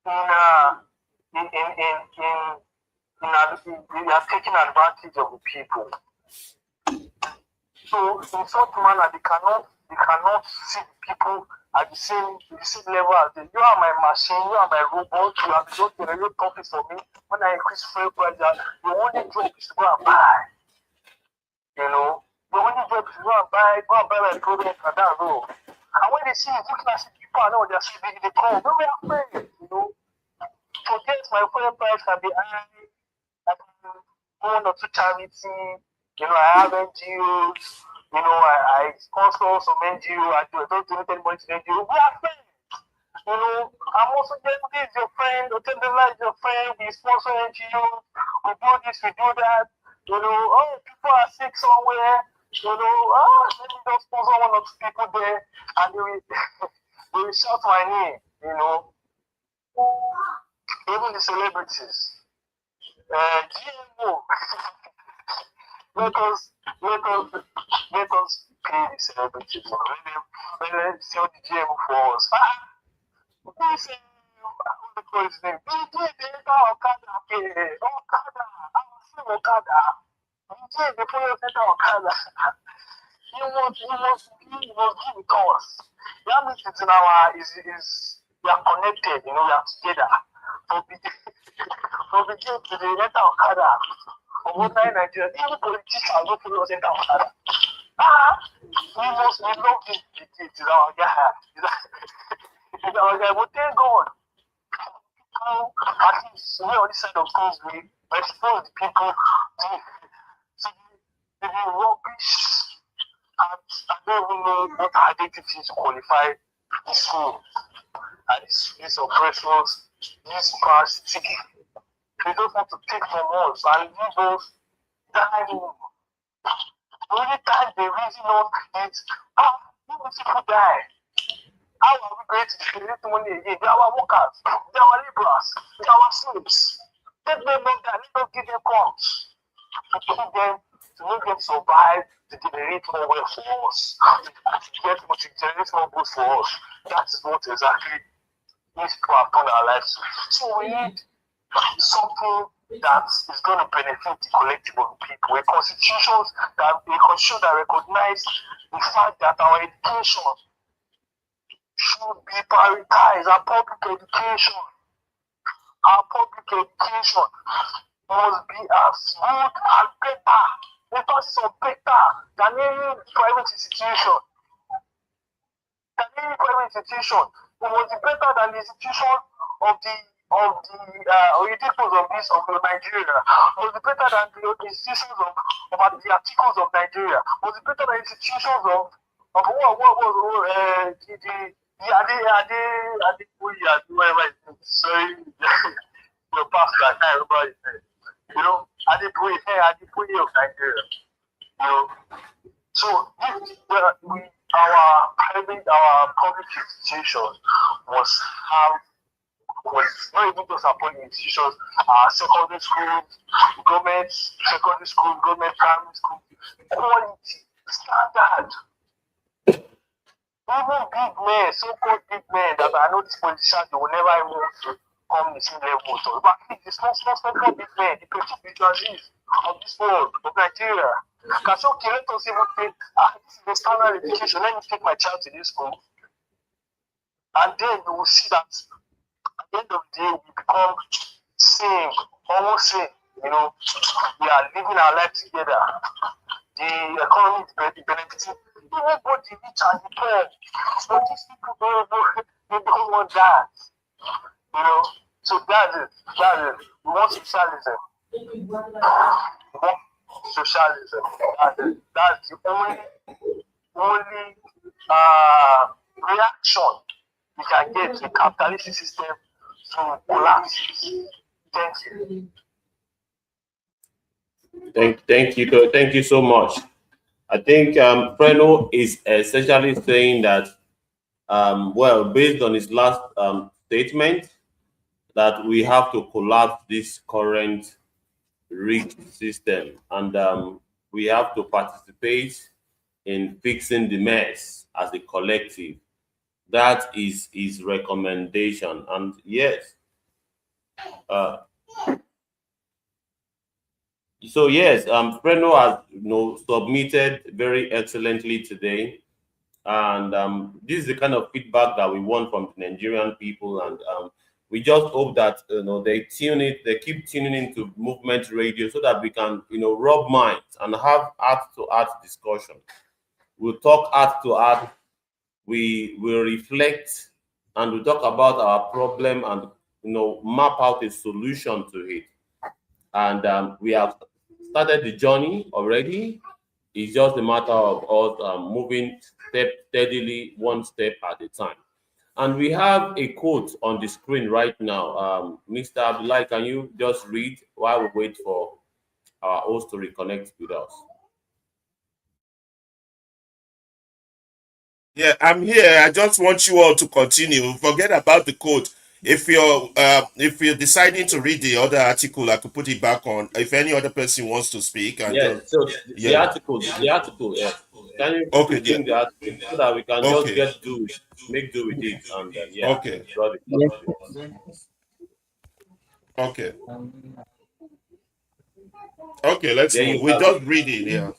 They are taking advantage of the people. So in such manner, they cannot see the people at the same level as them. You are my machine, you are my robot, you have just generate profit for me. When I increase fuel price, the only job is to go and buy. The only job is to go and buy my product and that road. And when they see you looking at people, I know they're saying they come, don't be afraid, Forget my fuel price can be high. I can go on to charity, I have NGOs, I sponsor some NGO, I don't donate any money to NGO. We are friends. I'm also getting this, your friend, Otendela is your friend, we sponsor NGOs, we do this, we do that. People are sick somewhere, let me just sponsor one or two people there, and they will shout my name, Even the celebrities. GMO. let us pay the celebrities. Let them sell the GMO for us. They say, what the his name? They Okada. Okada. I was saying Okada. They put us into Okada. He wants give it to us. That means it's in we are connected, we are together. From beginning to the enter Okada. From ordinary Nigeria, even politicians don't follow us enter Okada. We love this. It's our guy. It's our guy. But thank God. At least we on this side of things, we expose the people to the rubbish. And I don't even know what identities qualify this school. And these oppressors, these parasitic, they don't want to take from us and leave us dying. The only time they reason on is, people die. How are we going to generate money again? They are our workers, they are our laborers, they are our slaves. Let them know that, let us give them crumbs to keep them to make them survive, to generate more wealth for us, to generate more good for us. That is what exactly these people have turned our lives to. So we need something that is going to benefit the collective of people. A constitution that recognize the fact that our education should be prioritized. Our public education must be as good and better, in process of better than any private institution. It must be better than the institution of the articles of Nigeria. Must be better than the institutions of the articles of Nigeria. Must be better than institutions of sorry, your pastor, I can't remember his name. You know, Adepuye of Nigeria. You know, so our public institutions was not even just our public institutions, secondary schools, government secondary schools, government primary schools, quality, standard. Even big men, so-called big men that I know these politicians, they will never even come the same level. So, but I think it's not big men, the petit bourgeoisie of this world, of Nigeria. Because okay, let us even take the standard education. Let me take my child to this school, and then you will see that at the end of the day, we become same, almost same. You know, we are living our life together. The economy is benefiting. Everybody, rich and the poor. So these people don't want that. You know, so that's it. We want socialism. Socialism. That's the only reaction we can get to the capitalist system to collapse. Thank you. Thank you so much. I think Freno is essentially saying that, well, based on his last statement, that we have to collapse this current rigged system, and we have to participate in fixing the mess as a collective. That is his recommendation, and yes, uh, so yes, Freno has submitted very excellently today, and this is the kind of feedback that we want from the Nigerian people, and we just hope that they keep tuning into Movement Radio so that we can rub minds and have heart-to-heart discussion. We'll talk heart-to-heart. We will reflect and we talk about our problem and map out a solution to it. And we have started the journey already. It's just a matter of us moving steadily, one step at a time. And we have a quote on the screen right now. Mr. Abdullahi, can you just read while we wait for our host to reconnect with us? Yeah, I'm here. I just want you all to continue. Forget about the quote. If you're deciding to read the other article, I could put it back on. If any other person wants to speak, and the article, yeah. Can you bring the article so that we can just make do with it, and okay. Okay, let's move. We just read it, yeah.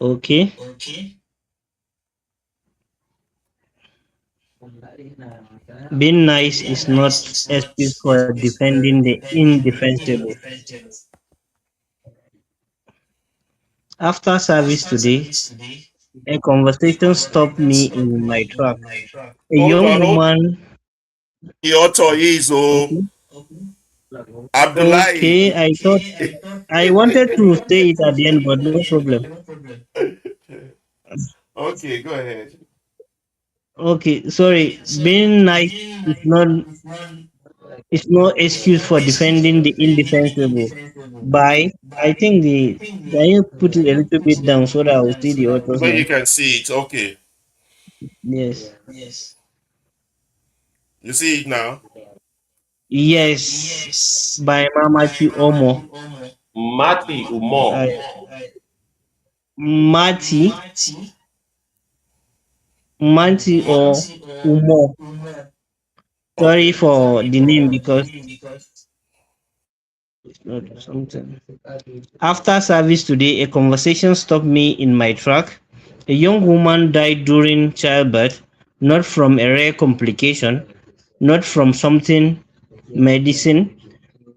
Okay. Being nice is not excuse for defending the indefensible. After service today, a conversation stopped me in my track. A young woman. The author is Abdullahi. Okay, I wanted to say it at the end, but no problem. Okay, go ahead. Okay, sorry. Being nice is not no excuse for defending the indefensible. I think can you put it a little bit down so that I will see the author's When name? you can see it, okay. Yes. You see it now? Yes, by Mamachi Omo. Mati Umo. Uh, Mati, Mati or Umo. Sorry Okay. for the name because it's not something. After service today, a conversation stopped me in my track. A young woman died during childbirth, not from a rare complication, not from something medicine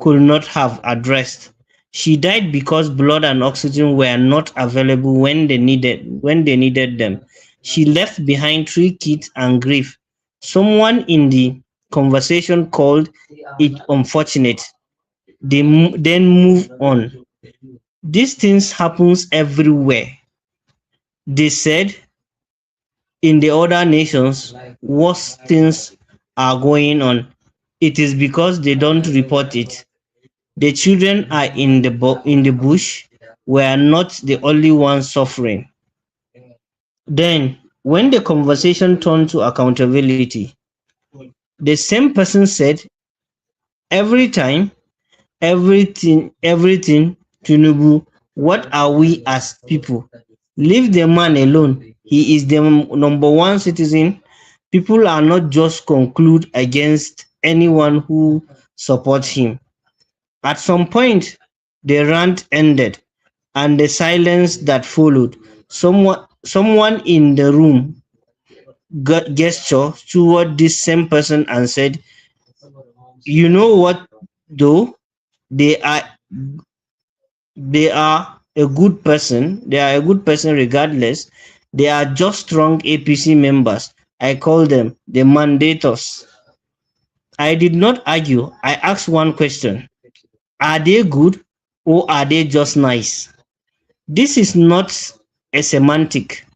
could not have addressed. She died because blood and oxygen were not available when they needed them. She left behind 3 kids and grief. Someone in the conversation called it unfortunate. They then move on. These things happens everywhere. They said in the other nations worse things are going on. It is because they don't report it. The children are in the bush. We are not the only ones suffering. Then, when the conversation turned to accountability, the same person said, every time, everything, Tinubu, what are we as people? Leave the man alone. He is the number one citizen. People are not just conclude against anyone who supports him. At some point, the rant ended, and the silence that followed. Someone in the room gestured toward this same person and said, "You know what, though? They are they are a good person. They are a good person regardless. They are just strong APC members. I call them the mandators." I did not argue. I asked one question. Are they good or are they just nice? This is not a semantic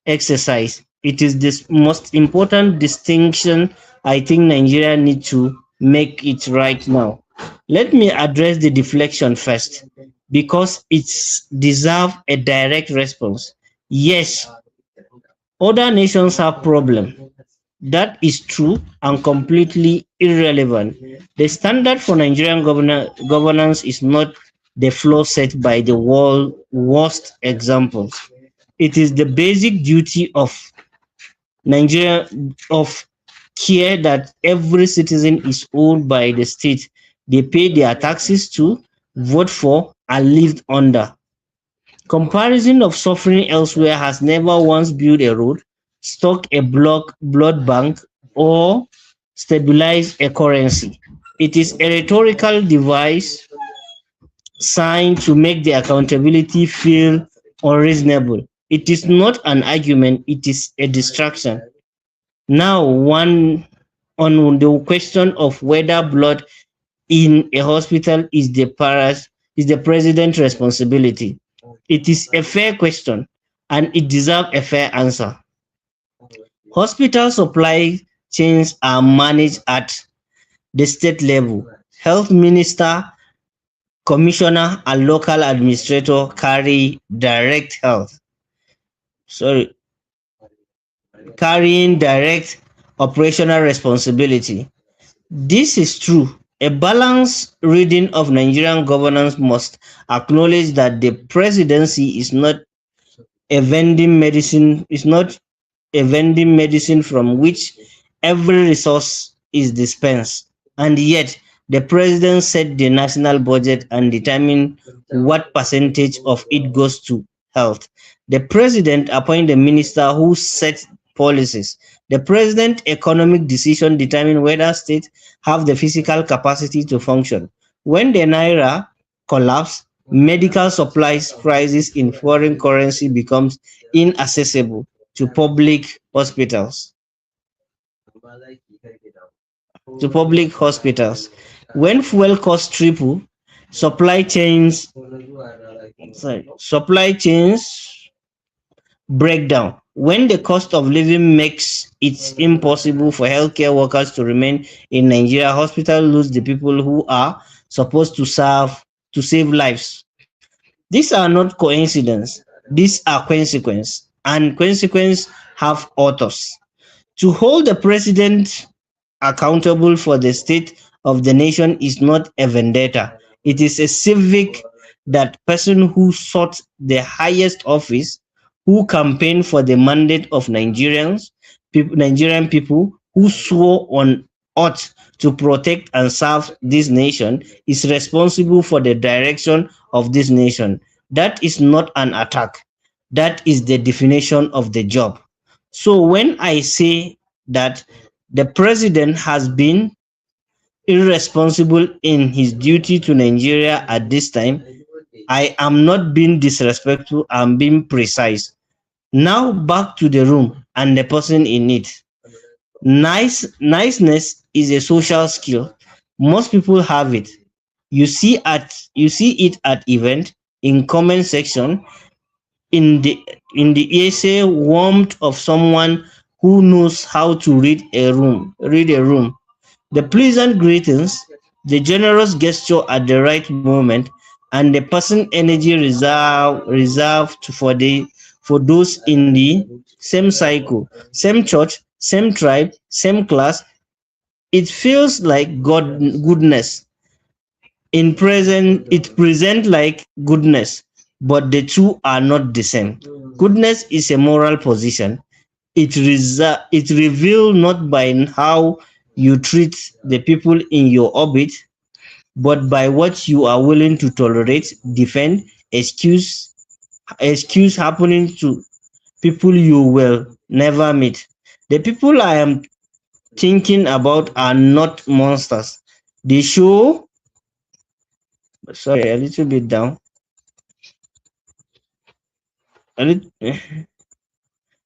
exercise. It is the most important distinction I think Nigeria needs to make it right now. Let me address the deflection first because it's deserve a direct response. Yes, other nations have problems. That is true and completely irrelevant. The standard for Nigerian governance is not the flaw set by the world worst examples. It is the basic duty of Nigeria of care that every citizen is owed by the state they pay their taxes to, vote for, and live under. Comparison of suffering elsewhere has never once built a road, stocked a blood bank, or stabilized a currency. It is a rhetorical device signed to make the accountability feel unreasonable. It is not an argument, it is a distraction. Now, one on the question of whether blood in a hospital is the president's responsibility. It is a fair question and it deserves a fair answer. Hospital supply chains are managed at the state level. Health minister, commissioner, and local administrator carry direct health. Sorry, carrying direct operational responsibility. This is true. A balanced reading of Nigerian governance must acknowledge that the presidency is not a vending medicine from which every resource is dispensed. And yet, the president set the national budget and determine what percentage of it goes to health. The president appoints the minister who sets policies. The president economic decision determine whether states have the physical capacity to function. When the naira collapse, medical supplies prices in foreign currency becomes inaccessible to public hospitals. When fuel costs triple, supply chains supply chains break down. When the cost of living makes it impossible for healthcare workers to remain in Nigeria, hospitals lose the people who are supposed to save lives. These are not coincidence. These are consequences, and consequences have authors. To hold the president accountable for the state of the nation is not a vendetta. It is a civic that person who sought the highest office, who campaigned for the mandate of Nigerian people, who swore on oath to protect and serve this nation, is responsible for the direction of this nation. That is not an attack. That is the definition of the job. So when I say that the president has been irresponsible in his duty to Nigeria at this time, I am not being disrespectful, I'm being precise. Now back to the room and the person in it. Niceness is a social skill. Most people have it. You see it at event, in comment section, in the essay warmth of someone who knows how to read a room. The pleasant greetings, the generous gesture at the right moment, and the person energy reserved for those in the same cycle, same church, same tribe, same class. It feels like goodness. It present like goodness, but the two are not the same. Goodness is a moral position. It revealed not by how you treat the people in your orbit, but by what you are willing to tolerate, defend, excuse happening to people you will never meet. The people I am thinking about are not monsters. They show, sorry, a little bit down.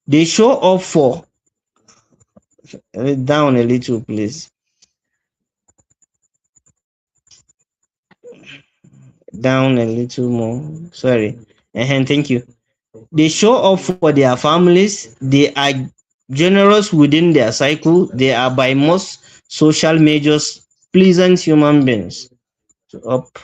They show up for, down a little, please. Down a little more. Sorry. Thank you. They show up for their families. They are generous within their cycle. They are by most social measures pleasant human beings. So up.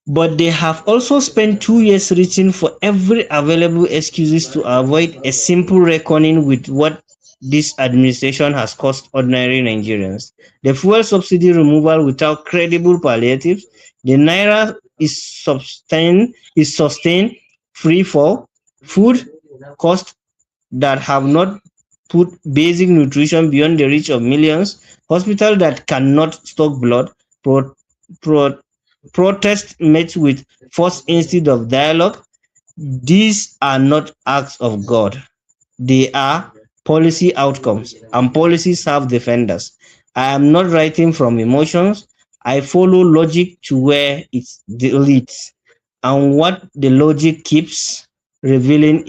But they have also spent 2 years reaching for every available excuses to avoid a simple reckoning with what this administration has cost ordinary Nigerians. The fuel subsidy removal without credible palliatives, the naira is sustained free fall, food costs that have not put basic nutrition beyond the reach of millions, hospitals that cannot stock blood, protest met with force instead of dialogue. These are not acts of God. They are policy outcomes, and policies have defenders. I am not writing from emotions. I follow logic to where it leads. And what the logic keeps revealing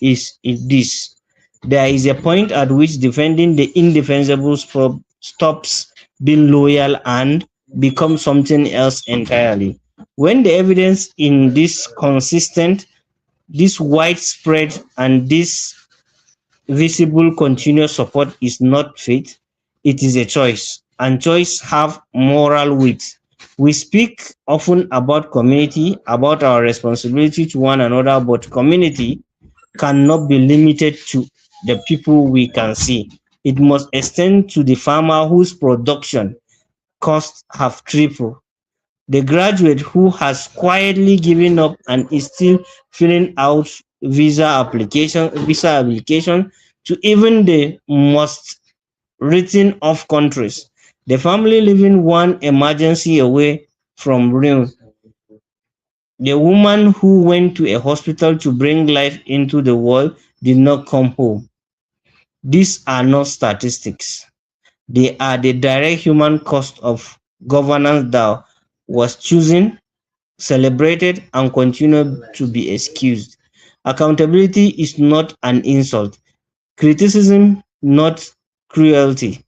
is this. There is a point at which defending the indefensible stops being loyal and becomes something else entirely. When the evidence in this consistent, this widespread, and this visible continuous support is not faith, it is a choice, and choice have moral weight. We speak often about community, about our responsibility to one another, but community cannot be limited to the people we can see. It must extend to the farmer whose production costs have tripled, the graduate who has quietly given up and is still filling out visa application, to even the most written off countries, the family living one emergency away from ruin, the woman who went to a hospital to bring life into the world did not come home. These are not statistics. They are the direct human cost of governance that was chosen, celebrated, and continued to be excused. Accountability is not an insult. Criticism, not cruelty.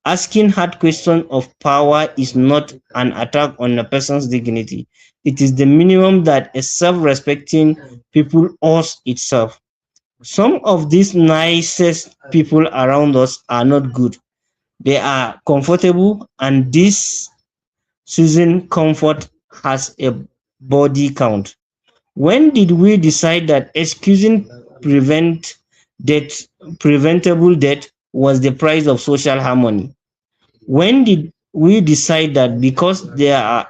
Asking hard questions of power is not an attack on a person's dignity. It is the minimum that a self-respecting people owes itself. Some of these nicest people around us are not good. They are comfortable, and this season comfort has a body count. When did we decide that excusing preventable death was the price of social harmony? When did we decide that because there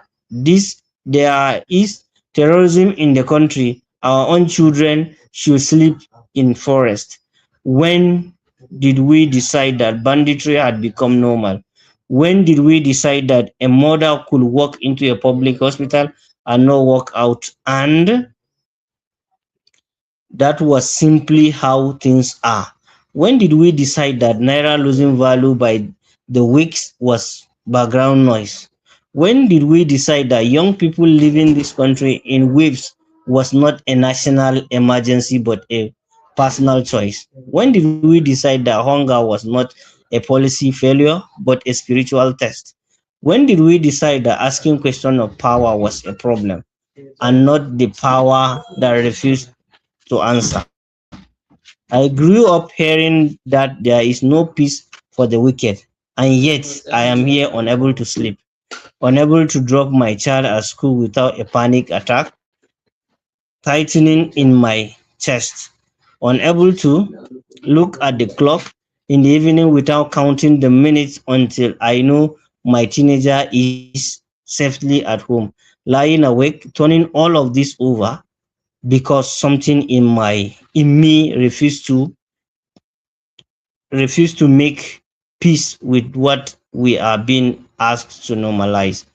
is terrorism in the country, our own children should sleep in forest? When did we decide that banditry had become normal? When did we decide that a mother could walk into a public hospital and not walk out? And that was simply how things are. When did we decide that Naira losing value by the weeks was background noise? When did we decide that young people leaving this country in waves was not a national emergency but a personal choice? When did we decide that hunger was not a policy failure but a spiritual test? When did we decide that asking question of power was a problem and not the power that refused to answer? I grew up hearing that there is no peace for the wicked, and yet I am here unable to sleep, unable to drop my child at school without a panic attack tightening in my chest, unable to look at the clock in the evening without counting the minutes until I know my teenager is safely at home, lying awake, turning all of this over because something in me refuse to make peace with what we are being asked to normalize.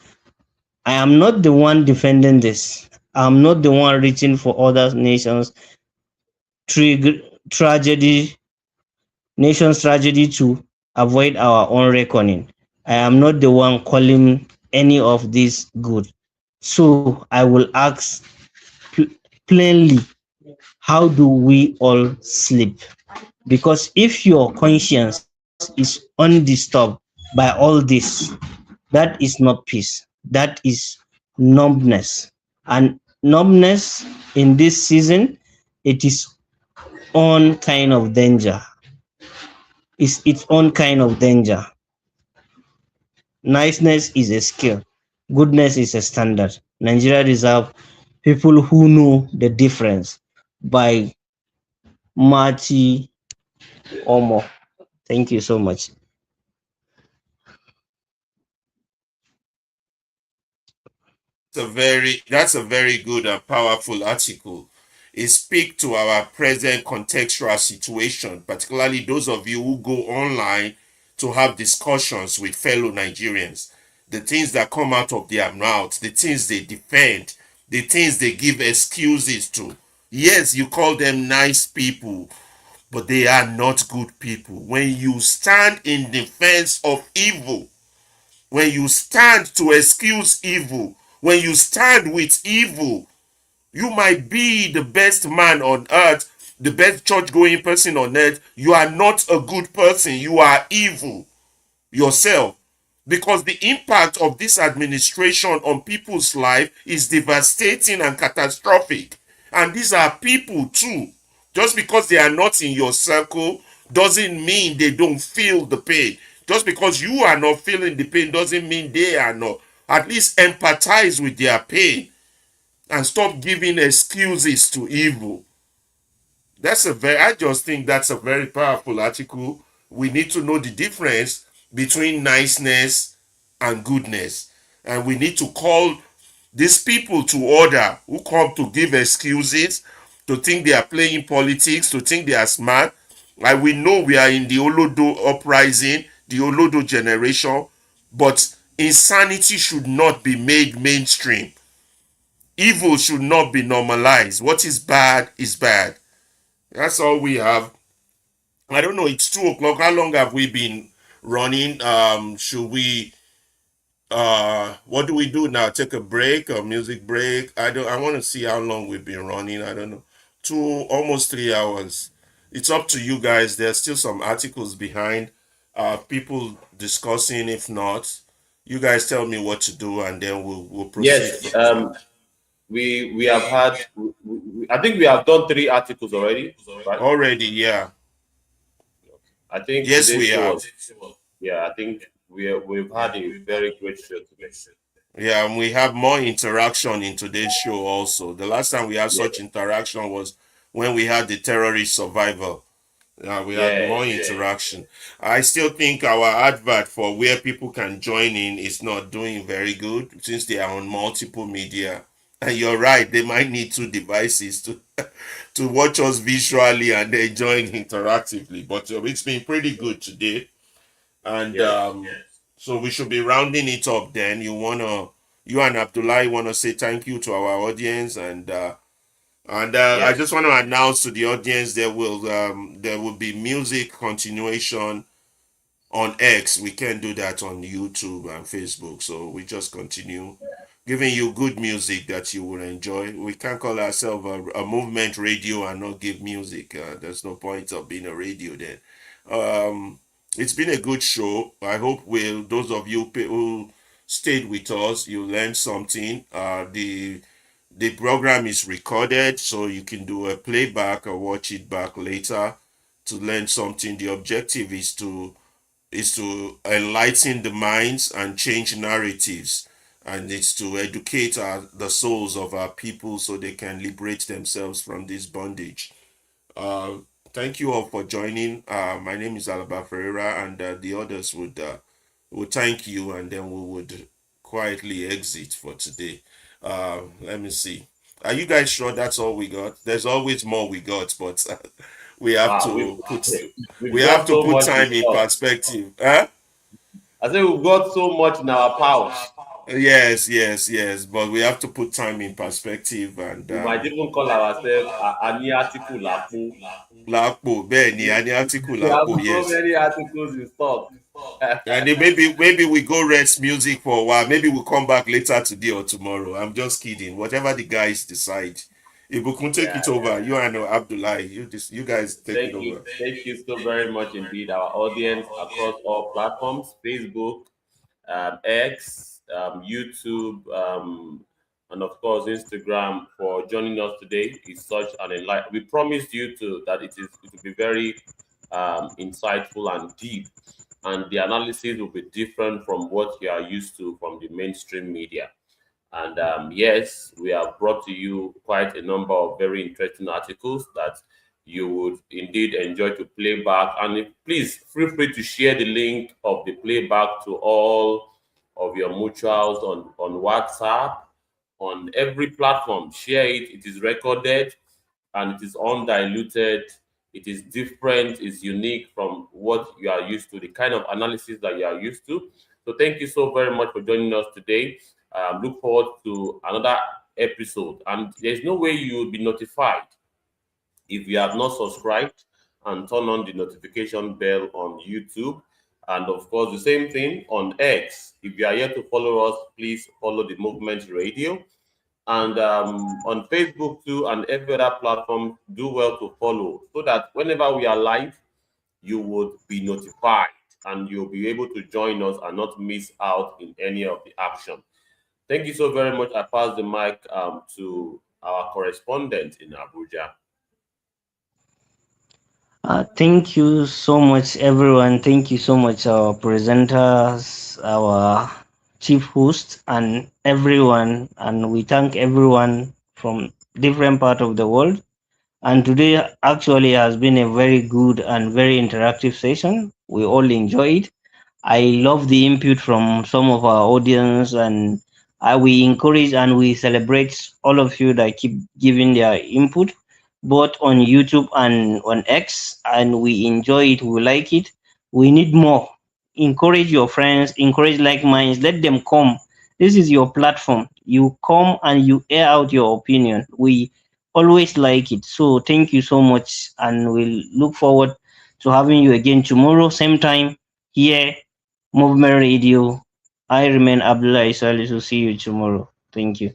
I am not the one defending this. I'm not the one reaching for other tragedy nations tragedy to avoid our own reckoning. I am not the one calling any of this good. So I will ask pl- plainly, how do we all sleep? Because if your conscience is undisturbed by all this, that is not peace. That is numbness. And numbness in this season, it is own kind of danger. It's its own kind of danger. Niceness is a skill. Goodness is a standard. Nigeria deserve people who know the difference. By Marty Omo. Thank you so much. That's a very good and powerful article. It speaks to our present contextual situation, particularly those of you who go online to have discussions with fellow Nigerians. The things that come out of their mouths, the things they defend, the things they give excuses to. Yes, you call them nice people, but they are not good people. When you stand in defense of evil, when you stand to excuse evil, when you stand with evil, you might be the best man on earth, the best church going person on earth. You are not a good person. You are evil yourself. Because the impact of this administration on people's life is devastating and catastrophic. And these are people too. Just because they are not in your circle doesn't mean they don't feel the pain. Just because you are not feeling the pain doesn't mean they are not. At least empathize with their pain and stop giving excuses to evil. I just think that's a very powerful article. We need to know the difference between niceness and goodness. And we need to call these people to order who come to give excuses, to think they are playing politics, to think they are smart. Like we know we are in the Olodo uprising, the Olodo generation, but insanity should not be made mainstream. Evil should not be normalized. What is bad is bad. That's all we have. I don't know. It's 2 o'clock. How long have we been running? Should we? What do we do now? Take a break, a music break? I don't. I want to see how long we've been running. I don't know. Almost 3 hours. It's up to you guys. There's still some articles behind. People discussing. If not, you guys tell me what to do, and then we'll proceed Yes. from there. We have had. I think we have done 3 articles already, right? Already, yeah. I think Yes, today's we show have. was. Yeah, I think we've had a very great show today. Yeah, and we have more interaction in today's show also. The last time we had Yeah. such interaction was when we had the terrorist survival. We had more interaction. I still think our advert for where people can join in is not doing very good since they are on multiple media. And you're right, they might need two devices to to watch us visually and then join interactively. But it's been pretty good today, and so we should be rounding it up. Then you and Abdullah wanna say thank you to our audience, and I just want to announce to the audience there will be music continuation on X. We can't do that on YouTube and Facebook, so we just continue giving you good music that you will enjoy. We can't call ourselves a movement radio and not give music. There's no point of being a radio then. It's been a good show. I hope will those of you who stayed with us, you learned something. The program is recorded, so you can do a playback or watch it back later to learn something. The objective is to enlighten the minds and change narratives, and it's to educate the souls of our people so they can liberate themselves from this bondage. Uh, Thank you all for joining. My name is Alaba Ferreira, and the others would thank you, and then we would quietly exit for today. Let me see. Are you guys sure that's all we got? There's always more we got, but we have to put time in perspective. Huh? I think we've got so much in our pouch. Yes. But we have to put time in perspective, and we might even call ourselves Ani article Lapo. Lapo, Benny, Ani article Lapo. Yes. So many articles in stock. And then maybe we go rest music for a while. Maybe we'll come back later today or tomorrow. I'm just kidding. Whatever the guys decide. If we can take it over, you and Abdullah, you guys take it over. Thank you so very much indeed, our audience across all platforms, Facebook, X, YouTube, and of course Instagram, for joining us today. It's such an enlightenment. We promised you that it will be very insightful and deep, and the analysis will be different from what you are used to from the mainstream media. And yes, we have brought to you quite a number of very interesting articles that you would indeed enjoy to play back. And please feel free to share the link of the playback to all of your mutuals on WhatsApp, on every platform. Share it. It is recorded and it is undiluted. It is different, it's unique from what you are used to, the kind of analysis that you are used to. So thank you so very much for joining us today. Look forward to another episode. And there's no way you will be notified if you have not subscribed and turn on the notification bell on YouTube. And of course, the same thing on X. If you are yet to follow us, please follow the Movement Radio. And on Facebook too, and every other platform, do well to follow so that whenever we are live, you would be notified and you'll be able to join us and not miss out in any of the action. Thank you so very much. I pass the mic to our correspondent in Abuja. Thank you so much, everyone. Thank you so much, our presenters, our chief host, and everyone. And we thank everyone from different part of the world. And today actually has been a very good and very interactive session. We all enjoy it. I love the input from some of our audience, and we encourage and we celebrate all of you that keep giving their input, both on YouTube and on X, and we enjoy it. We like it. We need more. Encourage your friends, encourage like minds, let them come. This is your platform. You come and you air out your opinion. We always like it. So thank you so much, and we'll look forward to having you again tomorrow, same time here, Movement Radio. I remain Abdullah Salisu. See you tomorrow. Thank you.